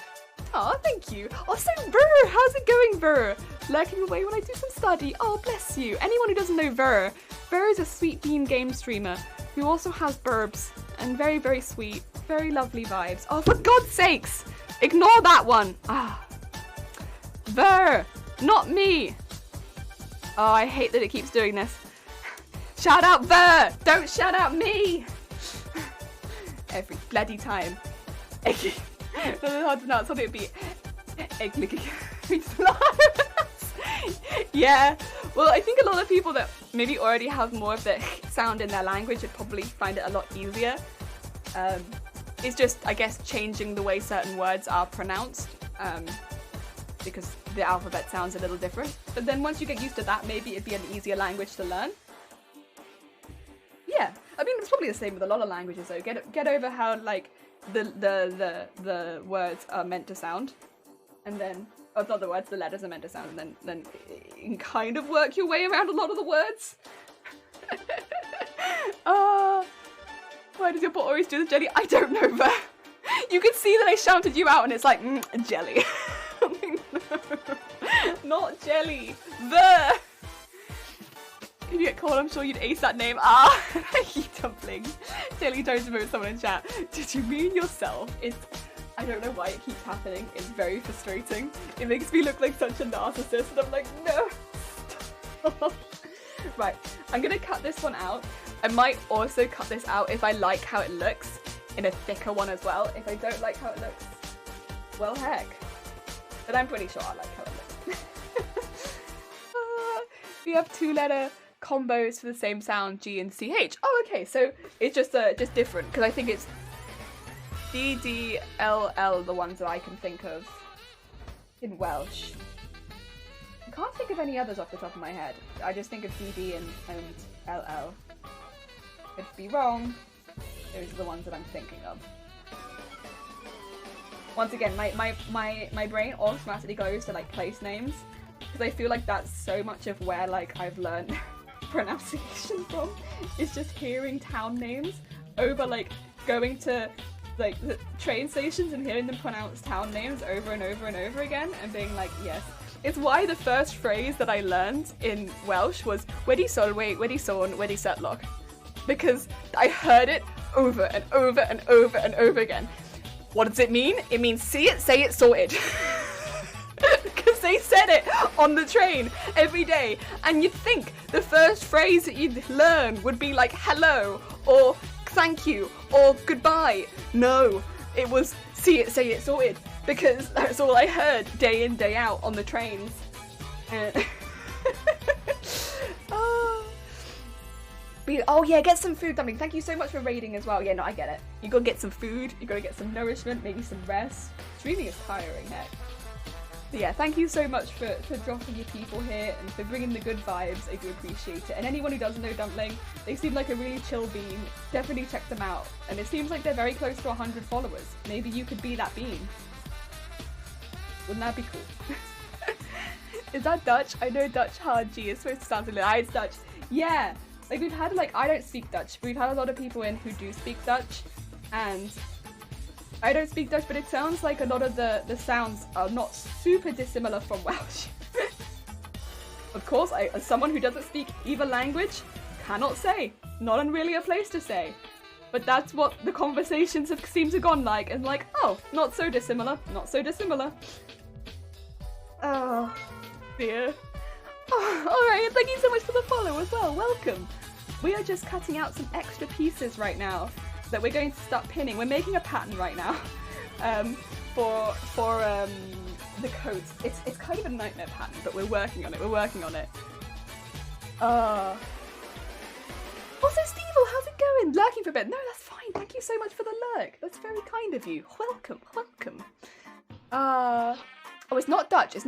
Oh, thank you. Also, Ver, how's it going, Ver? Lurking away when I do some study. Oh, bless you. Anyone who doesn't know Ver is a sweet bean game streamer who also has burbs and very, very sweet, very lovely vibes. Oh, for God's sakes, ignore that one. Ah, Ver, not me. Oh, I hate that it keeps doing this. Shout out Ver, don't shout out me. Every bloody time. It's hard to pronounce. Something would be yeah. Well, I think a lot of people that maybe already have more of the sound in their language would probably find it a lot easier. It's just, I guess, changing the way certain words are pronounced, because the alphabet sounds a little different. But then once you get used to that, maybe it'd be an easier language to learn. Yeah, I mean, it's probably the same with a lot of languages though. Get over how, like, the words are meant to sound, and then, oh, not the words, the letters are meant to sound, and then you can kind of work your way around a lot of the words. Why does your pot always do the jelly? I don't know, but you can see that I shouted you out and it's like, jelly. No, not jelly. The. If you get called, I'm sure you'd ace that name. Ah, you dumpling. Jelly tries to move someone in chat. Did you mean yourself? I don't know why it keeps happening. It's very frustrating. It makes me look like such a narcissist, and I'm like, no. Stop. Right, I'm gonna cut this one out. I might also cut this out if I like how it looks in a thicker one as well. If I don't like how it looks, well, heck. But I'm pretty sure I like how it looks. We have 2-letter combos for the same sound, G and CH. Oh, okay, so it's just different, because I think it's D, D, L, L, the ones that I can think of in Welsh. I can't think of any others off the top of my head. I just think of D, D and LL. Could be wrong. Those are the ones that I'm thinking of. Once again, my brain automatically goes to like place names, because I feel like that's so much of where like I've learned pronunciation from. It's just hearing town names over like going to like the train stations and hearing them pronounce town names over and over and over again and being like, yes. It's why the first phrase that I learned in Welsh was wedi solway, wedi sôn, wedi setlock. Because I heard it over and over and over and over again. What does it mean? It means see it, say it, sorted. Because they said it on the train every day. And you'd think the first phrase that you'd learn would be like hello, or thank you, or goodbye. No, it was see it, say it, sorted. Because that's all I heard day in, day out on the trains. Oh yeah, get some food, Dumpling. Thank you so much for raiding as well. Yeah, no, I get it. You gotta get some food, you gotta get some nourishment, maybe some rest. Streaming is tiring, heck. But yeah, thank you so much for dropping your people here and for bringing the good vibes. I do appreciate it. And anyone who doesn't know Dumpling, they seem like a really chill bean. Definitely check them out. And it seems like they're very close to 100 followers. Maybe you could be that bean. Wouldn't that be cool? Is that Dutch? I know Dutch hard G is supposed to sound like it's Dutch. Yeah. Like we've had like, I don't speak Dutch, but we've had a lot of people in who do speak Dutch, and I don't speak Dutch, but it sounds like a lot of the sounds are not super dissimilar from Welsh. Of course, as someone who doesn't speak either language, cannot say. Not really a place to say. But that's what the conversations have seemed to gone like, and like, oh, not so dissimilar, not so dissimilar. Oh, dear. Oh, alright, thank you so much for the follow as well, welcome. We are just cutting out some extra pieces right now that we're going to start pinning. We're making a pattern right now for the coats. It's kind of a nightmare pattern, but we're working on it, Also, Steve, how's it going? Lurking for a bit. No, that's fine, thank you so much for the lurk. That's very kind of you. Welcome, welcome. Oh, it's not Dutch, it's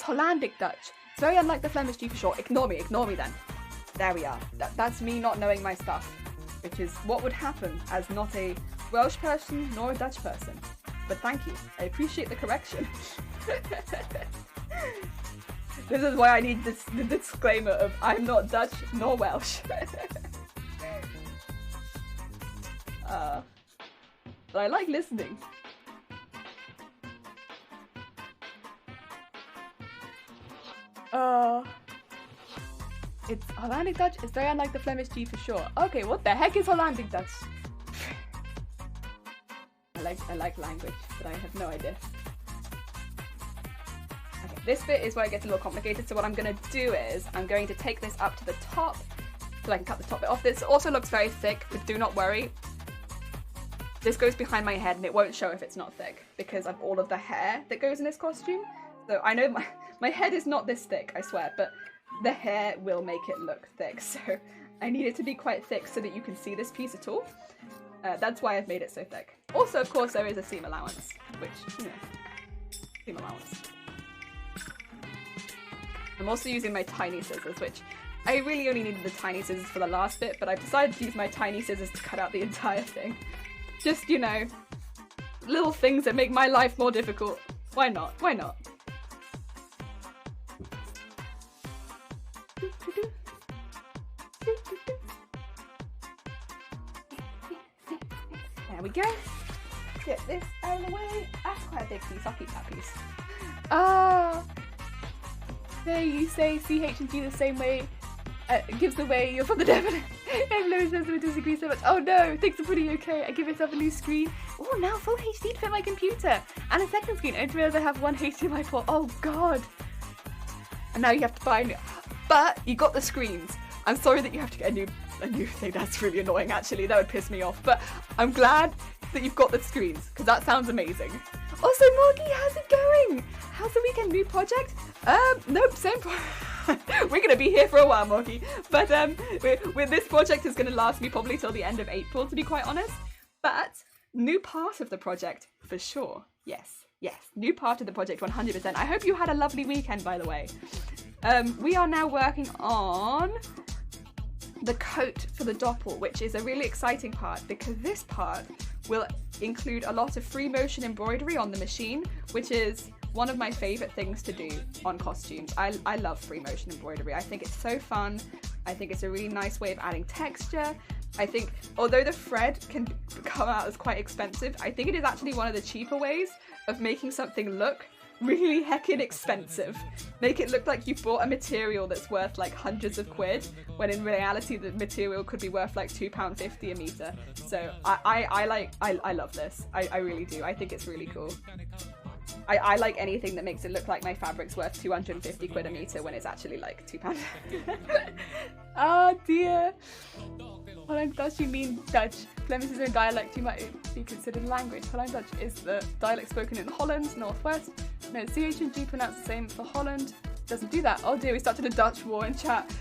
Hollandic Dutch. It's very unlike the Flemish G for short. Ignore me then. There we are. That's me not knowing my stuff, which is what would happen as not a Welsh person nor a Dutch person. But thank you. I appreciate the correction. This is why I need the disclaimer of I'm not Dutch nor Welsh. But I like listening. It's Hollandic Dutch. It's very unlike the Flemish G for sure. Okay, what the heck is Hollandic Dutch? I like language, but I have no idea. Okay, this bit is where it gets a little complicated, so what I'm going to do is I'm going to take this up to the top so I can cut the top bit off. This also looks very thick, but do not worry. This goes behind my head and it won't show if it's not thick because of all of the hair that goes in this costume. So I know my head is not this thick, I swear, but the hair will make it look thick. So I need it to be quite thick so that you can see this piece at all. That's why I've made it so thick. Also, of course, there is a seam allowance, which, you know, seam allowance. I'm also using my tiny scissors, which I really only needed the tiny scissors for the last bit, but I've decided to use my tiny scissors to cut out the entire thing. Just, you know, little things that make my life more difficult. Why not? Why not? There we go. Get this out of the way. That's quite a big piece. I'll keep that piece. Ah! There you say CH and G the same way. Gives away you're from the devil. Everyone says we disagree so much. Oh no, things are pretty okay. I give myself a new screen. Oh, now full HD to fit my computer. And a second screen. I didn't realize I have one HDMI port. Oh god. And now you have to buy a new. But you got the screens. I'm sorry that you have to get a new thing. That's really annoying actually. That would piss me off. But I'm glad that you've got the screens because that sounds amazing. Also, Morgie, how's it going? How's the weekend? New project? Nope, same we're gonna be here for a while, Morgie. But with this project is gonna last me probably till the end of April, to be quite honest. But new part of the project for sure. Yes, new part of the project 100%. I hope you had a lovely weekend, by the way. We are now working on the coat for the Doppel, which is a really exciting part because this part will include a lot of free motion embroidery on the machine, which is one of my favorite things to do on costumes. I love free motion embroidery. I think it's so fun. I think it's a really nice way of adding texture. I think although the thread can come out as quite expensive, I think it is actually one of the cheaper ways of making something look really heckin' expensive. Make it look like you bought a material that's worth like hundreds of quid, when in reality the material could be worth like £2.50 a meter. So I love this. I really do. I think it's really cool. I like anything that makes it look like my fabric's worth 250 quid a meter when it's actually like £2. Oh dear. Holland Dutch, you mean Dutch. Flemish is a dialect you might be considered language. Holland Dutch is the dialect spoken in Holland, Northwest. No, CH and G pronounced the same for Holland. Doesn't do that. Oh dear, we started a Dutch war in chat.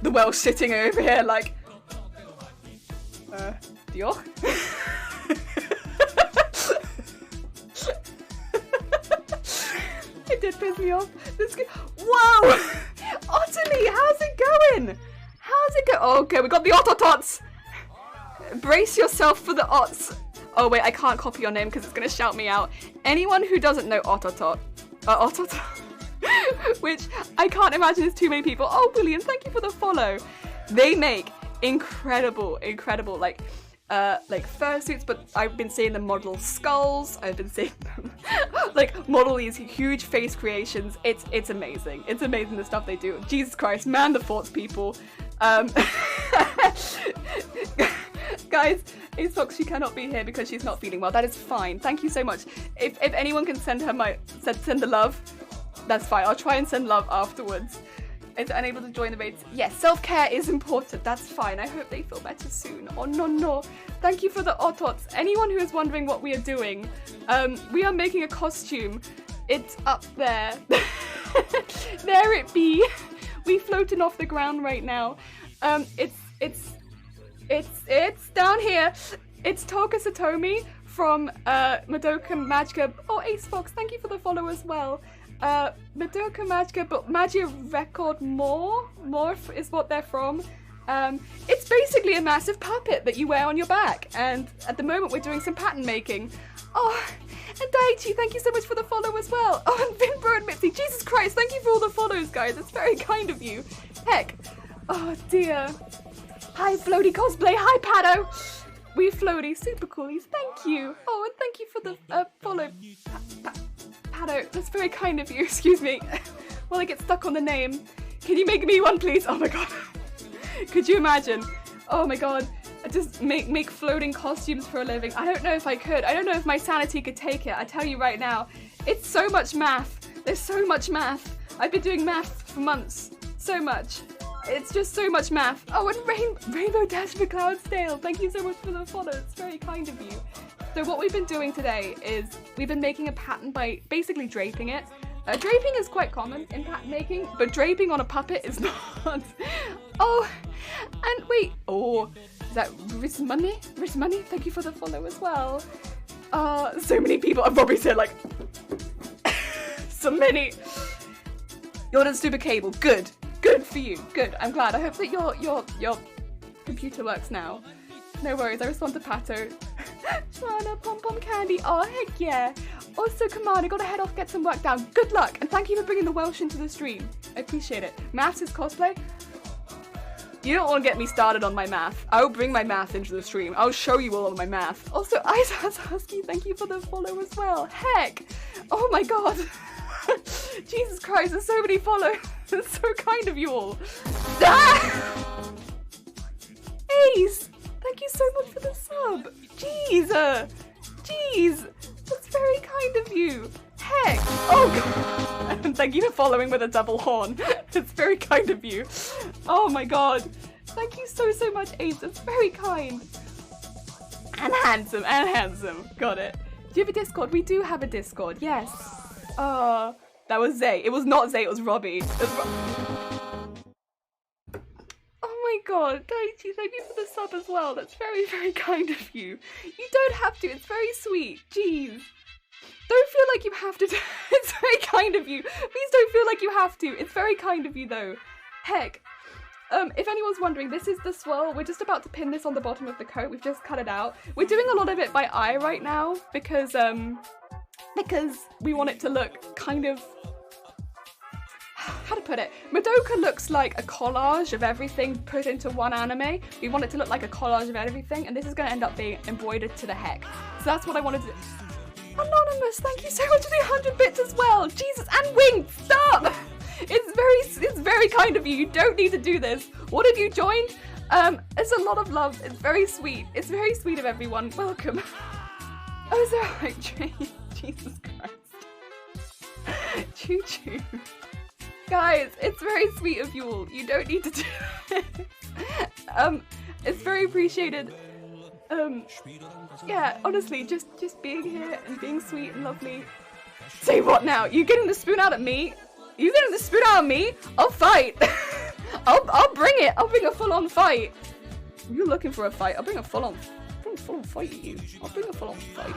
The Welsh sitting over here like... Diolch? It did piss me off. Whoa! Ottilie, how's it going? How's it go? Oh, okay, we got the Ottotots. Brace yourself for the Otts. Oh wait, I can't copy your name because it's gonna shout me out. Anyone who doesn't know Ottotot, which I can't imagine is too many people. Oh, William, thank you for the follow. They make incredible like fursuits, but I've been seeing them model skulls. I've been seeing them like model these huge face creations. It's amazing. It's amazing the stuff they do. Jesus Christ, man, the thoughts people. Guys, Ace Fox, she cannot be here because she's not feeling well. That is fine. Thank you so much. If anyone can send her send the love, that's fine. I'll try and send love afterwards. Is unable to join the raids. Yes, self-care is important. That's fine. I hope they feel better soon. Oh no. Thank you for the Ottots. Anyone who is wondering what we are doing, we are making a costume. It's up there. There it be. We floating off the ground right now. It's down here. It's Toka Satomi from Madoka Magica. Oh, Ace Fox, thank you for the follow as well. Madoka Magica, but Magia Record More is what they're from. It's basically a massive puppet that you wear on your back, and at the moment we're doing some pattern making. Oh, and Daichi, thank you so much for the follow as well. Oh, and Vinbro and Mitzi, Jesus Christ, thank you for all the follows, guys. It's very kind of you. Heck. Oh dear. Hi, Floaty Cosplay. Hi, Pado. We Floaty, super coolies. Thank you. Oh, and thank you for the follow. Pado, that's very kind of you. Excuse me. Well, I get stuck on the name. Can you make me one, please? Oh my god. Could you imagine? Oh my god. I just make floating costumes for a living. I don't know if I could. I don't know if my sanity could take it. I tell you right now. It's so much math. There's so much math. I've been doing math for months. So much. It's just so much math. Oh, and Rainbow Dash for Cloudsdale. Thank you so much for the follow. It's very kind of you. So what we've been doing today is we've been making a pattern by basically draping it. Draping is quite common in pattern making, but draping on a puppet is not. Oh, and wait. Oh, is that Rismoney? Rismoney, thank you for the follow as well. So many people. I've probably said like so many. You ordered super cable. Good. Good for you. Good. I'm glad. I hope that your computer works now. No worries. I respond to Pato. Shana, pom pom candy. Oh heck yeah. Also, Command, I gotta head off, get some work done. Good luck, and thank you for bringing the Welsh into the stream. I appreciate it. Maths is cosplay. You don't want to get me started on my math. I'll bring my math into the stream. I'll show you all of my math. Also, Isas Husky, thank you for the follow as well. Heck. Oh my god. Jesus Christ, there's so many follows. It's so kind of you all. Ah! Ace, thank you so much for the sub. Jeez. Jeez. That's very kind of you. Heck. Oh god. And thank you for following with a double horn. It's very kind of you. Oh my god. Thank you so much, Ace. That's very kind. And handsome. Got it. Do you have a Discord? We do have a Discord, yes. That was Zay. It was not Zay, it was Robbie. Oh my god, Daichi, thank you for the sub as well. That's very kind of you. You don't have to, it's very sweet. Jeez. Don't feel like you have to. It's very kind of you. Please don't feel like you have to. It's very kind of you though. Heck. If anyone's wondering, this is the swirl. We're just about to pin this on the bottom of the coat. We've just cut it out. We're doing a lot of it by eye right now because we want it to look kind of, how to put it? Madoka looks like a collage of everything put into one anime. We want it to look like a collage of everything, and this is going to end up being embroidered to the heck. So that's what I wanted to do. Anonymous, thank you so much for the 100 bits as well. Jesus, and Wing, stop! It's very kind of you. You don't need to do this. What have you joined? It's a lot of love. It's very sweet. It's very sweet of everyone. Welcome. Oh, is there a hype train? Jesus Christ. Choo choo. Guys, it's very sweet of you all. You don't need to do this. It's very appreciated. Yeah, honestly, just being here and being sweet and lovely. Say what now? You getting the spoon out at me? You getting the spoon out at me? I'll fight. I'll bring it. I'll bring a full-on fight. You're looking for a fight. I'll bring a full-on fight at you. I'll bring a full-on fight.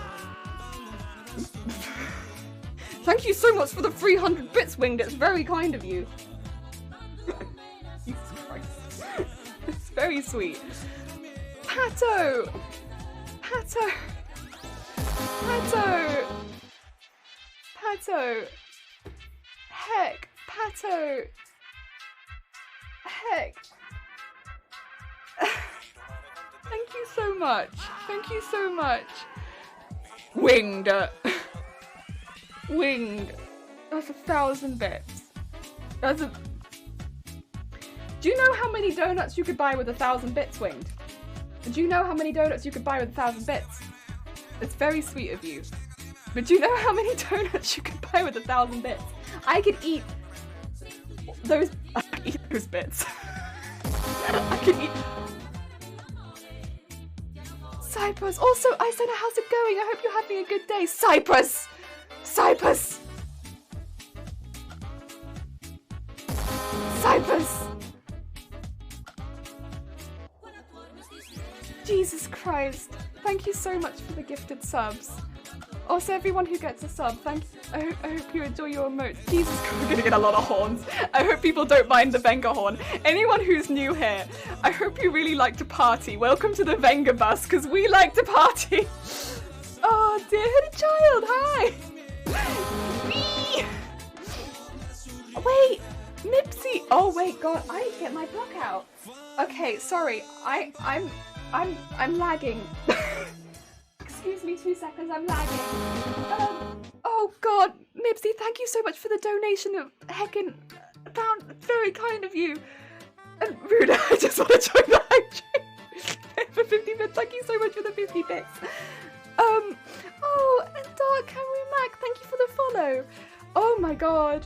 Thank you so much for the 300 bits, Winged. It's very kind of you. Jesus Christ. It's very sweet. Pato! Pato! Pato! Pato! Heck! Pato! Heck! Thank you so much. Thank you so much. Winged. Winged. That's 1,000 bits. That's a... Do you know how many donuts you could buy with 1,000 bits, Winged? Do you know how many donuts you could buy with 1,000 bits? It's very sweet of you. But do you know how many donuts you could buy with 1,000 bits? I could eat those bits. I could eat... Cyprus! Also, I said, how's it going? I hope you're having a good day. Cyprus! Cyprus! Cyprus! Jesus Christ. Thank you so much for the gifted subs. Also, everyone who gets a sub, thank you. I hope you enjoy your emotes. Jesus Christ, we're gonna get a lot of horns. I hope people don't mind the Venga horn. Anyone who's new here, I hope you really like to party. Welcome to the Venga bus, because we like to party. Oh, dear little child, hi! Wee! Wait, Nipsey. Oh wait, God, I didn't get my block out. Okay, sorry. I'm lagging. Excuse me 2 seconds, I'm lagging. Oh God, Nipsey, thank you so much for the donation of heckin' pound. Very kind of you. And Ruda, I just want to join the hype train for 50 bits. Thank you so much for the 50 bits. Oh, and Dark Henry Mac, thank you for the follow. Oh my God.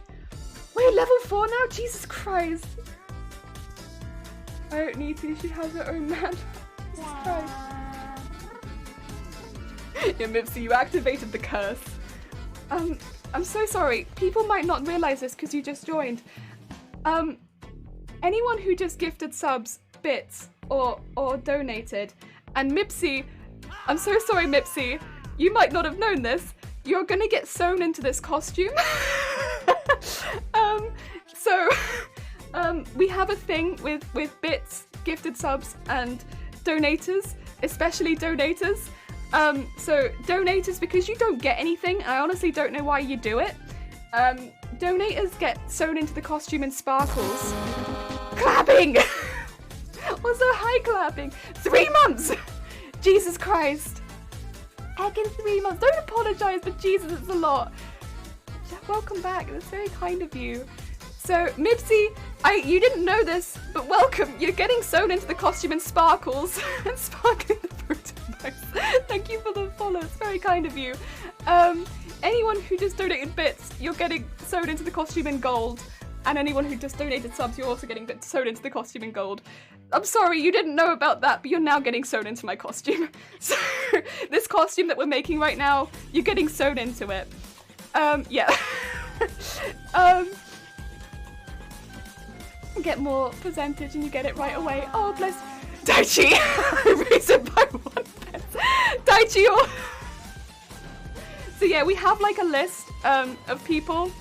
We're level 4 now? Jesus Christ. I don't need to, she has her own man. Jesus Christ. Yeah, Mipsy, you activated the curse. I'm so sorry. People might not realize this because you just joined. Anyone who just gifted subs, bits, or donated, and Mipsy, I'm so sorry, Mipsy. You might not have known this. You're gonna get sewn into this costume. We have a thing with bits, gifted subs, and donators, especially donators. So donators, because you don't get anything, I honestly don't know why you do it. Donators get sewn into the costume in sparkles. Clapping! Also, hi clapping. 3 months! Jesus Christ. Heck, in 3 months. Don't apologise, but Jesus, it's a lot. Welcome back. That's very kind of you. So, Mipsy, you didn't know this, but welcome. You're getting sewn into the costume in sparkles and sparkling the fruit. Thank you for the follow. It's very kind of you. Anyone who just donated bits, you're getting sewn into the costume in gold. And anyone who just donated subs, you're also getting sewn into the costume in gold. I'm sorry, you didn't know about that, but you're now getting sewn into my costume. So, this costume that we're making right now, you're getting sewn into it. Yeah. Get more percentage and you get it right away. Oh, bless. Daichi! Raise it by 1 pence. Daichi! So yeah, we have like a list of people.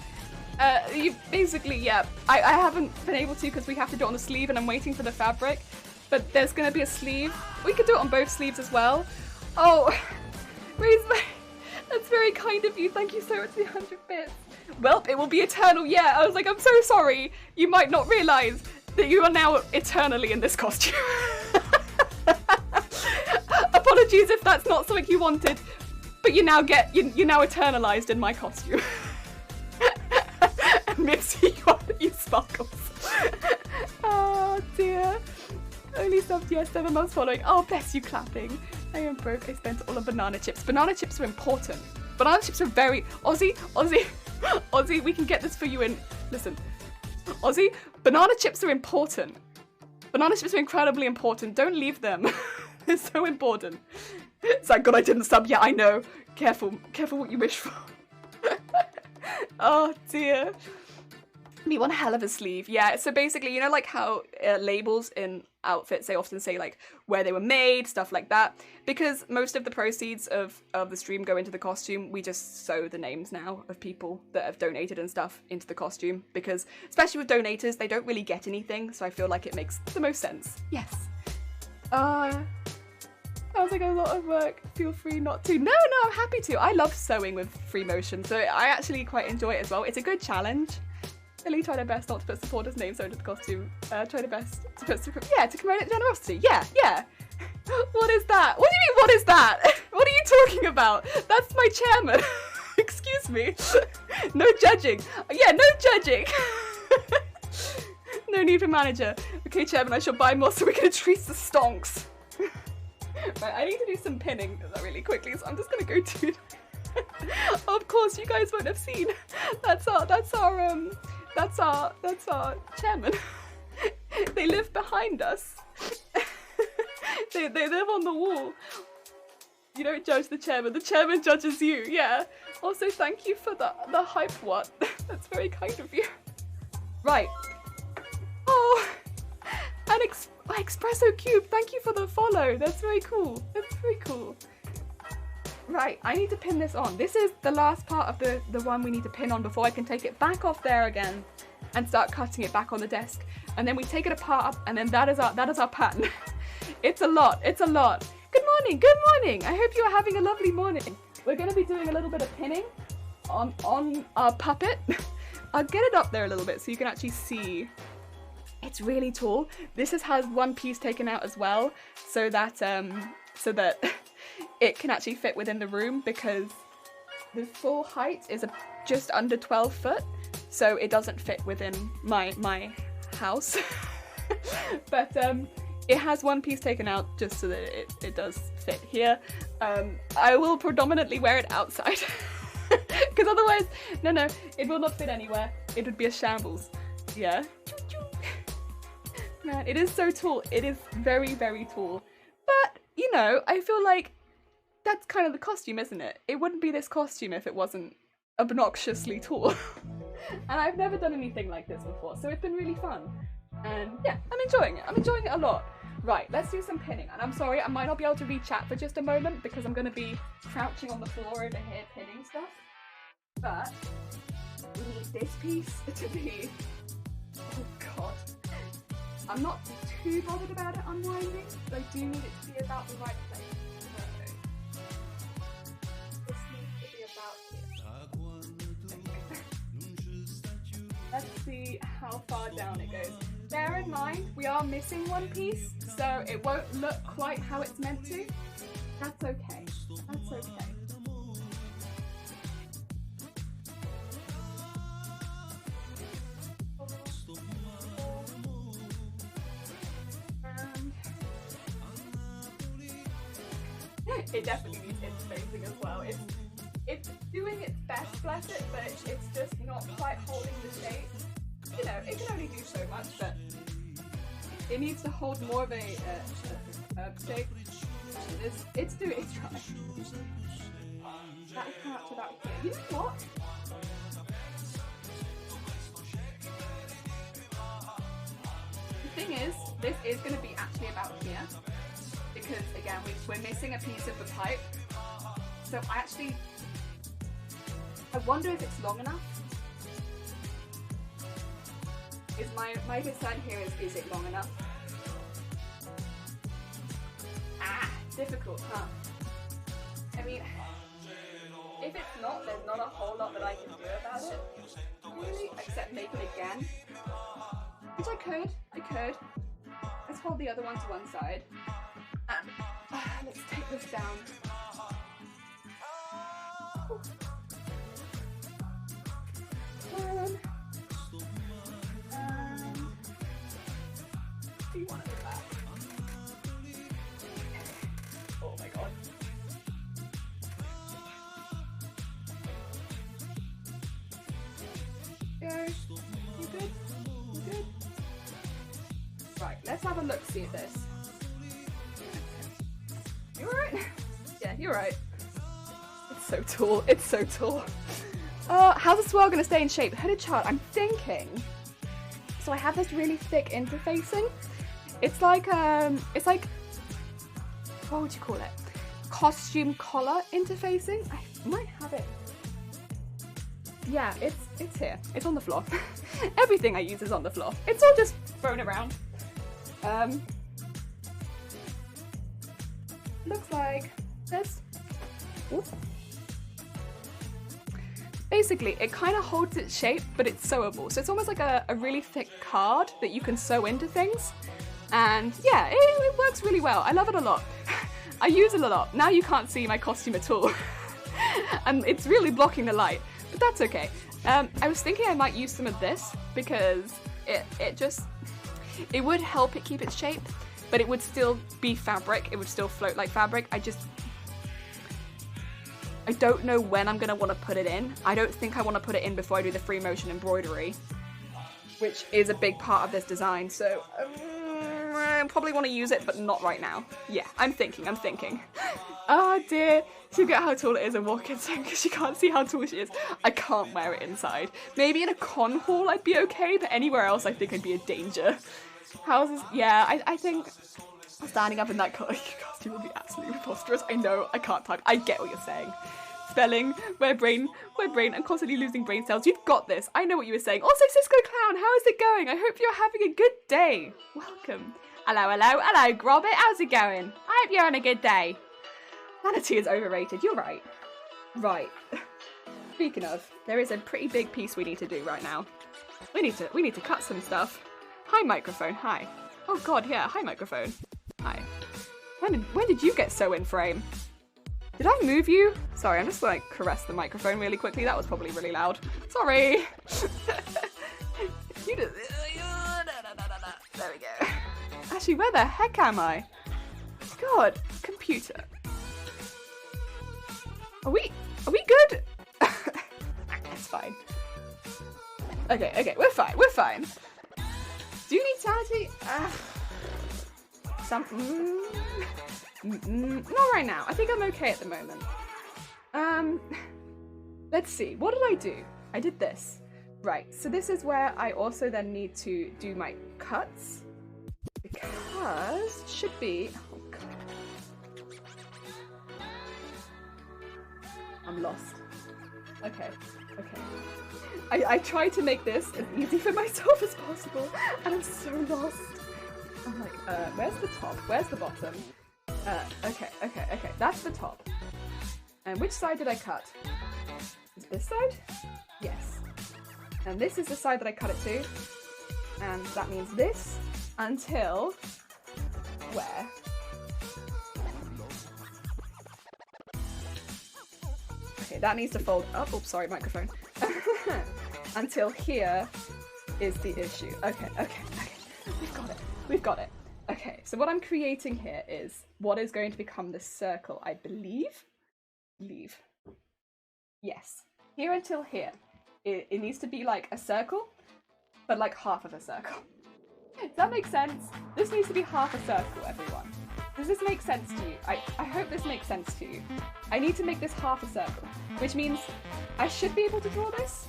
You basically, yeah, I haven't been able to because we have to do it on the sleeve and I'm waiting for the fabric. But there's going to be a sleeve. We could do it on both sleeves as well. Oh, raise my... That's very kind of you. Thank you so much for the 100 bits. Well, it will be eternal, yeah. I was like, I'm so sorry. You might not realise that you are now eternally in this costume. Apologies if that's not something you wanted, but you're now eternalised in my costume. And Mipsy, you sparkles. Oh dear. Only subbed, yes, 7 months following. Oh, bless you, clapping. I am broke. I spent all on banana chips. Banana chips are important. Banana chips are very... Aussie, we can get this for you in... Listen. Aussie, banana chips are important. Banana chips are incredibly important. Don't leave them. They're so important. It's like, God, I didn't sub. Yeah, I know. Careful what you wish for. Oh, dear. Me one hell of a sleeve. Yeah, so basically, you know like how labels in outfits, they often say like where they were made, stuff like that. Because most of the proceeds of the stream go into the costume, we just sew the names now of people that have donated and stuff into the costume. Because, especially with donators, they don't really get anything, so I feel like it makes the most sense. Yes. Sounds like a lot of work. Feel free not to. No, I'm happy to. I love sewing with free motion, so I actually quite enjoy it as well. It's a good challenge. Really try their best not to put supporters' names over the costume. Try their best to put to promote generosity. Yeah. What is that? What do you mean, what is that? What are you talking about? That's my chairman. Excuse me. No judging. Yeah, no judging. No need for manager. Okay, chairman, I shall buy more so we can increase the stonks. Right, I need to do some pinning really quickly, so I'm just gonna go do it. Of course, you guys won't have seen. That's our chairman. They live behind us. They live on the wall. You don't judge the chairman judges you, yeah. Also, thank you for the hype one. That's very kind of you. Right. Oh, an espresso cube, thank you for the follow. That's very cool. Right, I need to pin this on. This is the last part of the one we need to pin on before I can take it back off there again and start cutting it back on the desk. And then we take it apart and then that is our pattern. It's a lot. Good morning. I hope you are having a lovely morning. We're going to be doing a little bit of pinning on our puppet. I'll get it up there a little bit so you can actually see. It's really tall. This has one piece taken out as well so that it can actually fit within the room because the full height is just under 12 foot, so it doesn't fit within my house. But it has one piece taken out just so that it does fit here. I will predominantly wear it outside because otherwise, no, it will not fit anywhere. It would be a shambles. Yeah. Man, it is so tall. It is very, very tall. But, you know, I feel like that's kind of the costume, isn't it? It wouldn't be this costume if it wasn't obnoxiously tall. And I've never done anything like this before, so it's been really fun. And yeah, I'm enjoying it. I'm enjoying it a lot. Right, let's do some pinning. And I'm sorry, I might not be able to read chat for just a moment because I'm going to be crouching on the floor over here pinning stuff. But we need this piece to be... Oh god. I'm not too bothered about it unwinding, but I do need it to be about the right place. This needs to be about here. Let's see how far down it goes. Bear in mind, we are missing one piece, so it won't look quite how it's meant to. That's okay. That's okay. It definitely needs interfacing as well. It's doing its best, bless it, but it's just not quite holding the shape. You know, it can only do so much, but it needs to hold more of a herb shape. It's trying. That is coming up to about here. You know what? The thing is, this is going to be actually about here. Because again, we're missing a piece of the pipe. So I wonder if it's long enough. Is my concern here is it long enough? Ah, difficult, huh? I mean, if it's not, there's not a whole lot that I can do about it, really, except make it again. Which I could. Let's hold the other one to one side. And let's take this down. Do you want to do that? Oh my god. Go. You good? You good? Right, let's have a look-see at this. You alright? Yeah, you're right. It's so tall. It's so tall. How's the swirl gonna stay in shape? Hooded chart, I'm thinking. So I have this really thick interfacing. It's like, what would you call it? Costume collar interfacing? I might have it. Yeah, it's here. It's on the floor. Everything I use is on the floor. It's all just thrown around. Looks like this. Ooh. Basically, it kind of holds its shape, but it's sewable. So it's almost like a really thick card that you can sew into things. And yeah, it works really well. I love it a lot. I use it a lot. Now you can't see my costume at all. And it's really blocking the light, but that's okay. I was thinking I might use some of this because it would help it keep its shape, but it would still be fabric. It would still float like fabric. I don't know when I'm gonna want to put it in. I don't think I want to put it in before I do the free motion embroidery, which is a big part of this design. So I probably want to use it, but not right now. Yeah, I'm thinking. Oh dear, she forget how tall it is and walk inside because she can't see how tall she is. I can't wear it inside. Maybe in a con hall I'd be okay, but anywhere else I think I'd be a danger. Houses, yeah, I think standing up in that costume would be absolutely preposterous. I know, I can't type. I get what you're saying. Spelling, where brain, I'm constantly losing brain cells. You've got this. I know what you were saying. Also, Cisco Clown, how is it going? I hope you're having a good day. Welcome. Hello, Grobbit. How's it going? I hope you're having a good day. Vanity is overrated. You're right. Right. Speaking of, there is a pretty big piece we need to do right now. We need to cut some stuff. Hi, microphone. Hi. Oh God, yeah. Hi, microphone. Hi. When did you get so in frame? Did I move you? Sorry, I'm just like caress the microphone really quickly. That was probably really loud. Sorry. You just... There we go. Actually, where the heck am I? God, computer. Are we good? It's fine. Okay, we're fine. Do you need sanity? Not right now. I think I'm okay at the moment. let's see, what did I do? I did this. Right, so this is where I also then need to do my cuts. Because it should be... Oh god. I'm lost. Okay, okay. I tried to make this as easy for myself as possible, and I'm so lost. I'm like, where's the top? Where's the bottom? Okay. That's the top. And which side did I cut? Is this side? Yes. And this is the side that I cut it to. And that means this until... where? Okay, that needs to fold up. Oops, sorry, microphone. Until here is the issue. Okay. We've got it. Okay, so what I'm creating here is what is going to become the circle, I believe. Yes. Here until here. It needs to be like a circle, but like half of a circle. Does that make sense? This needs to be half a circle, everyone. Does this make sense to you? I hope this makes sense to you. I need to make this half a circle, which means I should be able to draw this,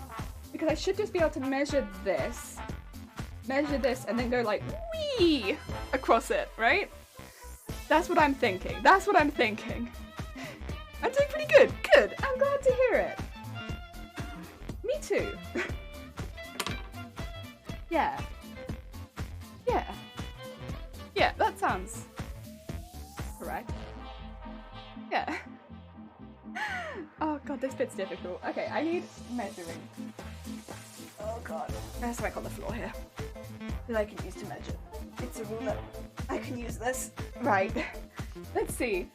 because I should just be able to measure this, and then go like, wee, across it, right? That's what I'm thinking. I'm doing pretty good. Good. I'm glad to hear it. Me too. Yeah, that sounds correct. Yeah. Oh god, this bit's difficult. Okay, I need measuring. Oh god. There's something on the floor here that I can use to measure. It's a ruler. I can use this. Right. Let's see.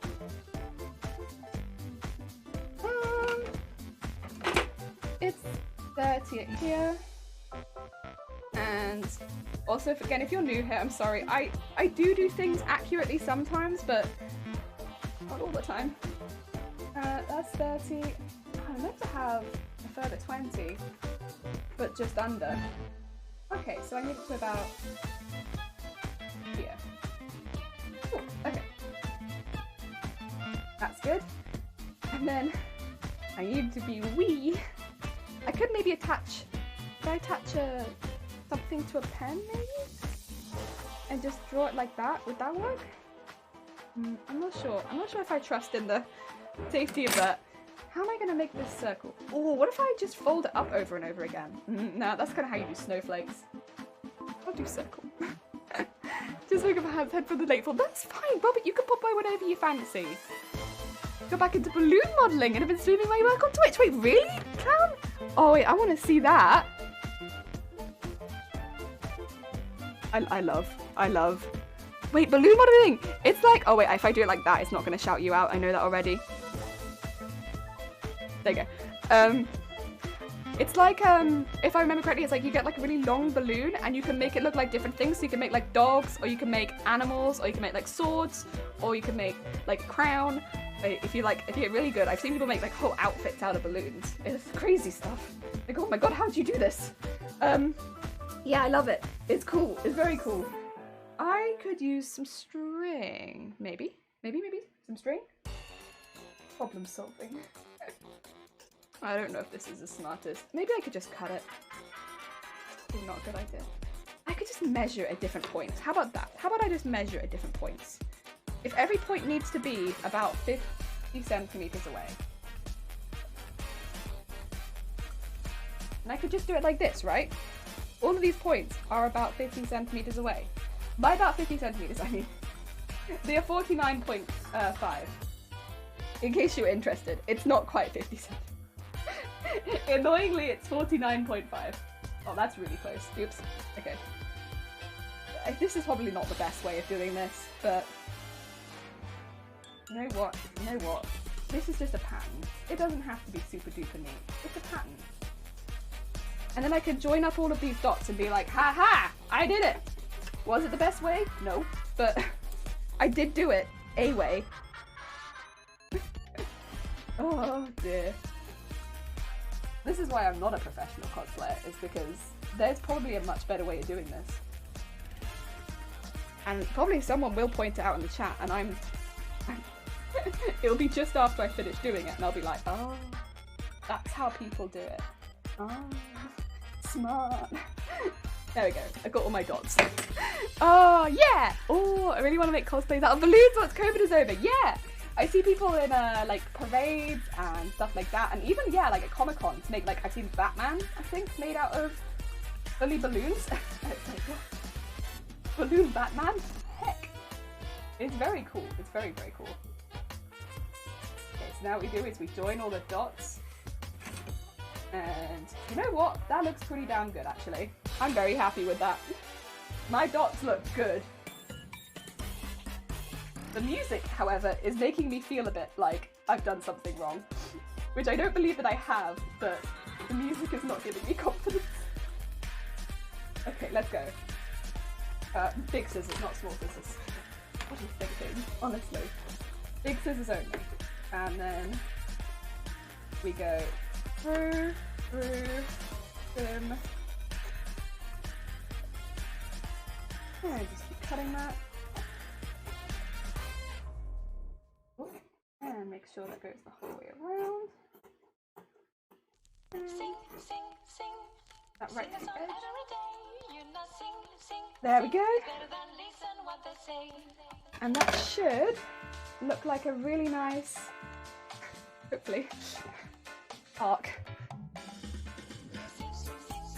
It's 30 here. And also, again, if you're new here, I'm sorry. I do things accurately sometimes, but not all the time. That's 30. I'm meant to have a further 20, but just under. Okay, so I need to about here. Ooh, okay. That's good. And then I need to be wee. I could maybe attach. Could I attach something to a pen, maybe? And just draw it like that? Would that work? I'm not sure. I'm not sure if I trust in the safety of that. How am I going to make this circle? Oh, what if I just fold it up over and over again? No, that's kind of how you do snowflakes. I'll do circle. Just make up a head for the late fall. That's fine, Robert. You can pop by whatever you fancy. Go back into balloon modelling and have been streaming my work on Twitch. Wait, really, Clown? Oh, wait, I want to see that. I love. Wait, balloon modelling. It's like, oh wait, if I do it like that, it's not going to shout you out. I know that already. There you go. It's like, if I remember correctly, it's like you get like a really long balloon and you can make it look like different things. So you can make like dogs, or you can make animals, or you can make like swords, or you can make like a crown. If you get really good, I've seen people make like whole outfits out of balloons. It's crazy stuff. Like, oh my god, how do you do this? Yeah, I love it. It's cool. It's very cool. I could use some string, maybe some string. Problem solving. I don't know if this is the smartest. Maybe I could just cut it. Probably not a good idea. I could just measure at different points. How about that? How about I just measure at different points? If every point needs to be about 50 centimeters away. And I could just do it like this, right? All of these points are about 50 centimeters away. By about 50 centimeters, I mean, they are 49.5. In case you were interested, it's not quite 50 centimeters. Annoyingly, it's 49.5. Oh, that's really close. Oops. Okay. This is probably not the best way of doing this, but you know what? This is just a pattern. It doesn't have to be super duper neat. It's a pattern. And then I could join up all of these dots and be like, ha ha, I did it. Was it the best way? No, but I did do it a way. Oh dear. This is why I'm not a professional cosplayer, is because there's probably a much better way of doing this. And probably someone will point it out in the chat, and it'll be just after I finish doing it, and I'll be like, oh, That's how people do it. Ah, smart. There we go. I got all my dots. Oh, yeah! Oh, I really want to make cosplays out of balloons once COVID is over. Yeah! I see people in like parades and stuff like that, and even yeah, like at Comic-Con to make like I've seen Batman, I think, made out of fully balloons. It's like, what? Balloon Batman? Heck! It's very cool. It's very, very cool. Okay, so now what we do is we join all the dots. And you know what? That looks pretty damn good, actually. I'm very happy with that. My dots look good. The music, however, is making me feel a bit like I've done something wrong. Which I don't believe that I have, but the music is not giving me confidence. Okay, let's go. Big scissors, not small scissors. What are you thinking? Honestly. Big scissors only. And then we go through, trim. And just keep cutting that. And make sure that goes the whole way around. That right to the edge. There we go. And that should look like a really nice, hopefully, arc.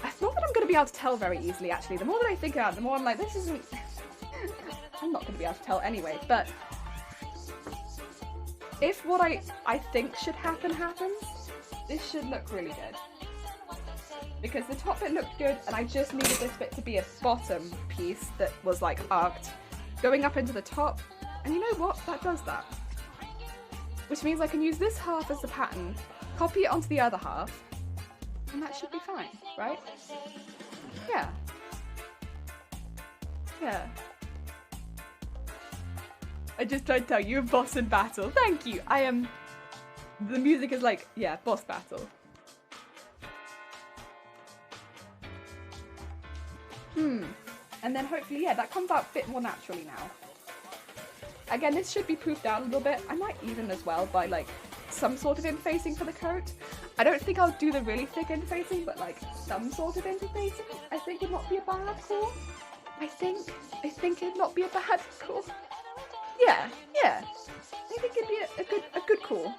It's not that I'm going to be able to tell very easily, actually. The more that I think about it, the more I'm like, this isn't... I'm not going to be able to tell anyway, but if what I think should happen happens, this should look really good. Because the top bit looked good, and I just needed this bit to be a bottom piece that was like arced, going up into the top, and you know what? That does that. Which means I can use this half as the pattern, copy it onto the other half, and that should be fine, right? Yeah. Yeah. I just tried to tell you, boss in battle. Thank you. I am... The music is like, yeah, boss battle. And then hopefully, yeah, that comes out a bit more naturally now. Again, this should be proofed down a little bit. I might even as well by like some sort of interfacing for the coat. I don't think I'll do the really thick interfacing, but like some sort of interfacing I think would not be a bad call. I think it'd not be a bad call. Yeah. I think it'd be a good call.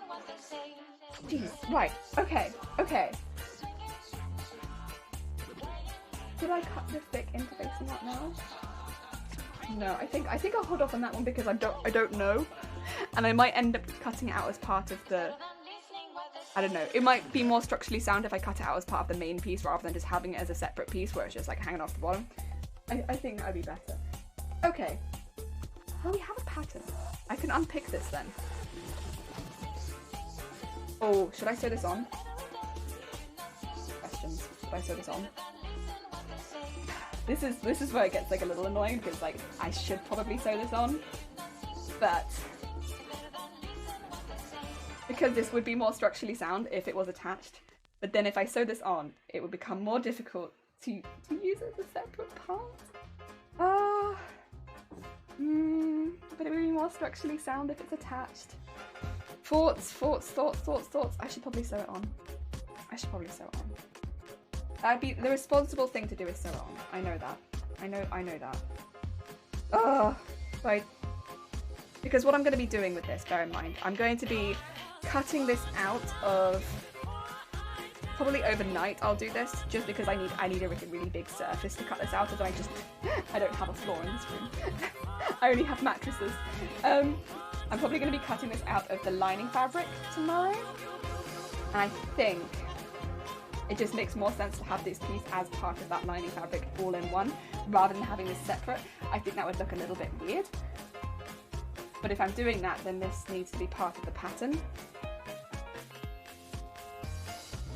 Jeez, right, okay. Did I cut the thick interfacing out now? No, I think I'll hold off on that one because I don't know. And I might end up cutting it out as part of the... I don't know. It might be more structurally sound if I cut it out as part of the main piece rather than just having it as a separate piece where it's just like hanging off the bottom. I think that would be better. Okay. Well, we have a pattern. I can unpick this then. Oh, should I sew this on? Questions. Should I sew this on? This is where it gets like a little annoying because like I should probably sew this on, but because this would be more structurally sound if it was attached. But then if I sew this on, it would become more difficult to use it as a separate part. But it would be more structurally sound if it's attached. Thoughts. I should probably sew it on. That'd be the responsible thing to do is sew it on. I know that. I know that. Right. Because what I'm going to be doing with this, bear in mind, I'm going to be cutting this out of... Probably overnight I'll do this, just because I need a really big surface to cut this out of, and I don't have a floor in this room. I only have mattresses. I'm probably going to be cutting this out of the lining fabric tomorrow. And I think it just makes more sense to have this piece as part of that lining fabric all in one, rather than having this separate. I think that would look a little bit weird. But if I'm doing that, then this needs to be part of the pattern.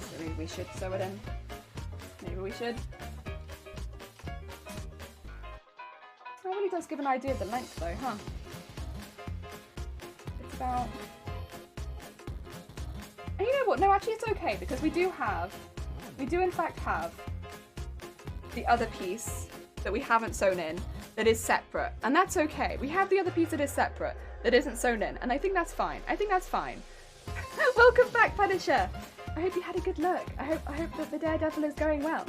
So maybe we should sew it in. Maybe we should. That really does give an idea of the length though, huh? It's about... And you know what? No, actually it's okay, because we do in fact have the other piece that we haven't sewn in that is separate, and that's okay. We have the other piece that is separate, that isn't sewn in, and I think that's fine. Welcome back, Punisher! I hope you had a good look. I hope that the Daredevil is going well.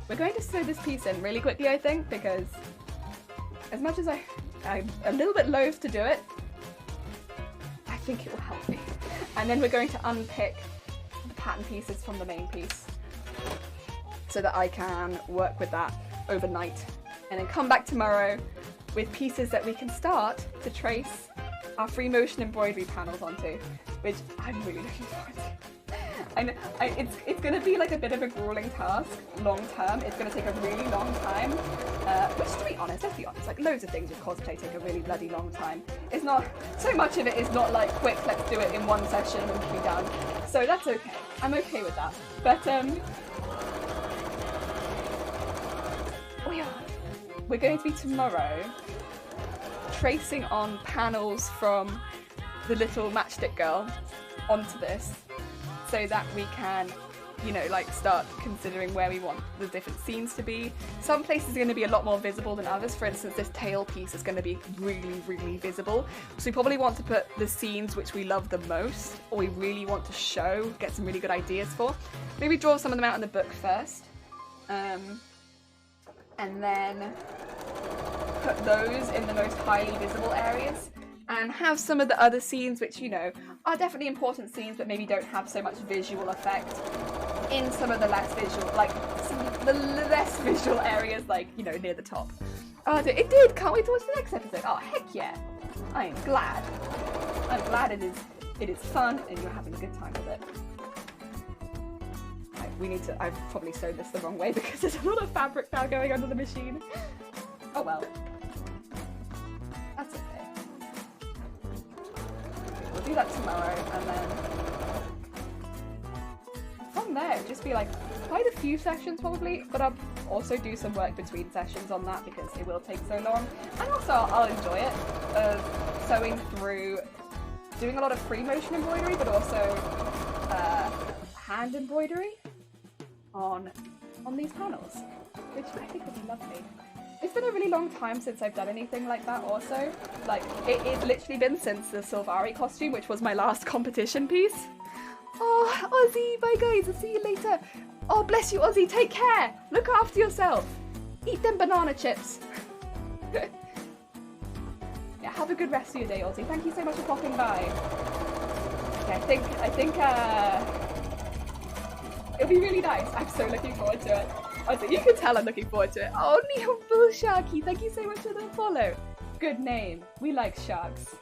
We're going to sew this piece in really quickly, I think, because as much as I'm a little bit loath to do it, I think it will help me. And then we're going to unpick the pattern pieces from the main piece so that I can work with that overnight and then come back tomorrow with pieces that we can start to trace our free motion embroidery panels onto, which I'm really looking forward to. It's going to be like a bit of a grueling task, long term. It's going to take a really long time, which to be honest, let's be honest, like loads of things with cosplay take a really bloody long time. It's not, so much of it is not like quick, let's do it in one session and be done. So that's okay. I'm okay with that. But we're going to be tomorrow tracing on panels from the little matchstick girl onto this so that we can, you know, like start considering where we want the different scenes to be. Some places are going to be a lot more visible than others. For instance, this tail piece is going to be really, really visible. So we probably want to put the scenes which we love the most, or we really want to show, get some really good ideas for. Maybe draw some of them out in the book first. And then put those in the most highly visible areas, and have some of the other scenes which, you know, are definitely important scenes but maybe don't have so much visual effect in some of the less visual, like some of the less visual areas, like, you know, near the top. Oh, it did! Can't wait to watch the next episode. Oh, heck yeah! I am glad. I'm glad it is fun and you're having a good time with it. I've probably sewed this the wrong way because there's a lot of fabric now going under the machine. Oh well. That's okay. We'll do that tomorrow, and then from there just be like quite a few sessions probably, but I'll also do some work between sessions on that because it will take so long. And also I'll enjoy it of sewing through, doing a lot of free motion embroidery, but also hand embroidery on these panels, which I think would be lovely. It's been a really long time since I've done anything like that also. Like, it's literally been since the Sylvari costume, which was my last competition piece. Oh, Ozzy, bye guys, I'll see you later. Oh, bless you, Ozzy, take care. Look after yourself. Eat them banana chips. Yeah, have a good rest of your day, Ozzy. Thank you so much for popping by. Yeah, I think it'll be really nice. I'm so looking forward to it. Also, you can tell I'm looking forward to it. Oh, Neil Bull Sharky, thank you so much for the follow. Good name. We like sharks.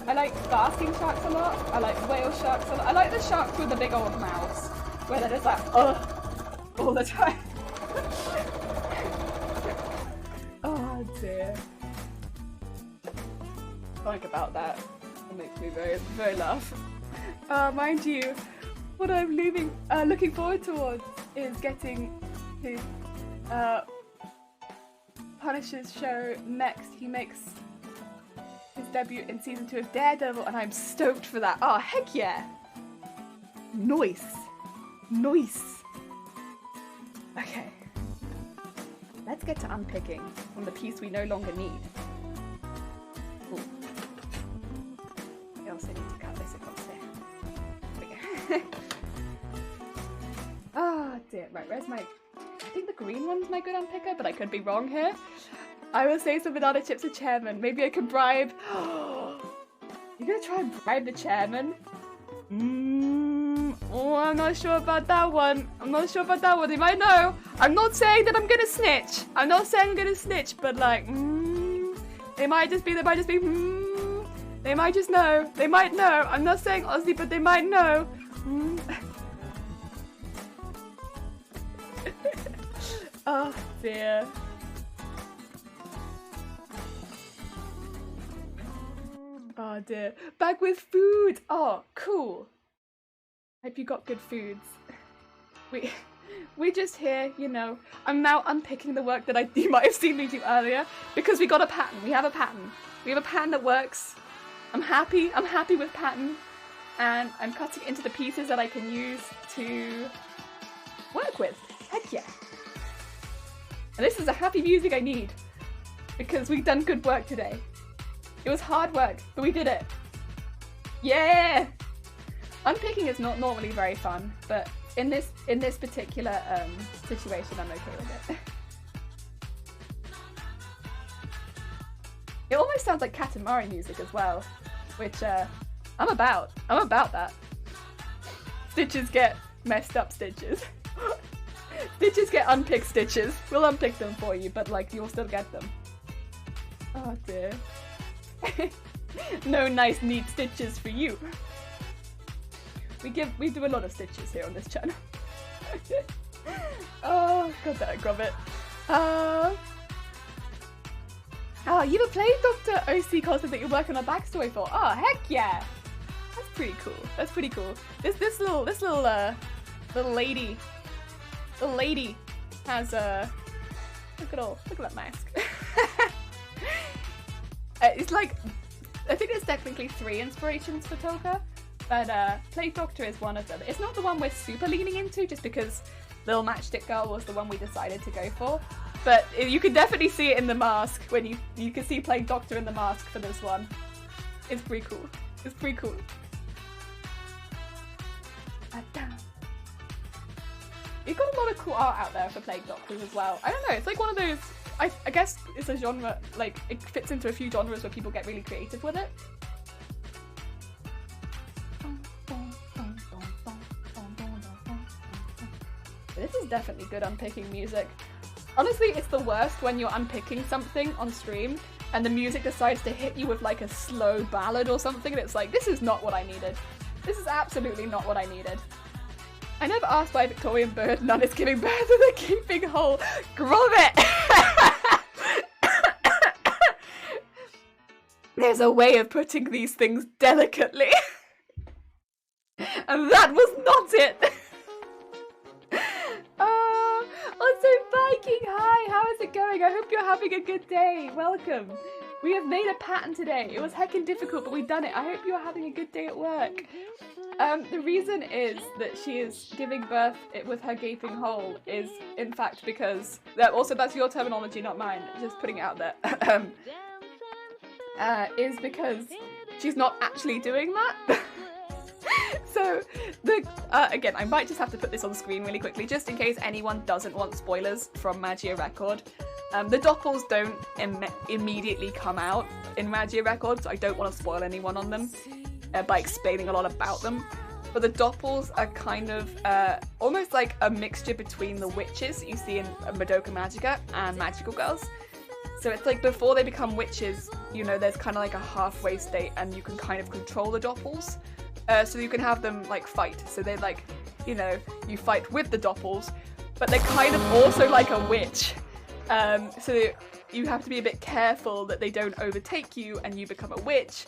I like basking sharks a lot. I like whale sharks a lot. I like the sharks with the big old mouths, where they're just like, ugh, all the time. Oh dear. Think about that. It makes me very, very laugh. Mind you, what I'm looking forward towards is getting to Punisher's show next. He makes his debut in season 2 of Daredevil, and I'm stoked for that. Oh, heck yeah! Nice. Nice. Okay. Let's get to unpicking from the piece we no longer need. Ooh. I also need to cut this across there. There we go. Oh dear, right, where's my... I think the green one's my good unpicker, but I could be wrong here. I will say some banana chips to chairman. Maybe I can bribe... You're gonna try and bribe the chairman? Oh, I'm not sure about that one. I'm not sure about that one. They might know. I'm not saying that I'm gonna snitch. I'm not saying I'm gonna snitch, but like, they might just be, they might just know. They might know. I'm not saying Aussie, but they might know. Oh dear. Oh dear. Back with food. Oh, cool. Hope you got good foods. We're just here, you know. I'm now unpicking the work that you might have seen me do earlier because we got a pattern. We have a pattern. We have a pattern that works. I'm happy. I'm happy with pattern, and I'm cutting into the pieces that I can use to work with. Heck yeah. And this is the happy music I need because we've done good work today. It was hard work, but we did it. Yeah! Unpicking is not normally very fun, but in this particular situation, I'm okay with it. It almost sounds like Katamari music as well, which I'm about that. Stitches get messed up stitches. Stitches get unpicked stitches. We'll unpick them for you, but like you'll still get them. Oh dear. No nice neat stitches for you. We do a lot of stitches here on this channel. Oh god, that I grab it. Oh, you ever played Dr. OC cosplay that you're working on a backstory for? Oh, heck yeah! That's pretty cool. That's pretty cool. This little lady has a look at that mask. It's like I think there's technically 3 inspirations for Toka, but Plague Doctor is one of them. It's not the one we're super leaning into, just because Little Matchstick Girl was the one we decided to go for. But you can definitely see it in the mask when you can see Plague Doctor in the mask for this one. It's pretty cool. It's pretty cool. You've got a lot of cool art out there for Plague Doctors as well. I don't know, it's like one of those, I guess it's a genre, like it fits into a few genres where people get really creative with it. This is definitely good unpicking music. Honestly, it's the worst when you're unpicking something on stream and the music decides to hit you with like a slow ballad or something and it's like, this is not what I needed. This is absolutely not what I needed. I never asked why Victorian bird none is giving birth to the keeping whole. Grommet! There's a way of putting these things delicately. And that was not it. Also, Viking, hi, how is it going? I hope you're having a good day. Welcome. We have made a pattern today. It was heckin' difficult, but we've done it. I hope you're having a good day at work. The reason is that she is giving birth with her gaping hole is, in fact, because... Also, that's your terminology, not mine. Just putting it out there. Is because she's not actually doing that. So, again, I might just have to put this on screen really quickly, just in case anyone doesn't want spoilers from Magia Record. The Doppels don't immediately come out in Magia Record, so I don't want to spoil anyone on them by explaining a lot about them. But the Doppels are kind of almost like a mixture between the witches that you see in Madoka Magica and Magical Girls. So it's like before they become witches, you know, there's kind of like a halfway state and you can kind of control the Doppels. So you can have them like fight. So they like, you know, you fight with the Doppels, but they're kind of also like a witch. So you have to be a bit careful that they don't overtake you and you become a witch.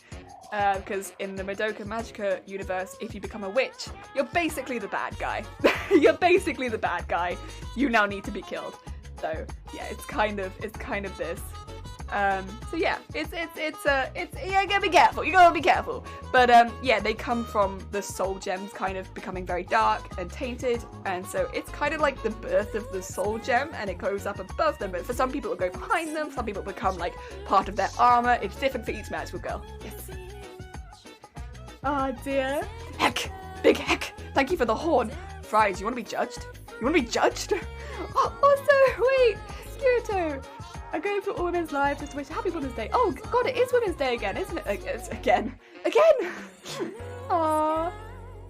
Because in the Madoka Magica universe, if you become a witch, you're basically the bad guy. You're basically the bad guy. You now need to be killed. So yeah, it's kind of this. So yeah, it's you gotta be careful. You gotta be careful. But yeah, they come from the soul gems kind of becoming very dark and tainted, and so it's kind of like the birth of the soul gem, and it goes up above them. But for some people, it will go behind them. Some people become like part of their armor. It's different for each magical girl. Yes. Oh dear. Heck, big heck. Thank you for the horn. Fries, you want to be judged? You want to be judged? Oh, also, wait, Kirito. I'm going for All Women's Live just to wish Happy Women's Day. Oh god, it is Women's Day again, isn't it? It's again. Aww.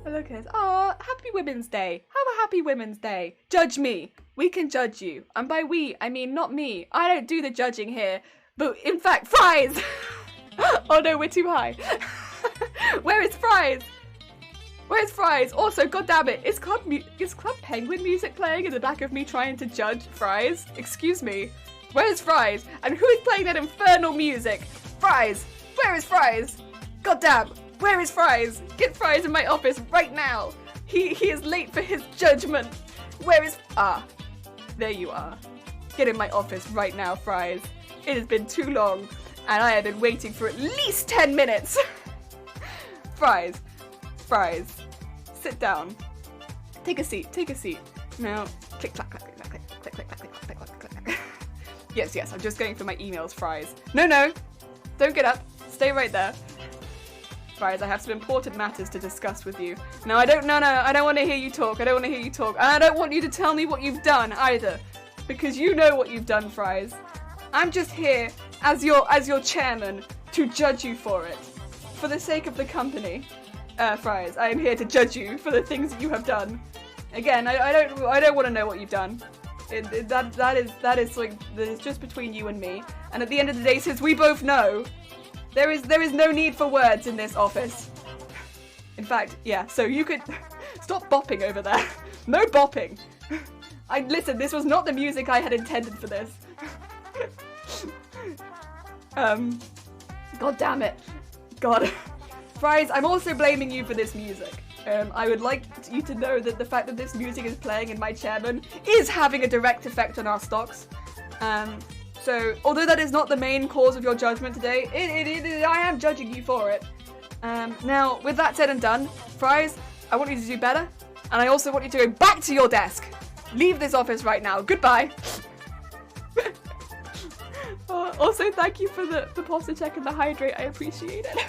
Look at this. Aww, Happy Women's Day. Have a Happy Women's Day. Judge me. We can judge you. And by we, I mean not me. I don't do the judging here. But in fact, Fries! Oh no, we're too high. Where is Fries? Where's Fries? Also, goddammit, is Club Penguin music playing in the back of me trying to judge Fries? Excuse me. Where's Fries? And who is playing that infernal music? Fries! Where is Fries? Goddamn! Where is Fries? Get Fries in my office right now! He is late for his judgment! Where is... Ah. There you are. Get in my office right now, Fries. It has been too long, and I have been waiting for at least 10 minutes! Fries. Fries. Sit down. Take a seat. Take a seat. Now, click, clack, clack, clack, clack, click, click, clack, click, click, click, click, click. Yes, I'm just going for my emails, Fries. No, don't get up. Stay right there. Fries, I have some important matters to discuss with you. No, I don't want to hear you talk. I don't want to hear you talk. And I don't want you to tell me what you've done either. Because you know what you've done, Fries. I'm just here as your chairman to judge you for it. For the sake of the company, Fries, I am here to judge you for the things that you have done. Again, I don't want to know what you've done. That is like, that is just between you and me. And at the end of the day, since we both know, there is no need for words in this office. In fact, yeah. So you could stop bopping over there. No bopping. Listen. This was not the music I had intended for this. God damn it. God. Fries, I'm also blaming you for this music. I would like you to know that the fact that this music is playing in my chairman is having a direct effect on our stocks. So, although that is not the main cause of your judgment today, I am judging you for it. Now, with that said and done, Fries, I want you to do better, and I also want you to go back to your desk. Leave this office right now. Goodbye. Also, thank you for the posture check and the hydrate. I appreciate it.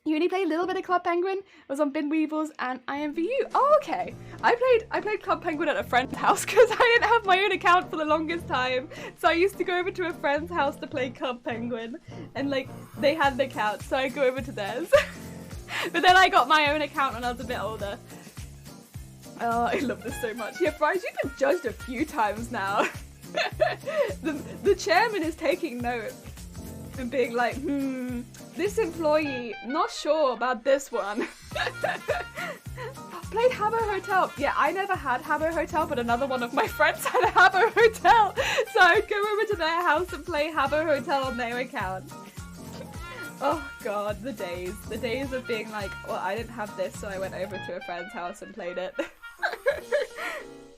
You only played a little bit of Club Penguin. It was on Bin Weevils and IMVU. Oh, okay. I played Club Penguin at a friend's house because I didn't have my own account for the longest time. So I used to go over to a friend's house to play Club Penguin, and like they had an account, so I go over to theirs. But then I got my own account when I was a bit older. Oh, I love this so much. Yeah, Fries, you've been judged a few times now. The chairman is taking note and being like, this employee, not sure about this one. Played Habbo Hotel. Yeah, I never had Habbo Hotel, but another one of my friends had Habbo Hotel. So I'd go over to their house and play Habbo Hotel on their account. Oh god, the days. The days of being like, well, I didn't have this, so I went over to a friend's house and played it.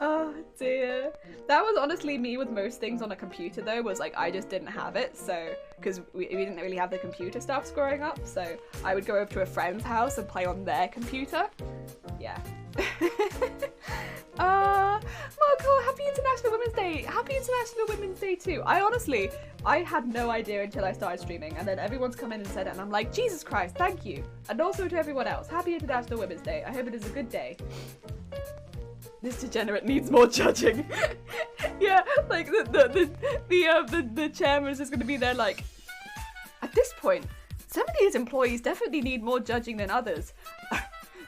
Oh dear. That was honestly me with most things on a computer though, was like I just didn't have it, so because we didn't really have the computer stuff growing up, so I would go over to a friend's house and play on their computer. Yeah. Marco, happy International Women's Day! Happy International Women's Day too! I had no idea until I started streaming, and then everyone's come in and said it, and I'm like, Jesus Christ, thank you! And also to everyone else, happy International Women's Day. I hope it is a good day. This degenerate needs more judging. Yeah, like the chairman is just gonna be there like, at this point, some of these employees definitely need more judging than others.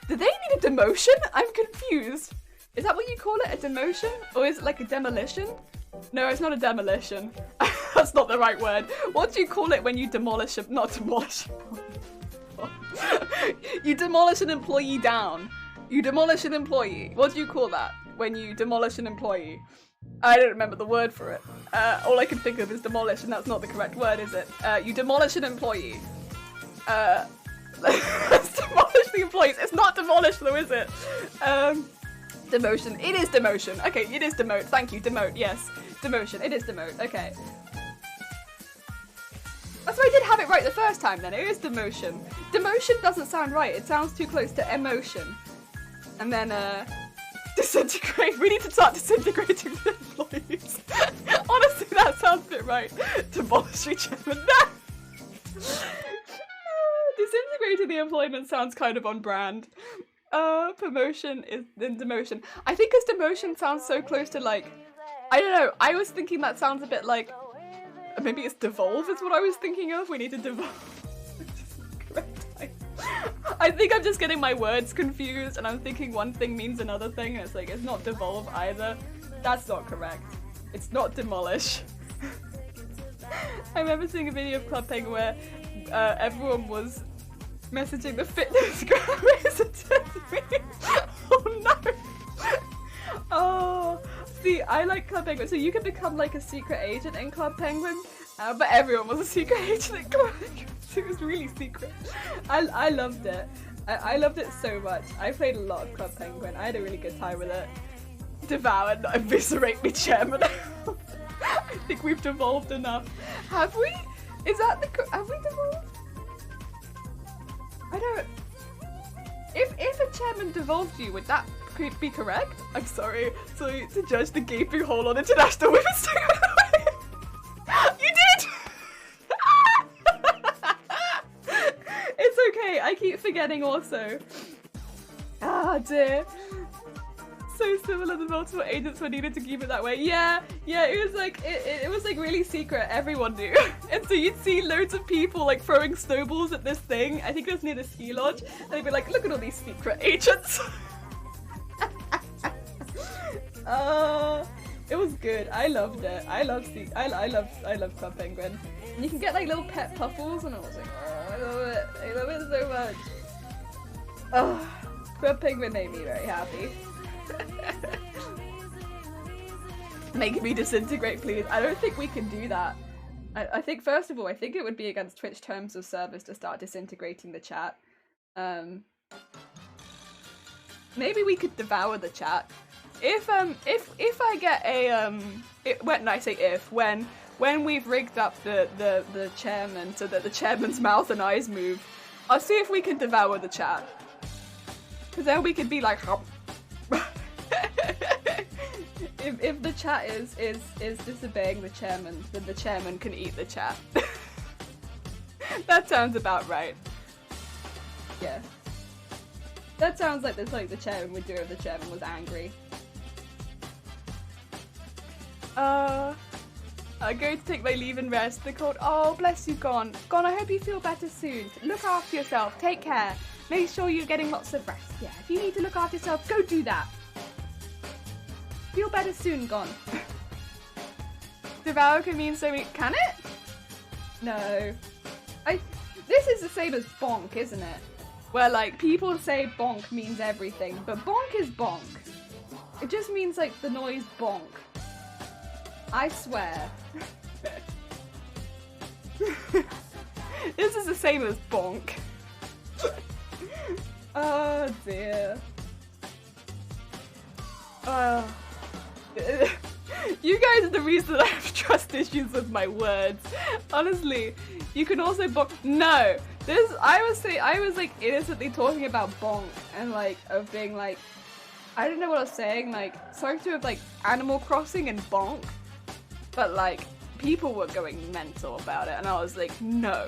Do they need a demotion? I'm confused. Is that what you call it, a demotion? Or is it like a demolition? No, it's not a demolition. That's not the right word. What do you call it when you demolish a, not demolish? You demolish an employee down. You demolish an employee. What do you call that when you demolish an employee? I don't remember the word for it. All I can think of is demolish, and that's not the correct word, is it? You demolish an employee. Let's demolish the employees. It's not demolish though, is it? Demotion. It is demotion. Okay, it is demote. Thank you, demote. Yes, demotion. It is demote. Okay. That's why I did have it right the first time then. It is demotion. Demotion doesn't sound right. It sounds too close to emotion. And then, disintegrate. We need to start disintegrating the employees. Honestly, that sounds a bit right. Demolish each other. No! Disintegrating the employment sounds kind of on brand. Promotion is then demotion. I think because demotion sounds so close to like, I don't know. I was thinking that sounds a bit like, maybe it's devolve is what I was thinking of. We need to devolve. I think I'm just getting my words confused and I'm thinking one thing means another thing and it's like, it's not devolve either. That's not correct. It's not demolish. I remember seeing a video of Club Penguin where everyone was messaging the fitness grandma to me. Oh no! Oh, see, I like Club Penguin. So you can become like a secret agent in Club Penguin, but everyone was a secret agent in Club Penguin. It was really secret. I loved it. I loved it so much. I played a lot of Club Penguin. I had a really good time with it. Devour and eviscerate me, chairman. I think we've devolved enough. Have we? Is that the? Have we devolved? I don't. If a chairman devolved you, would that be correct? I'm sorry. So to judge the gaping hole on International Women's Day. You did. keep forgetting also. Ah, dear. So similar to multiple agents were needed to keep it that way. Yeah, it was like it was like really secret. Everyone knew, and so you'd see loads of people like throwing snowballs at this thing. I think it was near the ski lodge, and they'd be like, "Look at all these secret agents." It was good. I loved it. I love Club Penguin. And you can get like little pet puffles, and I was like, oh, I love it. I love it so much. Oh, Club Penguin made me very happy. Make me disintegrate, please. I don't think we can do that. I think, first of all, I think it would be against Twitch terms of service to start disintegrating the chat. Maybe we could devour the chat. If I get a when we've rigged up the chairman so that the chairman's mouth and eyes move, I'll see if we can devour the chat. Cause then we could be like, if the chat is disobeying the chairman, then the chairman can eat the chat. That sounds about right. Yeah. That sounds like that's like the chairman would do if the chairman was angry. I go to take my leave and rest. The cold. Oh, bless you, Gon. Gon, I hope you feel better soon. Look after yourself. Take care. Make sure you're getting lots of rest. Yeah, if you need to look after yourself, go do that. Feel better soon, Gon. Devour can mean so many. Can it? No. This is the same as bonk, isn't it? Where like people say bonk means everything, but bonk is bonk. It just means like the noise bonk. I swear. This is the same as bonk. Oh dear. You guys are the reason I have trust issues with my words. Honestly, you can also bonk. No, I was like innocently talking about bonk and like of being like, I don't know what I was saying. Like something to do with like Animal Crossing and bonk, but like people were going mental about it, and I was like, no.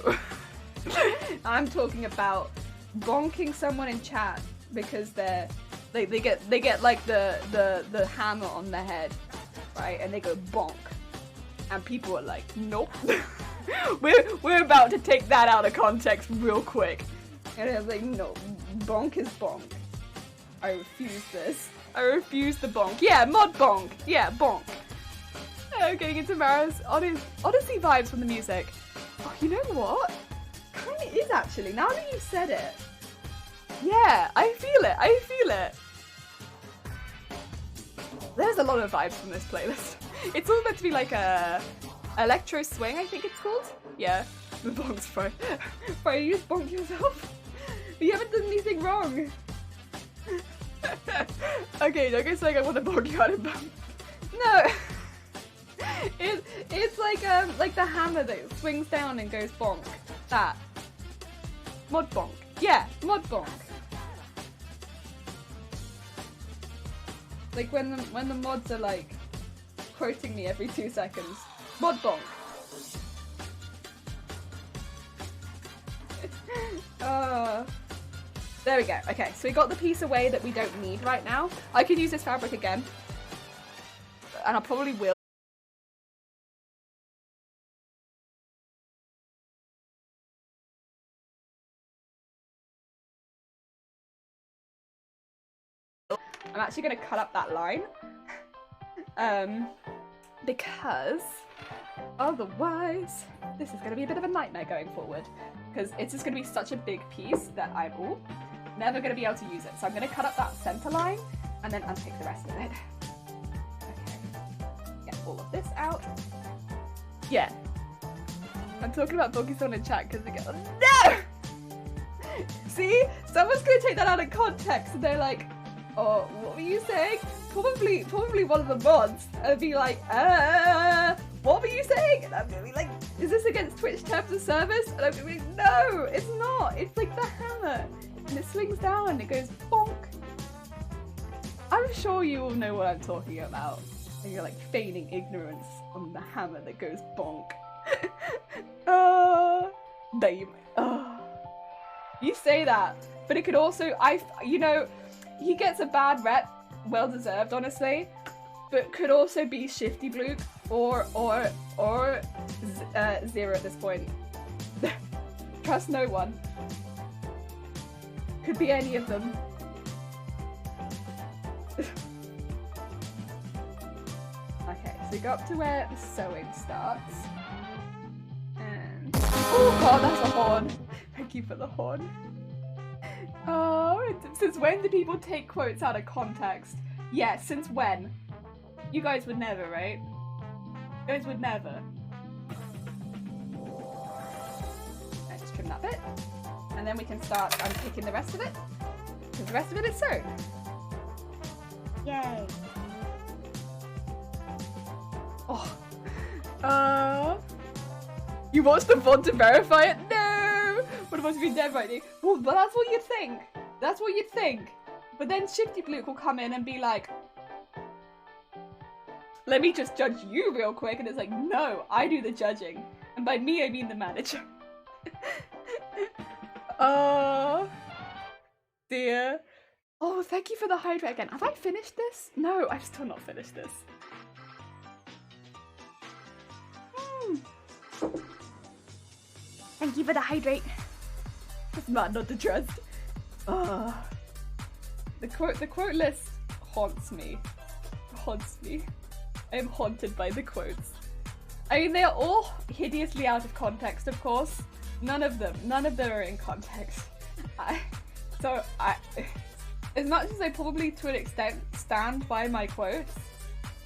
I'm talking about bonking someone in chat because they get like the hammer on their head, right? And they go bonk, and people are like, nope. we're about to take that out of context real quick. And I was like, no, bonk is bonk. I refuse this. I refuse the bonk. Yeah, mod bonk. Yeah, bonk. Getting into Mara's Odyssey vibes from the music. Oh, you know what? Kinda is actually, now that you've said it. Yeah, I feel it. There's a lot of vibes from this playlist. It's all meant to be like a electro swing, I think it's called. Yeah, the bonk's fine. Fine, you just bonk yourself. But you haven't done anything wrong. Okay, don't go saying I want to bonk you out of bonk. No. It's like the hammer that swings down and goes bonk. That. Mod bonk. Yeah, mod bonk. Like when the mods are like quoting me every 2 seconds. Mod bonk. There we go. Okay, so we got the piece away that we don't need right now. I can use this fabric again. And I probably will. I'm actually going to cut up that line. Because otherwise this is going to be a bit of a nightmare going forward. Because it's just going to be such a big piece that I'm never going to be able to use it. So I'm going to cut up that center line and then unpick the rest of it. Okay. Get all of this out. Yeah. I'm talking about bonking someone in chat because they go, no! See? Someone's going to take that out of context and they're like, oh, what were you saying? Probably one of the mods. I'd be like, what were you saying? And I'm gonna be like, is this against Twitch terms of service? And I'm gonna be like, no, it's not. It's like the hammer. And it swings down and it goes bonk. I'm sure you all know what I'm talking about. And you're like feigning ignorance on the hammer that goes bonk. You say that, but it could also, you know, he gets a bad rep, well deserved, honestly, but could also be Shifty Bluke or Zero at this point. Trust no one. Could be any of them. Okay, so we go up to where the sewing starts. And oh god, that's a horn. Thank you for the horn. Oh, since when do people take quotes out of context? Yeah, since when? You guys would never, right? You guys would never. Let's just trim that bit. And then we can start unpicking the rest of it. Because the rest of it is sewn. Yay. Oh. You watched the VOD to verify it? No! What about you dead right now? Well, but that's what you'd think. That's what you'd think. But then Shifty Bluke will come in and be like, let me just judge you real quick. And it's like, no, I do the judging. And by me, I mean the manager. Oh, dear. Oh, thank you for the hydrate again. Have I finished this? No, I've still not finished this. Thank you for the hydrate. It's not to trust. The quote list haunts me. Haunts me. I am haunted by the quotes. I mean, they are all hideously out of context, of course. None of them are in context. As much as I probably to an extent stand by my quotes,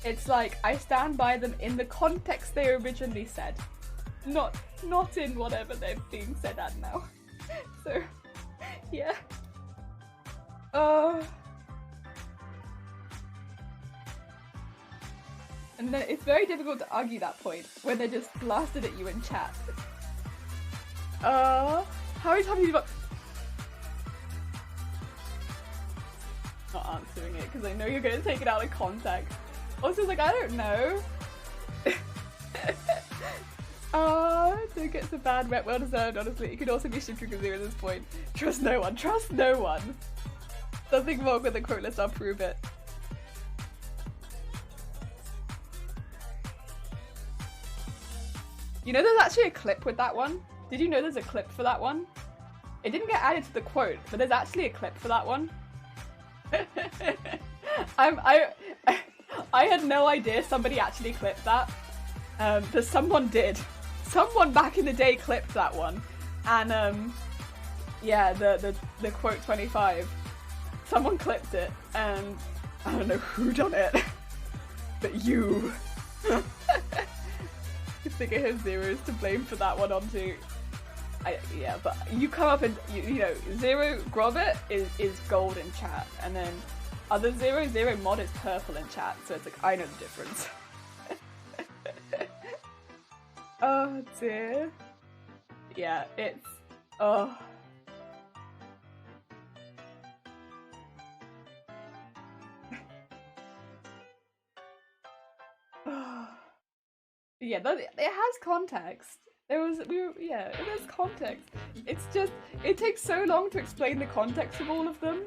it's like I stand by them in the context they originally said. Not in whatever they're being said at now. So, yeah. And then it's very difficult to argue that point when they're just blasted at you in chat. How many times have you got... Not answering it because I know you're going to take it out of context. Also, it's like, I don't know. So it gets a bad rep, well deserved, honestly. It could also be Shifty Bluke at this point. Trust no one. Trust no one. Something wrong with the quote list, I'll prove it. You know there's actually a clip with that one? Did you know there's a clip for that one? It didn't get added to the quote, but there's actually a clip for that one. I had no idea somebody actually clipped that. But someone did. Someone back in the day clipped that one. And yeah, the quote 25. Someone clipped it, and I don't know who done it. But you. I think I have Zero's to blame for that one on too. Yeah, but you come up and you know, Zero Grobit is gold in chat, and then other Zero mod is purple in chat, so it's like I know the difference. Oh dear. Yeah, it's yeah, it has context. It has context. It's just, it takes so long to explain the context of all of them.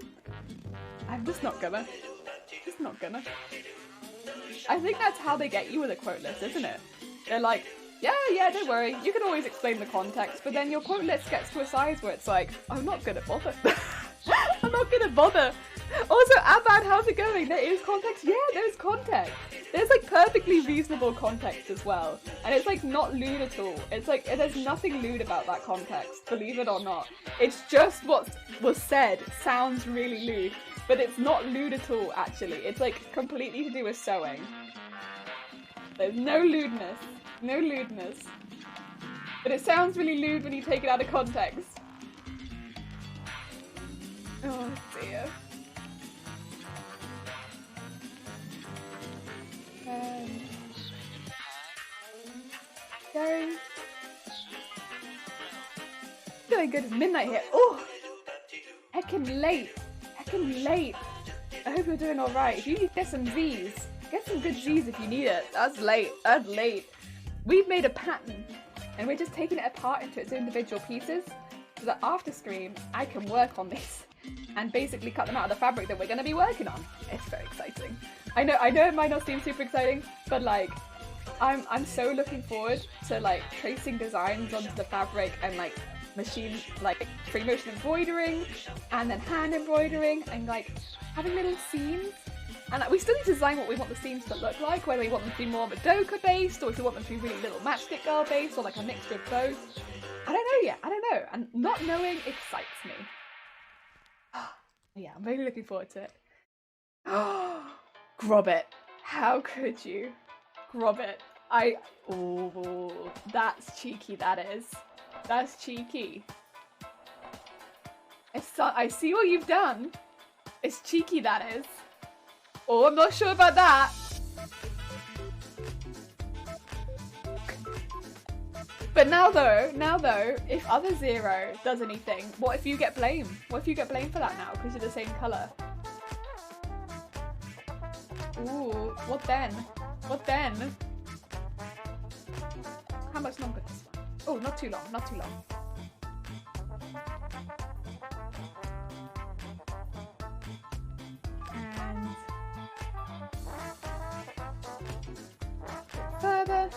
I'm just not gonna. Just not gonna. I think that's how they get you with a quote list, isn't it? They're like, yeah, don't worry, you can always explain the context, but then your quote list gets to a size where it's like, I'm not gonna bother. I'm not gonna bother. Also, Abad, how's it going? There is context? Yeah, there's context. There's like perfectly reasonable context as well. And it's like not lewd at all. It's like, there's nothing lewd about that context, believe it or not. It's just what was said sounds really lewd, but it's not lewd at all, actually. It's like completely to do with sewing. There's no lewdness. No lewdness. But it sounds really lewd when you take it out of context. Oh dear. Going. Doing good. It's midnight here. Oh! Heckin' late. Heckin' late. I hope you're doing alright. If you need to get some Z's, get some good Z's if you need it. That's late. That's late. We've made a pattern, and we're just taking it apart into its individual pieces. so that after Scream, I can work on this and basically cut them out of the fabric that we're going to be working on. It's very exciting. I know it might not seem super exciting, but like, I'm so looking forward to like tracing designs onto the fabric and like machine, like free motion embroidering and then hand embroidering and like having little seams. And we still need to design what we want the seams to look like, whether we want them to be more of a doka based or if we want them to be really little matchstick girl based or like a mixture of both. I don't know yet, I don't know. And not knowing excites me. Yeah, I'm really looking forward to it. Grobbit. How could you? Grobbit. Oh, that's cheeky, that is. That's cheeky. I see what you've done. It's cheeky, that is. Oh, I'm not sure about that. But now though, if other Zero does anything, what if you get blamed? What if you get blamed for that now because you're the same colour? Ooh, what then? What then? How much longer this one? Oh, not too long, not too long. And further.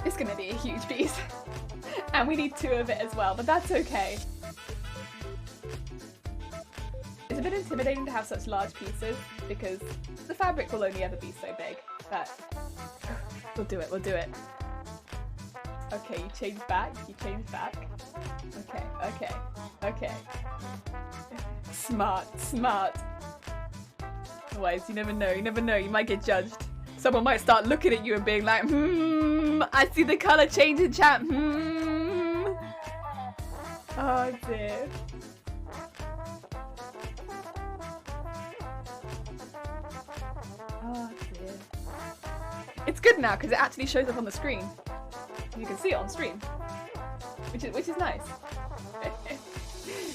It's gonna be a huge piece. And we need 2 of it as well, but that's okay. It's a bit intimidating to have such large pieces because the fabric will only ever be so big, but we'll do it, we'll do it. Okay, you change back, Okay, okay, okay. Smart, smart. Otherwise, you never know, you might get judged. Someone might start looking at you and being like, I see the colour change in chat, Oh dear. Oh dear. It's good now because it actually shows up on the screen. You can see it on stream, which is nice.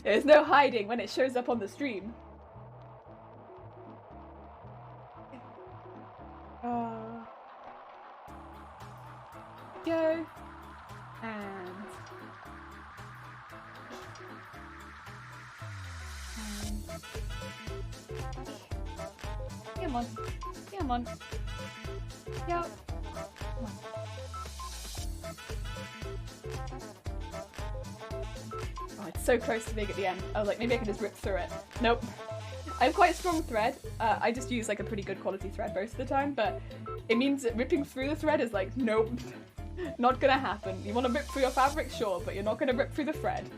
There's no hiding when it shows up on the stream. Go and come on, come on, yeah. Oh, it's so close to being at the end. I was like, maybe I can just rip through it. Nope. I have quite a strong thread. I just use like a pretty good quality thread most of the time, but it means that ripping through the thread is like, nope, not gonna happen. You want to rip through your fabric, sure, but you're not gonna rip through the thread.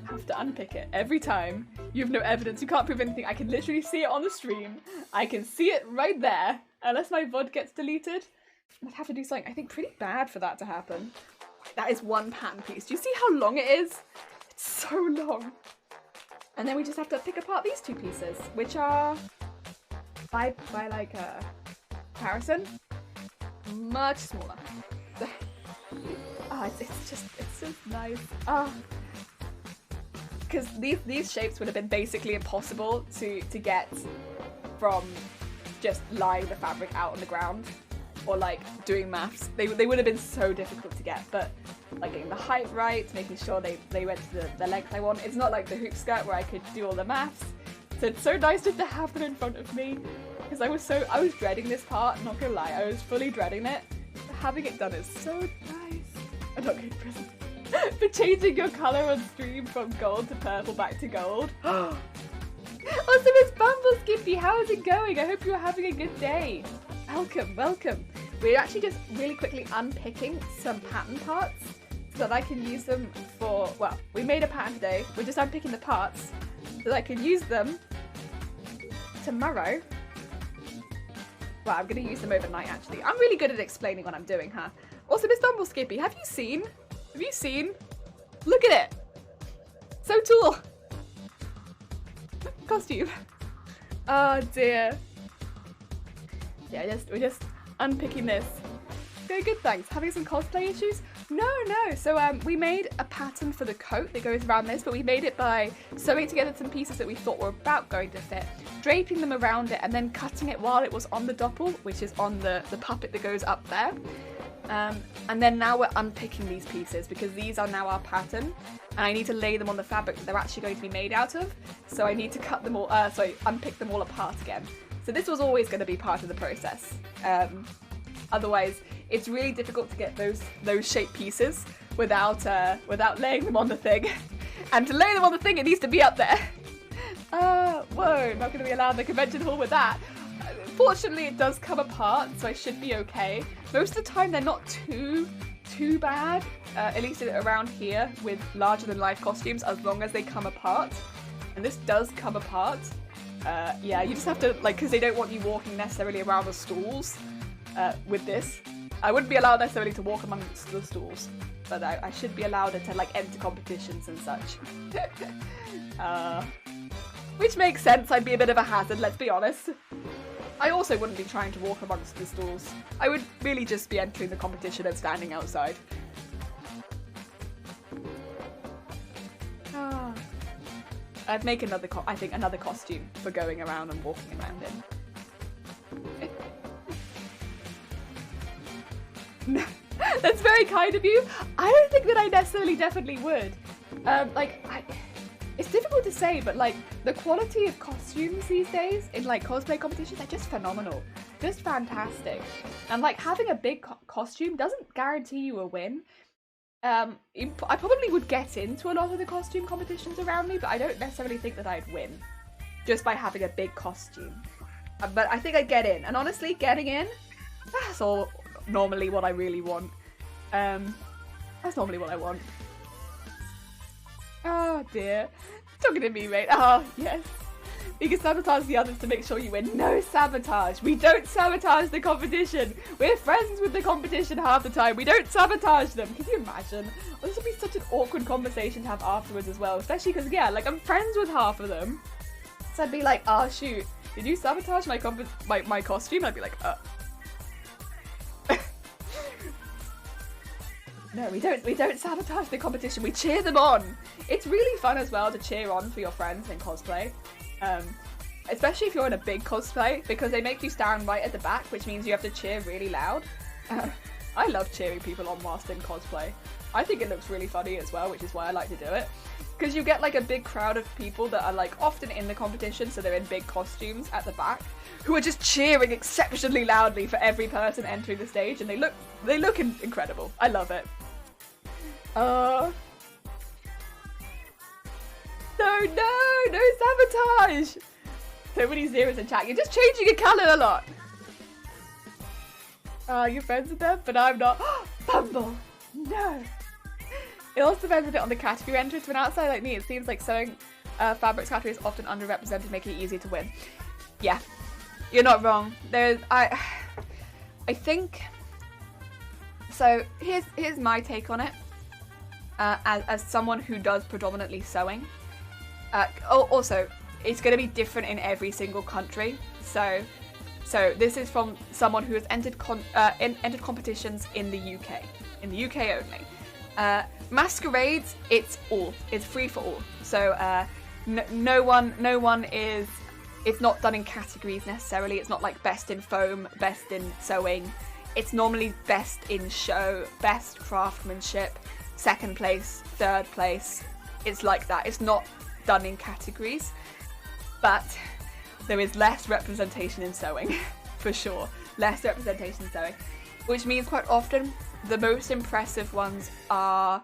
Have to unpick it every time. You have no evidence, you can't prove anything. I can literally see it on the stream. I can see it right there. Unless my VOD gets deleted, I'd have to do something, I think, pretty bad for that to happen. That is one pattern piece. Do you see how long it is? It's so long. And then we just have to pick apart these 2 pieces, which are, by like comparison, much smaller. It's just nice. Because these shapes would have been basically impossible to get from just lying the fabric out on the ground or like doing maths. They would have been so difficult to get, but like getting the height right, making sure they went to the length I want. It's not like the hoop skirt where I could do all the maths. So it's so nice just to have them in front of me because I was dreading this part, not gonna lie, I was fully dreading it. Having it done is so nice. I'm not going to prison. For changing your colour on stream from gold to purple back to gold. Also, Miss Bumble Skippy, how is it going? I hope you're having a good day. Welcome, welcome. We're actually just really quickly unpicking some pattern parts so that I can use them for, well, we made a pattern today. We're just unpicking the parts so that I can use them tomorrow. Well, I'm going to use them overnight, actually. I'm really good at explaining what I'm doing, huh? Also, Miss Dumble Skippy, have you seen? Look at it. So tall. Costume. Oh, dear. Yeah, we're just unpicking this. Very good, thanks. Having some cosplay issues? No. So we made a pattern for the coat that goes around this, but we made it by sewing together some pieces that we thought were about going to fit, draping them around it, and then cutting it while it was on the Doppel, which is on the puppet that goes up there. And then now we're unpicking these pieces because these are now our pattern, and I need to lay them on the fabric that they're actually going to be made out of. So I need to cut them all, unpick them all apart again. So this was always going to be part of the process. Otherwise, it's really difficult to get those shaped pieces without laying them on the thing. And to lay them on the thing, it needs to be up there. Whoa, not going to be allowed in the convention hall with that. Fortunately, it does come apart, so I should be okay. Most of the time, they're not too bad, at least around here with larger than life costumes, as long as they come apart. And this does come apart. Yeah, you just have to, like, because they don't want you walking necessarily around the stalls with this. I wouldn't be allowed necessarily to walk amongst the stalls, but I should be allowed to, like, enter competitions and such. Which makes sense, I'd be a bit of a hazard, let's be honest. I also wouldn't be trying to walk amongst the stalls. I would really just be entering the competition and standing outside. I'd make another costume for going around and walking around in. That's very kind of you. I don't think that I necessarily definitely would. It's difficult to say, but like the quality of costumes these days in like cosplay competitions are just phenomenal, just fantastic. And like having a big costume doesn't guarantee you a win. I probably would get into a lot of the costume competitions around me, but I don't necessarily think that I'd win just by having a big costume. But I think I'd get in, and honestly, getting in, that's all normally what I really want. That's normally what I want. Oh dear. Talking to me, mate. Oh, yes. You can sabotage the others to make sure you win. No sabotage. We don't sabotage the competition. We're friends with the competition half the time. We don't sabotage them. Can you imagine? Oh, this would be such an awkward conversation to have afterwards as well. Especially because, yeah, like I'm friends with half of them. So I'd be like, oh shoot, did you sabotage my costume? I'd be like, No, we don't sabotage the competition. We cheer them on. It's really fun as well to cheer on for your friends in cosplay. Especially if you're in a big cosplay, because they make you stand right at the back, which means you have to cheer really loud. I love cheering people on whilst in cosplay. I think it looks really funny as well, which is why I like to do it. Because you get like a big crowd of people that are like often in the competition, so they're in big costumes at the back, who are just cheering exceptionally loudly for every person entering the stage, and they look incredible. I love it. No sabotage! So many zeros in chat. You're just changing your colour a lot. You're friends with them, but I'm not. Bumble! No! It also depends a bit on the category entrance. When outside like me, it seems like sewing fabrics category is often underrepresented, making it easier to win. Yeah, you're not wrong. I think. So here's my take on it. As someone who does predominantly sewing. Also, it's going to be different in every single country. So this is from someone who has entered competitions in the UK. In the UK only. Masquerades, it's free for all. So no one is. It's not done in categories necessarily. It's not like best in foam, best in sewing. It's normally best in show, best craftsmanship, second place, third place. It's like that. It's not done in categories, but there is less representation in sewing, for sure. Less representation in sewing, which means quite often the most impressive ones are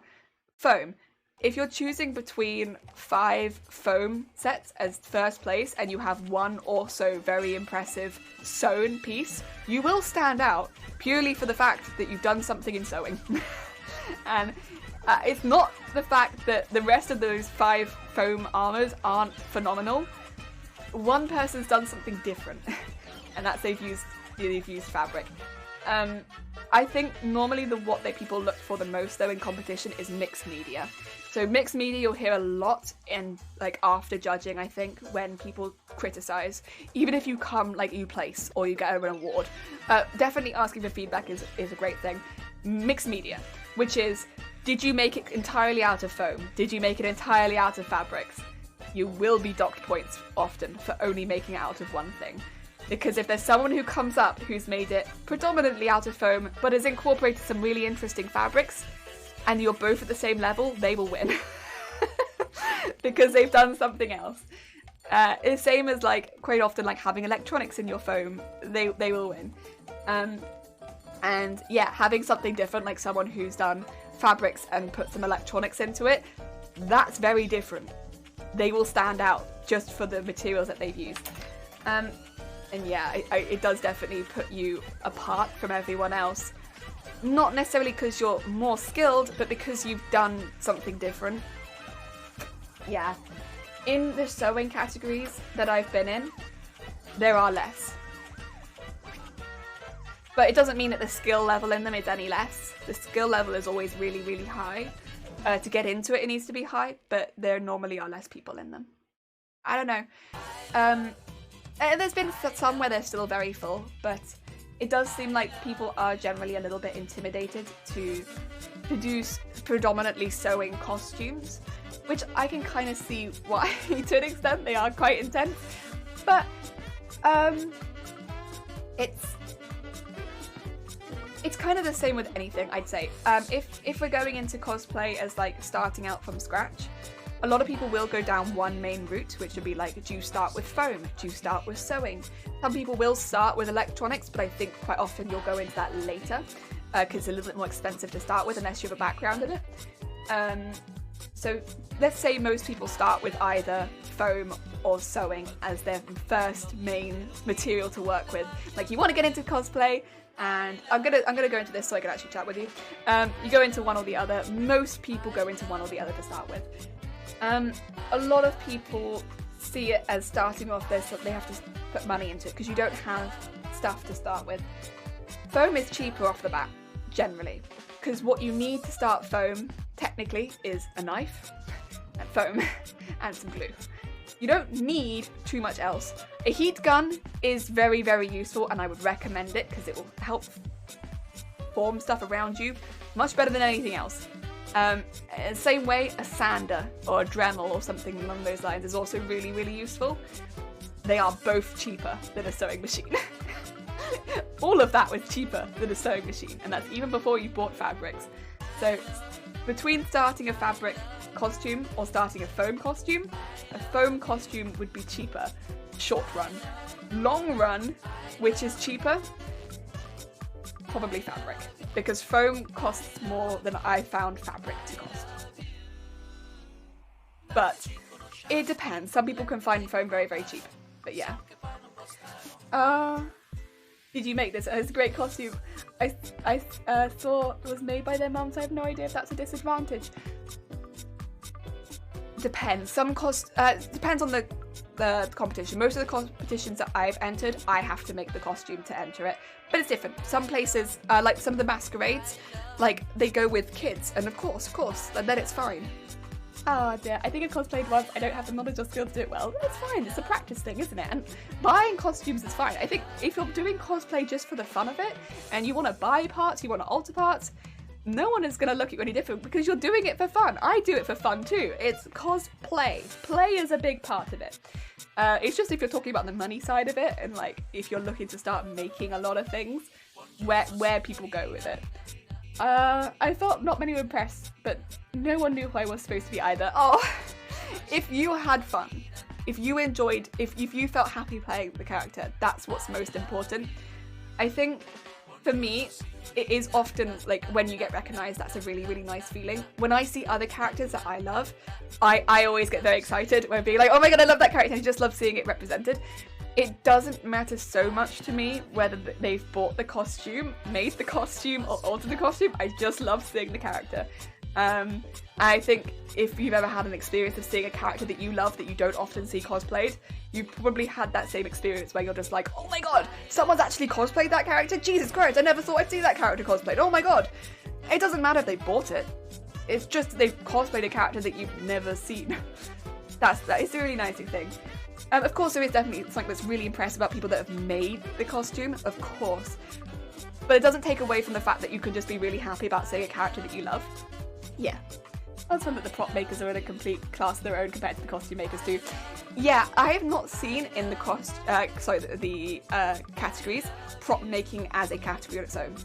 foam. If you're choosing between 5 foam sets as first place and you have one also very impressive sewn piece, you will stand out purely for the fact that you've done something in sewing. And it's not the fact that the rest of those 5 foam armors aren't phenomenal. One person's done something different, and that's they've used fabric. I think normally what people look for the most though in competition is mixed media. So mixed media you'll hear a lot in like after judging, I think, when people criticize. Even if you come like you place or you get an award, definitely asking for feedback is a great thing. Mixed media, which is, did you make it entirely out of foam? Did you make it entirely out of fabrics? You will be docked points often for only making it out of one thing. Because if there's someone who comes up who's made it predominantly out of foam, but has incorporated some really interesting fabrics, and you're both at the same level, they will win. Because they've done something else. It's same as like quite often like having electronics in your foam, they will win. And yeah, having something different, like someone who's done fabrics and put some electronics into it, that's very different. They will stand out just for the materials that they've used. And yeah, it does definitely put you apart from everyone else. Not necessarily because you're more skilled, but because you've done something different. Yeah. In the sewing categories that I've been in, there are less. But it doesn't mean that the skill level in them is any less. The skill level is always really, really high. To get into it, it needs to be high, but there normally are less people in them. I don't know. There's been some where they're still very full, but it does seem like people are generally a little bit intimidated to produce predominantly sewing costumes, which I can kind of see why. To an extent they are quite intense, but it's kind of the same with anything, I'd say. If we're going into cosplay as like starting out from scratch, a lot of people will go down one main route, which would be like, do you start with foam? Do you start with sewing? Some people will start with electronics, but I think quite often you'll go into that later, because it's a little bit more expensive to start with unless you have a background in it. So let's say most people start with either foam or sewing as their first main material to work with. Like, you want to get into cosplay, and I'm gonna go into this so I can actually chat with you. You go into one or the other. Most people go into one or the other to start with. A lot of people see it as starting off this, they have to put money into it because you don't have stuff to start with. Foam is cheaper off the bat, generally, because what you need to start foam, technically, is a knife, and foam, and some glue. You don't need too much else. A heat gun is very, very useful, and I would recommend it because it will help form stuff around you much better than anything else. Same way, a sander or a Dremel or something along those lines is also really, really useful. They are both cheaper than a sewing machine. All of that was cheaper than a sewing machine, and that's even before you bought fabrics. So between starting a fabric costume or starting a foam costume would be cheaper, short run. Long run, which is cheaper, probably fabric, because foam costs more than I found fabric to cost. But it depends. Some people can find foam very, very cheap. But yeah. Did you make this? It's a great costume. I saw it was made by their mum, so I have no idea if that's a disadvantage. Depends. Depends on the competition. Most of the competitions that I've entered, I have to make the costume to enter it. But it's different. Some places, like some of the masquerades, like they go with kids, and of course, and then it's fine. Oh dear, I think I cosplayed once, I don't have the knowledge or skill to do it well. It's fine, it's a practice thing, isn't it? And buying costumes is fine. I think if you're doing cosplay just for the fun of it, and you want to buy parts, you want to alter parts, no one is going to look at you any different because you're doing it for fun. I do it for fun too. It's cosplay. Play is a big part of it. It's just if you're talking about the money side of it, and like if you're looking to start making a lot of things, where people go with it. I thought not many were impressed, but no one knew who I was supposed to be either. Oh, if you had fun, if you enjoyed, if you felt happy playing the character, that's what's most important. I think for me, it is often like when you get recognised, that's a really, really nice feeling. When I see other characters that I love, I always get very excited when being like, oh my god, I love that character. I just love seeing it represented. It doesn't matter so much to me whether they've bought the costume, made the costume, or altered the costume. I just love seeing the character. I think if you've ever had an experience of seeing a character that you love that you don't often see cosplayed, you probably had that same experience where you're just like, oh my god, someone's actually cosplayed that character? Jesus Christ, I never thought I'd see that character cosplayed. Oh my god. It doesn't matter if they bought it. It's just they've cosplayed a character that you've never seen. It's a really nice thing. Of course, there is definitely something that's really impressive about people that have made the costume, of course. But it doesn't take away from the fact that you can just be really happy about seeing a character that you love. Yeah. That's fun that the prop makers are in a complete class of their own compared to the costume makers too. Yeah, I have not seen in the categories prop making as a category on its own.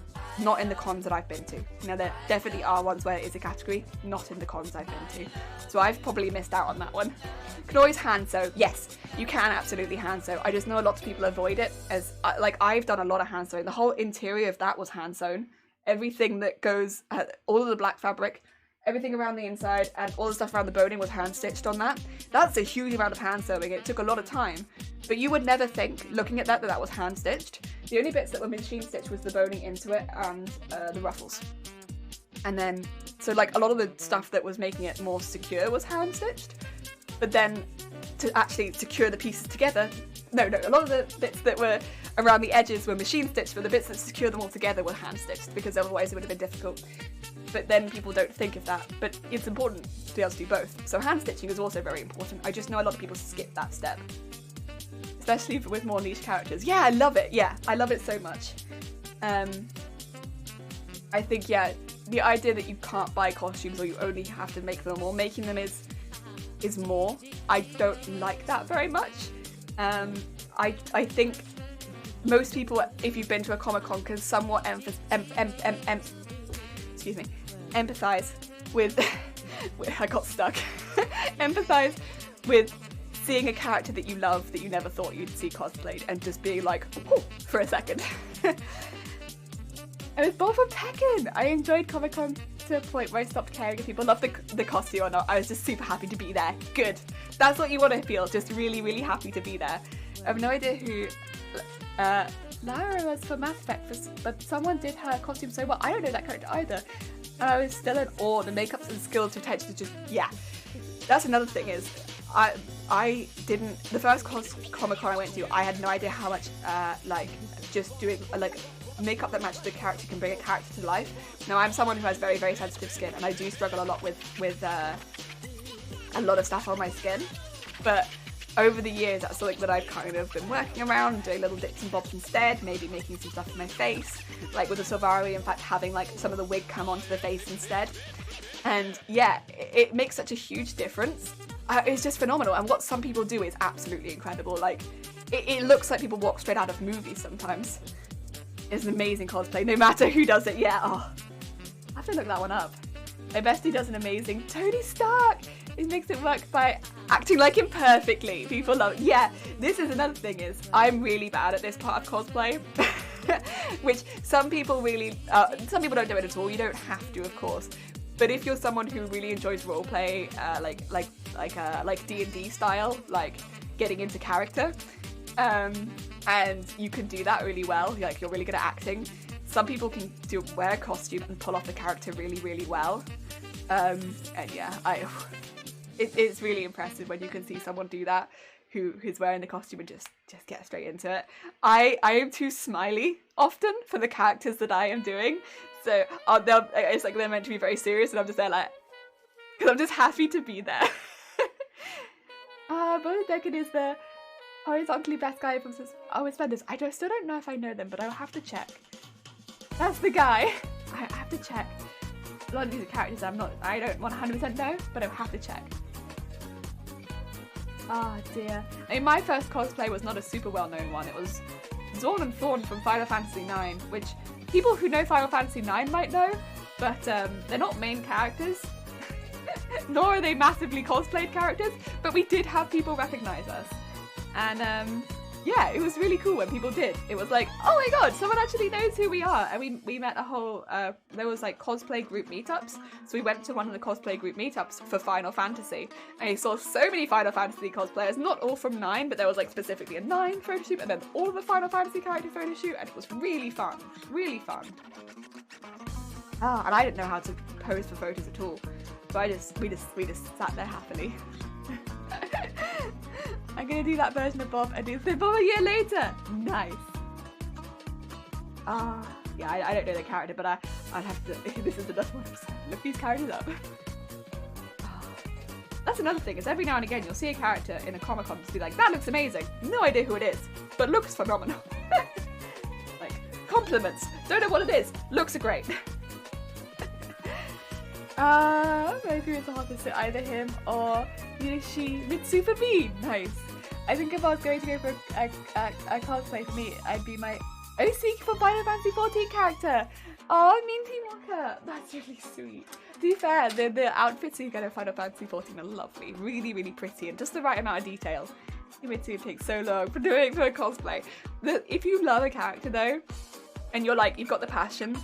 Not in the cons that I've been to. Now there definitely are ones where it is a category, not in the cons I've been to. So I've probably missed out on that one. You can always hand sew. Yes, you can absolutely hand sew. I just know a lot of people avoid it as like I've done a lot of hand sewing. The whole interior of that was hand sewn. Everything that goes, all of the black fabric, everything around the inside and all the stuff around the boning was hand stitched on that. That's a huge amount of hand sewing. It took a lot of time, but you would never think looking at that was hand stitched. The only bits that were machine stitched was the boning into it and the ruffles. And then, so like a lot of the stuff that was making it more secure was hand stitched, but then to actually secure the pieces together, no, a lot of the bits that were around the edges were machine stitched, but the bits that secure them all together were hand stitched because otherwise it would have been difficult. But then people don't think of that, but it's important to be able to do both. So hand stitching is also very important. I just know a lot of people skip that step, especially with more niche characters. Yeah, I love it. Yeah, I love it so much. I think, yeah, the idea that you can't buy costumes or you only have to make them, or making them is more. I don't like that very much. I think most people, if you've been to a Comic-Con, can somewhat empathize with I got stuck. Empathize with seeing a character that you love that you never thought you'd see cosplayed and just being like, oh, for a second. I was born from Tekken. I enjoyed Comic-Con to a point where I stopped caring if people loved the costume or not. I was just super happy to be there. Good. That's what you want to feel, just really, really happy to be there. I have no idea who Lara was for Mass Effect, but someone did her costume so well. I don't know that character either. And I was still in awe. The makeups and skills retention is just, yeah. That's another thing is, I didn't, the first Comic-Con I went to, I had no idea how much, like, just doing, like, makeup that matches the character can bring a character to life. Now, I'm someone who has very, very sensitive skin, and I do struggle a lot with a lot of stuff on my skin. But over the years, that's something that I've kind of been working around, doing little bits and bobs instead, maybe making some stuff for my face, like with the Silvari, in fact, having like some of the wig come onto the face instead. And yeah, it makes such a huge difference. It's just phenomenal, and what some people do is absolutely incredible. Like, it looks like people walk straight out of movies sometimes. It's an amazing cosplay, no matter who does it. Yeah, oh, I have to look that one up. My bestie does an amazing Tony Stark. It makes it work by acting like him perfectly. People love it. Yeah, this is another thing is, I'm really bad at this part of cosplay. Which some people really, some people don't do it at all. You don't have to, of course. But if you're someone who really enjoys roleplay, like D&D style, like getting into character, and you can do that really well, like you're really good at acting. Some people can wear a costume and pull off the character really, really well. And yeah, it's really impressive when you can see someone do that who's wearing the costume and just get straight into it. I am too smiley often for the characters that I am doing. So it's like they're meant to be very serious, and I'm just there like, because I'm just happy to be there. Deckard is the horizontally best guy from Suspenders. I still don't know if I know them, but I'll have to check. That's the guy. I have to check. A lot of these characters I don't 100% know, but I'll have to check. Oh dear. I mean, my first cosplay was not a super well-known one. It was Zorn and Thorn from Final Fantasy IX, which people who know Final Fantasy IX might know, but they're not main characters. Nor are they massively cosplayed characters, but we did have people recognize us. And yeah, it was really cool when people did. It was like, oh my god, someone actually knows who we are. And we met a whole, there was like cosplay group meetups. So we went to one of the cosplay group meetups for Final Fantasy. And I saw so many Final Fantasy cosplayers, not all from 9, but there was like specifically a 9 photo shoot and then all of the Final Fantasy character photo shoot. And it was really fun, really fun. And I didn't know how to pose for photos at all. So we just sat there happily. I'm gonna do that version of Bob and do the Bob a year later. Nice. Yeah, I don't know the character, but I'd have to. This is another one. Look these characters up. That's another thing. Is every now and again you'll see a character in a Comic-Con and be like, that looks amazing. No idea who it is, but looks phenomenal. Like compliments. Don't know what it is. Looks great. Maybe it's hard to say either him or Yushi Mitsu for me. Nice. I think if I was going to go for a cosplay, for me, I'd be my OC for Final Fantasy 14 character. Oh, Minty Mocha. That's really sweet. To be fair, the outfits you get in Final Fantasy 14 are lovely. Really, really pretty and just the right amount of details. Mitsu takes so long for a cosplay. If you love a character though, and you're like, you've got the passion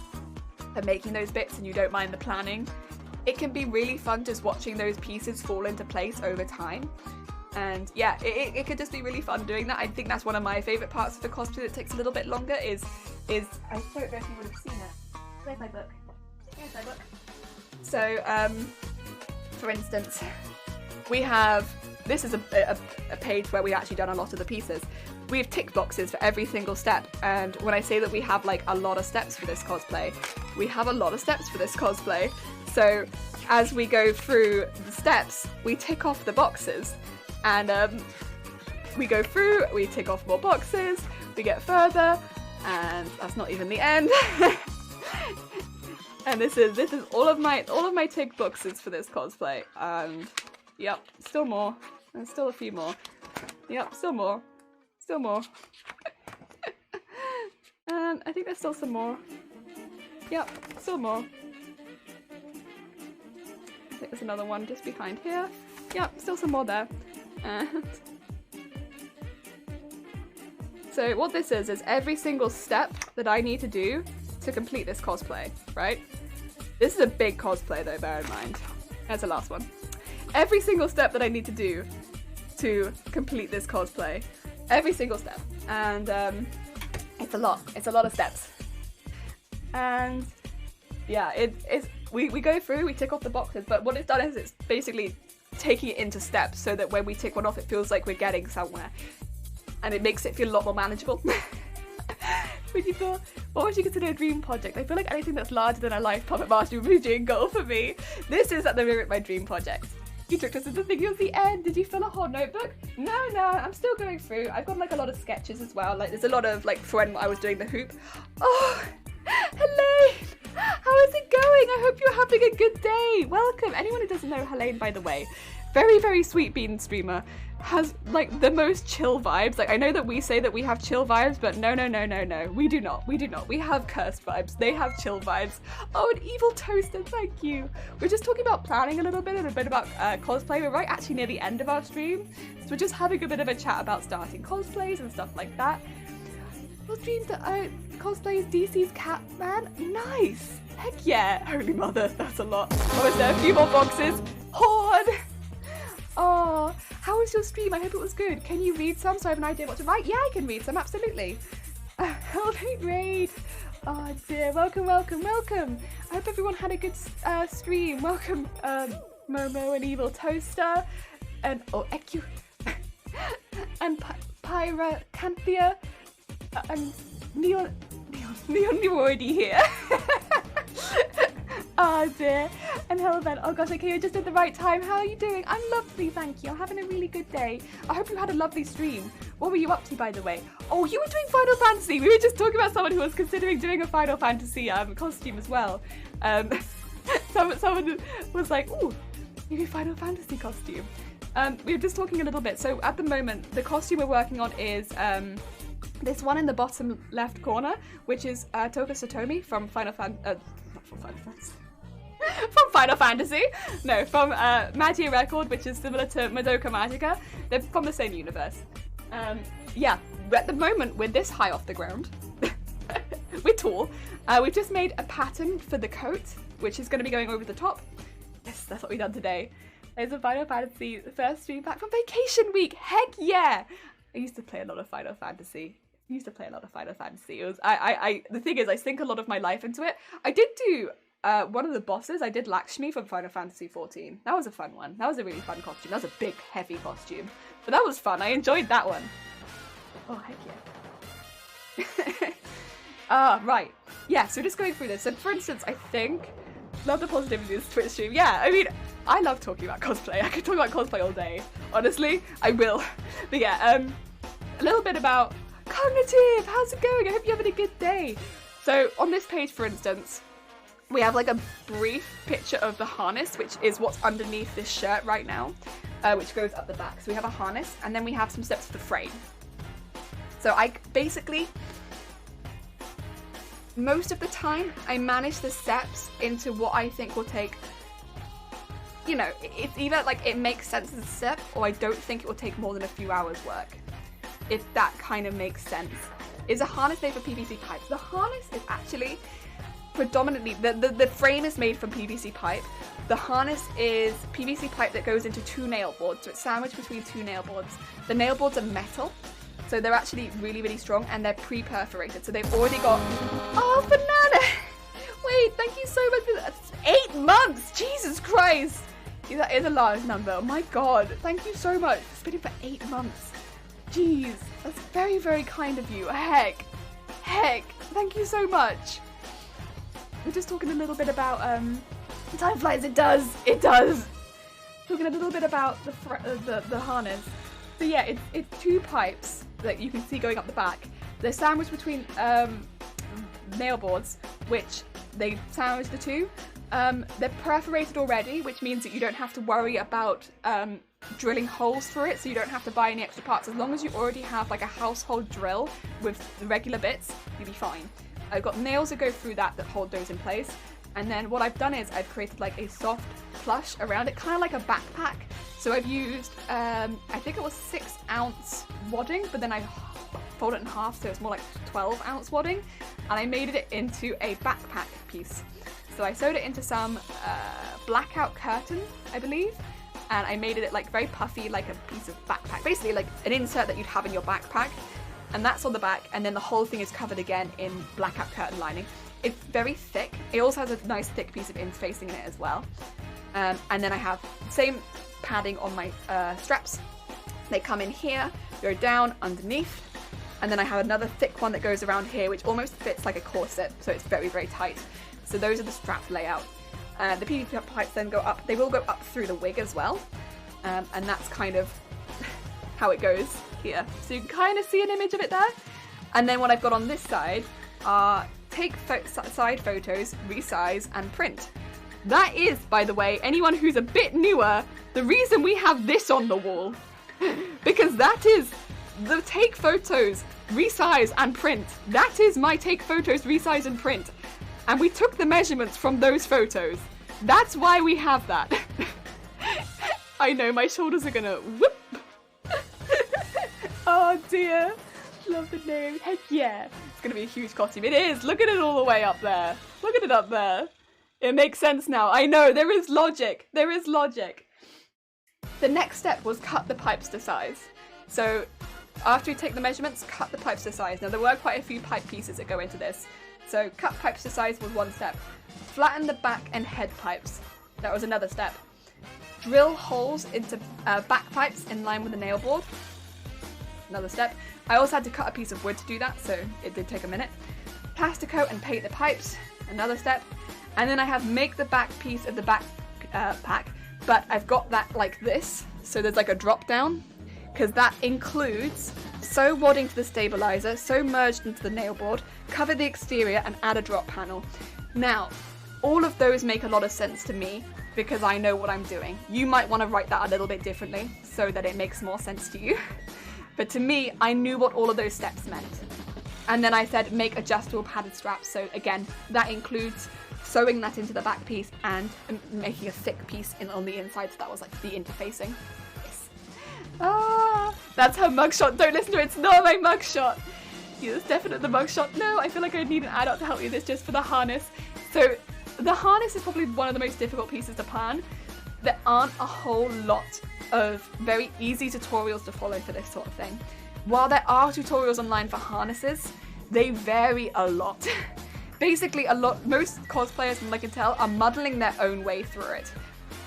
for making those bits and you don't mind the planning, it can be really fun just watching those pieces fall into place over time. And yeah, it could just be really fun doing that. I think that's one of my favourite parts of the cosplay that takes a little bit longer is I don't know if you would have seen it. Where's my book? Here's my book. So, for instance, we have, this is a page where we actually done a lot of the pieces. We have tick boxes for every single step, and when I say that we have like a lot of steps for this cosplay, we have a lot of steps for this cosplay. So as we go through the steps, we tick off the boxes, and we go through, we tick off more boxes, we get further, and that's not even the end. And this is all of my tick boxes for this cosplay, and yep, still more, and still a few more. Yep, still more. Still more. And I think there's still some more. Yep, still more. I think there's another one just behind here. Yep, still some more there. And so what this is every single step that I need to do to complete this cosplay, right? This is a big cosplay though, bear in mind. There's the last one. Every single step that I need to do to complete this cosplay. Every single step, and it's a lot of steps, and yeah, we go through, we tick off the boxes, but what it's done is it's basically taking it into steps so that when we tick one off it feels like we're getting somewhere, and it makes it feel a lot more manageable. What would you consider a dream project? I feel like anything that's larger than a life puppet master would be a dream goal for me. This is at the moment my dream project. You tricked us into thinking it was the end. Did you fill a whole notebook? No, I'm still going through. I've got like a lot of sketches as well. Like there's a lot of like for when I was doing the hoop. Oh, Helene! How is it going? I hope you're having a good day. Welcome. Anyone who doesn't know Helene, by the way, very, very sweet bean streamer, has like the most chill vibes. Like I know that we say that we have chill vibes, but no. We do not. We have cursed vibes. They have chill vibes. Oh, an evil toaster, thank you. We're just talking about planning a little bit and a bit about cosplay. We're right actually near the end of our stream. So we're just having a bit of a chat about starting cosplays and stuff like that. Your dream that cosplays DC's Catman? Nice. Heck yeah. Holy mother, that's a lot. Oh, is there a few more boxes? Horde. Oh, how was your stream? I hope it was good. Can you read some so I have an idea what to write? Yeah, I can read some, absolutely. Hellbait Raid. Oh dear, welcome. I hope everyone had a good stream. Welcome, Momo and Evil Toaster, and Eyyyyy, and Pyracanthia, and Neon Neroidy here. Oh dear. And Hellbent, oh gosh, okay, you're just at the right time. How are you doing? I'm lovely, thank you. I'm having a really good day. I hope you had a lovely stream. What were you up to, by the way? Oh, you were doing Final Fantasy. We were just talking about someone who was considering doing a Final Fantasy costume as well. Someone was like, ooh, maybe a Final Fantasy costume. We were just talking a little bit. So at the moment, the costume we're working on is this one in the bottom left corner, which is Toka Satomi from Final Fantasy. No, from Magia Record, which is similar to Madoka Magica. They're from the same universe. Yeah, at the moment we're this high off the ground. We're tall. We've just made a pattern for the coat, which is going to be going over the top. Yes, that's what we've done today. There's a Final Fantasy, the first stream back from vacation week. Heck yeah! I used to play a lot of Final Fantasy. It was the thing is, I sink a lot of my life into it. I did do one of the bosses. I did Lakshmi from Final Fantasy 14. That was a fun one. That was a really fun costume. That was a big, heavy costume, but that was fun. I enjoyed that one. Oh heck yeah! Right. Yeah. So just going through this. So for instance, I think love the positivity of this Twitch stream. Yeah. I mean, I love talking about cosplay. I could talk about cosplay all day. Honestly, I will. But yeah. A little bit about Cognitive, how's it going? I hope you're having a good day. So on this page, for instance, we have like a brief picture of the harness, which is what's underneath this shirt right now, which goes up the back. So we have a harness, and then we have some steps for the frame. So I basically, most of the time, I manage the steps into what I think will take, you know, it's either like it makes sense as a step, or I don't think it will take more than a few hours work. If that kind of makes sense. Is a harness made for PVC pipes? The harness is actually predominantly, the frame is made from PVC pipe. The harness is PVC pipe that goes into 2 nail boards, so it's sandwiched between 2 nail boards. The nail boards are metal, so they're actually really, really strong, and they're pre-perforated, so they've already got, oh, banana! Wait, thank you so much for that. 8 months! Jesus Christ! That is a large number, oh my god, thank you so much. It's been for 8 months. Jeez, that's very, very kind of you. Heck, thank you so much. We're just talking a little bit about, time flies, it does. Talking a little bit about the harness. So yeah, it's 2 pipes that you can see going up the back. They're sandwiched between nail boards, which they sandwich the 2. They're perforated already, which means that you don't have to worry about drilling holes for it, so you don't have to buy any extra parts. As long as you already have like a household drill with the regular bits, you'll be fine. I've got nails that go through that hold those in place, and then what I've done is I've created like a soft plush around it, kind of like a backpack. So I've used, I think it was 6-ounce wadding, but then I folded it in half, so it's more like 12-ounce wadding, and I made it into a backpack piece. So I sewed it into some blackout curtain, I believe, and I made it like very puffy, like a piece of backpack, basically like an insert that you'd have in your backpack, and that's on the back, and then the whole thing is covered again in blackout curtain lining. It's very thick. It also has a nice thick piece of interfacing in it as well. And then I have the same padding on my straps. They come in here, go down underneath, and then I have another thick one that goes around here, which almost fits like a corset, so it's very, very tight. So those are the strap layout. The PVC pipes then go up. They will go up through the wig as well, and that's kind of how it goes here. So you can kind of see an image of it there. And then what I've got on this side are take side photos, resize, and print. That is, by the way, anyone who's a bit newer, the reason we have this on the wall. Because that is the take photos, resize, and print. That is my take photos, resize, and print. And we took the measurements from those photos. That's why we have that. I know, my shoulders are gonna whoop. Oh dear. Love the name. Heck yeah. It's gonna be a huge costume. It is. Look at it all the way up there. Look at it up there. It makes sense now. I know, there is logic. There is logic. The next step was cut the pipes to size. So after you take the measurements, cut the pipes to size. Now there were quite a few pipe pieces that go into this. So cut pipes to size was one step. Flatten the back and head pipes. That was another step. Drill holes into back pipes in line with the nail board. Another step. I also had to cut a piece of wood to do that, so it did take a minute. Plaster coat and paint the pipes. Another step. And then I have make the back piece of the back pack, but I've got that like this, so there's like a drop down, because that includes sew wadding to the stabilizer, sew merged into the nail board, cover the exterior, and add a drop panel. Now, all of those make a lot of sense to me because I know what I'm doing. You might want to write that a little bit differently so that it makes more sense to you. But to me, I knew what all of those steps meant. And then I said make adjustable padded straps. So again, that includes sewing that into the back piece and making a thick piece on the inside, so that was like the interfacing. Yes. Ah, that's her mugshot. Don't listen to it. It's not my mugshot. Yeah, it's definitely the mugshot. No, I feel like I need an adult to help you with this just for the harness. So the harness is probably one of the most difficult pieces to plan. There aren't a whole lot of very easy tutorials to follow for this sort of thing. While there are tutorials online for harnesses, they vary a lot. Basically, most cosplayers, from what I can tell, are muddling their own way through it.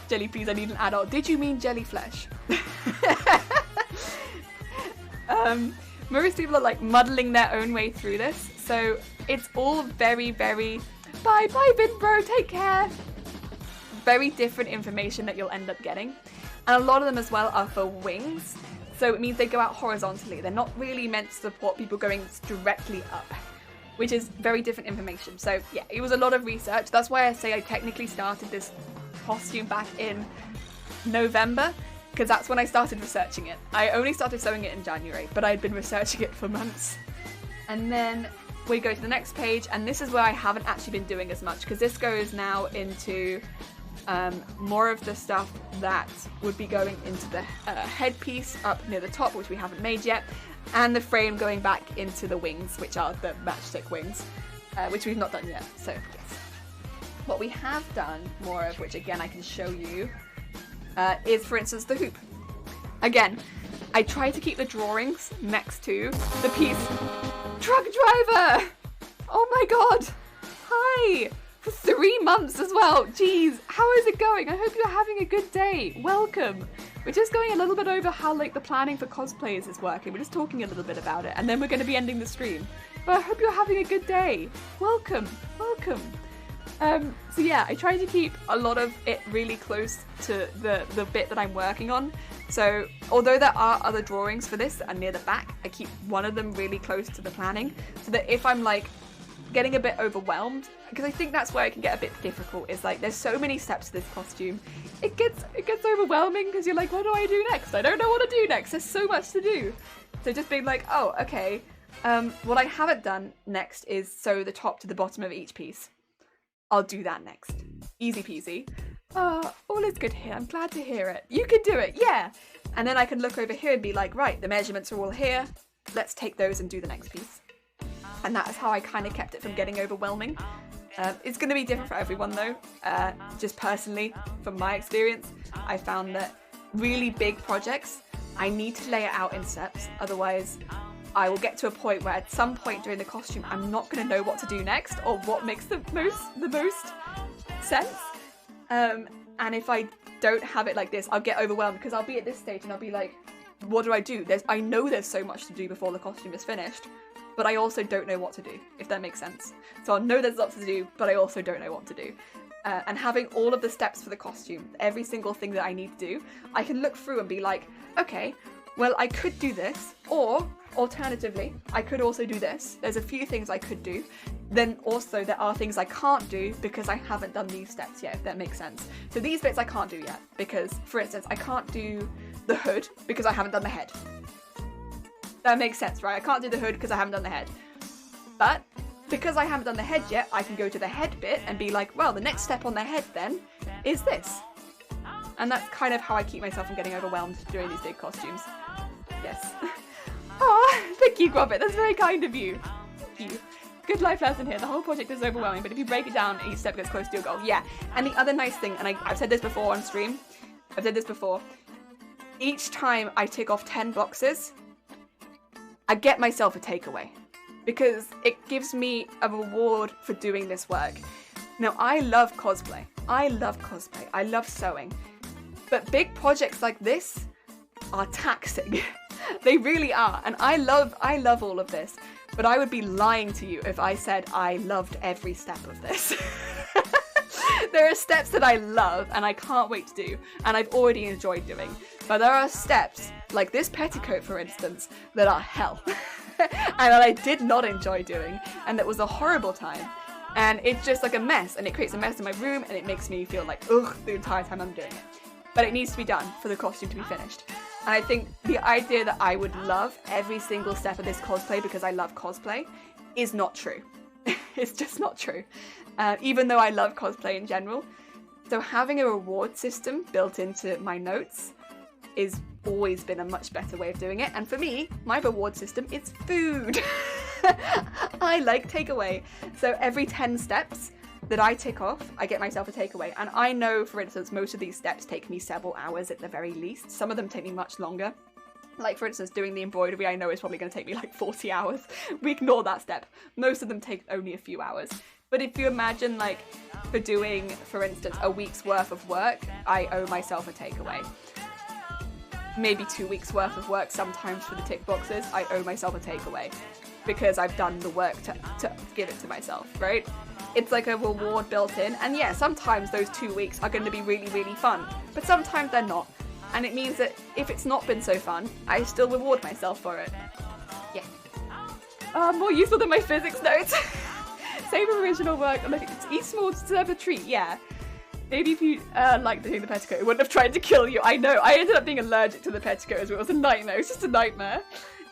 Jelly, please, I need an adult. Did you mean jelly flesh? Most people are like muddling their own way through this, so it's all very, very... Bye, Vin bro, take care! Very different information that you'll end up getting. And a lot of them as well are for wings, so it means they go out horizontally. They're not really meant to support people going directly up. which is very different information. So yeah, it was a lot of research. That's why I say I technically started this costume back in November, because that's when I started researching it. I only started sewing it in January, but I'd been researching it for months. And then we go to the next page, and this is where I haven't actually been doing as much, because this goes now into more of the stuff that would be going into the headpiece up near the top, which we haven't made yet, and the frame going back into the wings, which are the matchstick wings, which we've not done yet. So yes, what we have done more of, which again I can show you, is for instance the hoop. Again, I try to keep the drawings next to the piece. Truck driver! Oh my god! Hi! For 3 months as well. Jeez, how is it going? I hope you're having a good day. Welcome. We're just going a little bit over how like the planning for cosplays is working. We're just talking a little bit about it, and then we're going to be ending the stream. But I hope you're having a good day. Welcome, welcome. So yeah, I try to keep a lot of it really close to the bit that I'm working on. So although there are other drawings for this and near the back, I keep one of them really close to the planning, so that if I'm like getting a bit overwhelmed, because I think that's where it can get a bit difficult, is like there's so many steps to this costume. It gets overwhelming because you're like, what do I do next? I don't know what to do next. There's so much to do. So just being like, oh, okay. What I haven't done next is sew the top to the bottom of each piece. I'll do that next. Easy peasy. Oh, all is good here. I'm glad to hear it. You can do it, yeah. And then I can look over here and be like, right, the measurements are all here. Let's take those and do the next piece. And that is how I kind of kept it from getting overwhelming. It's going to be different for everyone though. Just personally, from my experience, I found that really big projects, I need to lay it out in steps. Otherwise, I will get to a point where at some point during the costume, I'm not going to know what to do next or what makes the most sense. And if I don't have it like this, I'll get overwhelmed because I'll be at this stage and I'll be like, what do I do? I know there's so much to do before the costume is finished, but I also don't know what to do, if that makes sense. So I'll know there's lots to do, but I also don't know what to do. And having all of the steps for the costume, every single thing that I need to do, I can look through and be like, okay, well, I could do this, or alternatively, I could also do this. There's a few things I could do. Then also there are things I can't do because I haven't done these steps yet, if that makes sense. So these bits I can't do yet because, for instance, I can't do the hood because I haven't done the head. That makes sense, right? I can't do the hood because I haven't done the head. But because I haven't done the head yet, I can go to the head bit and be like, well, the next step on the head then is this. And that's kind of how I keep myself from getting overwhelmed during these big costumes. Yes. Oh, thank you, Grobbit. That's very kind of you. Thank you. Good life lesson here. The whole project is overwhelming, but if you break it down, each step gets close to your goal. Yeah. And the other nice thing, and I've said this before on stream, I've said this before, each time I tick off 10 boxes, I get myself a takeaway because it gives me a reward for doing this work. Now, I love cosplay. I love sewing. But big projects like this are taxing. They really are. And I love all of this. But I would be lying to you if I said I loved every step of this. There are steps that I love and I can't wait to do, and I've already enjoyed doing. But there are steps, like this petticoat for instance, that are hell. And that I did not enjoy doing, and that was a horrible time. And it's just like a mess, and it creates a mess in my room, and it makes me feel like, ugh, the entire time I'm doing it. But it needs to be done for the costume to be finished. And I think the idea that I would love every single step of this cosplay because I love cosplay is not true. It's just not true. Even though I love cosplay in general. So having a reward system built into my notes is always been a much better way of doing it. And for me, my reward system is food. I like takeaway. So every 10 steps that I tick off, I get myself a takeaway. And I know, for instance, most of these steps take me several hours at the very least. Some of them take me much longer. Like, for instance, doing the embroidery, I know is probably going to take me like 40 hours. We ignore that step. Most of them take only a few hours. But if you imagine, like, for doing, for instance, a week's worth of work, I owe myself a takeaway. Maybe 2 weeks worth of work sometimes for the tick boxes, I owe myself a takeaway. Because I've done the work to give it to myself, right? It's like a reward built in. And yeah, sometimes those 2 weeks are going to be really, really fun. But sometimes they're not. And it means that if it's not been so fun, I still reward myself for it. Yeah. More useful than my physics notes. Save original work. Look, eat small to deserve a treat. Yeah. Maybe if you liked doing the petticoat, it wouldn't have tried to kill you. I know. I ended up being allergic to the petticoat as well. It was a nightmare. It was just a nightmare.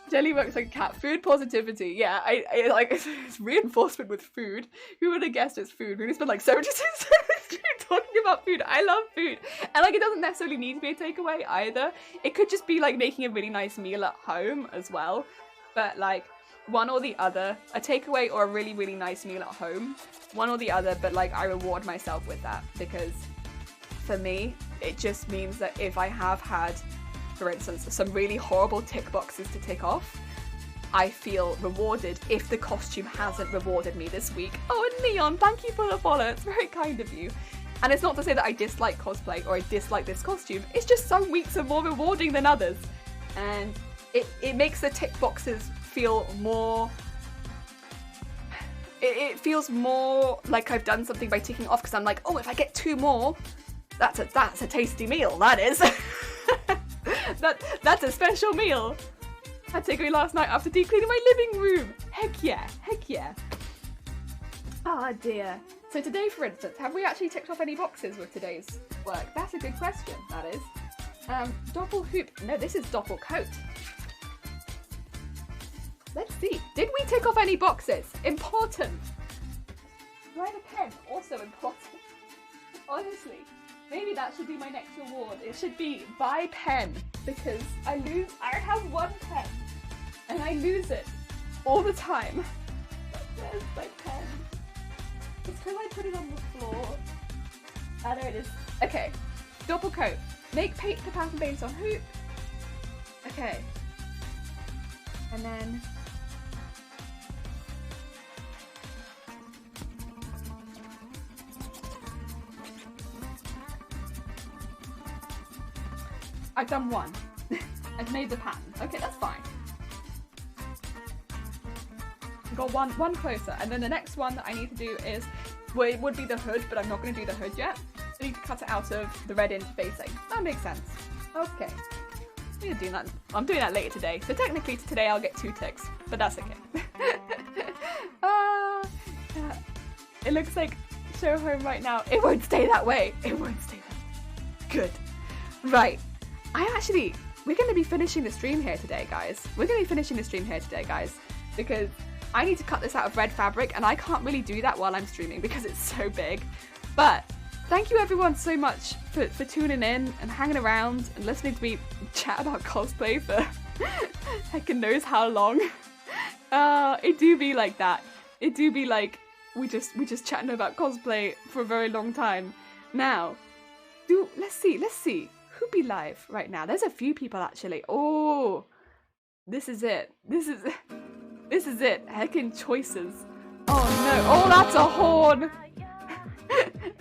Jelly works like a cat. Food positivity. Yeah, I like it's reinforcement with food. Who would have guessed it's food? We only spent like 76 seconds talking about food. I love food. And like it doesn't necessarily need to be a takeaway either. It could just be like making a really nice meal at home as well. But like one or the other. A takeaway or a really, really nice meal at home. One or the other, but like I reward myself with that because for me, it just means that if I have had, for instance, some really horrible tick boxes to tick off, I feel rewarded if the costume hasn't rewarded me this week. Oh, and Neon, thank you for the follow. It's very kind of you. And it's not to say that I dislike cosplay or I dislike this costume. It's just some weeks are more rewarding than others. And it makes the tick boxes feel more... It feels more like I've done something by ticking off because I'm like, oh, if I get 2 more, that's a tasty meal, that is. That's a special meal. I had takeaway last night after deep cleaning my living room. Heck yeah, heck yeah. Ah dear. So today, for instance, have we actually ticked off any boxes with today's work? That's a good question, that is. Doppel hoop. No, this is Doppel coat. Let's see. Did we tick off any boxes? Important. Do I have a pen? Also important. Honestly. Maybe that should be my next reward. It should be buy pen because I have 1 pen and I lose it all the time. Where's my pen? It's because I put it on the floor. Ah, there it is. Okay. Doppel coat. Make paper pattern based on hoop. Okay. And then... I've done 1. I've made the pattern. Okay, that's fine. I've got one closer, and then the next one that I need to do is, well, it would be the hood, but I'm not going to do the hood yet. I need to cut it out of the red interfacing. That makes sense. Okay. I'm doing that later today. So technically today I'll get 2 ticks, but that's okay. It looks like show home right now. It won't stay that way. It won't stay that way. Good. Right. We're going to be finishing the stream here today, guys. Because I need to cut this out of red fabric, and I can't really do that while I'm streaming because it's so big. But thank you everyone so much for tuning in and hanging around and listening to me chat about cosplay for heckin' knows how long. It do be like that. It do be like we just chatting about cosplay for a very long time. Now, let's see. Who be live right now? There's a few people actually. Oh, this is it. This is it. Heckin' choices. Oh no. Oh, that's a horn.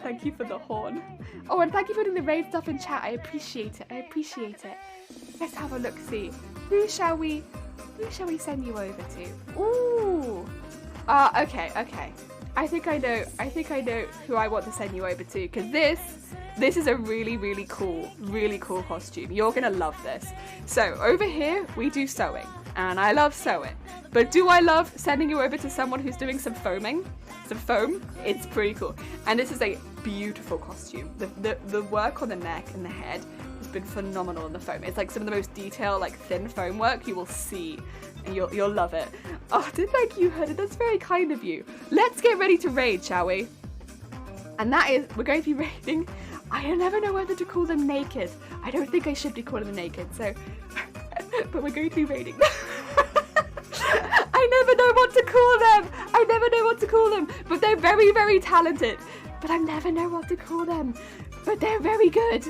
Thank you for the horn. Oh, and thank you for doing the raid stuff in chat. I appreciate it. Let's have a look. See. Who shall we send you over to? Ooh. Okay. I think I know who I want to send you over to because this is a really cool costume. You're gonna love this. So over here we do sewing, and I love sewing. But do I love sending you over to someone who's doing some foaming? Some foam? It's pretty cool. And this is a beautiful costume. The work on the neck and the head has been phenomenal in the foam. It's like some of the most detailed, like thin foam work you will see. And you'll love it. Oh, thank you, Hooded. That's very kind of you. Let's get ready to raid, shall we? And that is, we're going to be raiding. I never know whether to call them naked. I don't think I should be calling them naked, so... but we're going to be raiding them. I never know what to call them. But they're very talented. But I never know what to call them. But they're very good.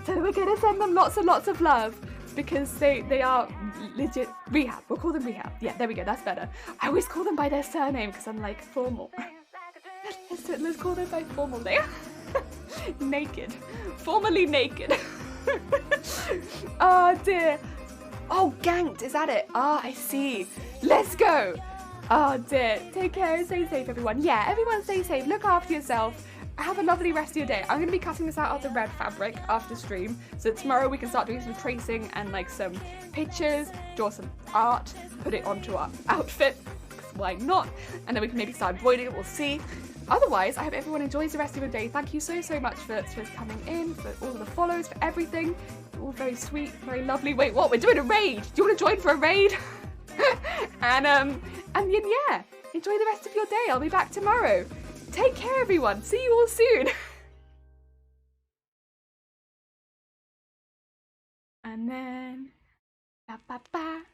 So we're going to send them lots and lots of love. Because they are legit. Rehab. We'll call them Rehab. Yeah, there we go. That's better. I always call them by their surname because I'm like formal. Let's call them by formal name. Naked. Formally naked. Oh dear. Oh, ganked. Is that it? Ah, I see. Let's go. Oh dear. Take care. Stay safe, everyone. Yeah, everyone stay safe. Look after yourself. Have a lovely rest of your day. I'm going to be cutting this out of the red fabric after stream. So tomorrow we can start doing some tracing and like some pictures, draw some art, put it onto our outfit. why not? And then we can maybe start embroidering it, we'll see. Otherwise, I hope everyone enjoys the rest of your day. Thank you so much for coming in, for all of the follows, for everything. All very sweet, very lovely. Wait, what? We're doing a raid. Do you want to join for a raid? and yeah, enjoy the rest of your day. I'll be back tomorrow. Take care, everyone. See you all soon. And then, ba ba ba.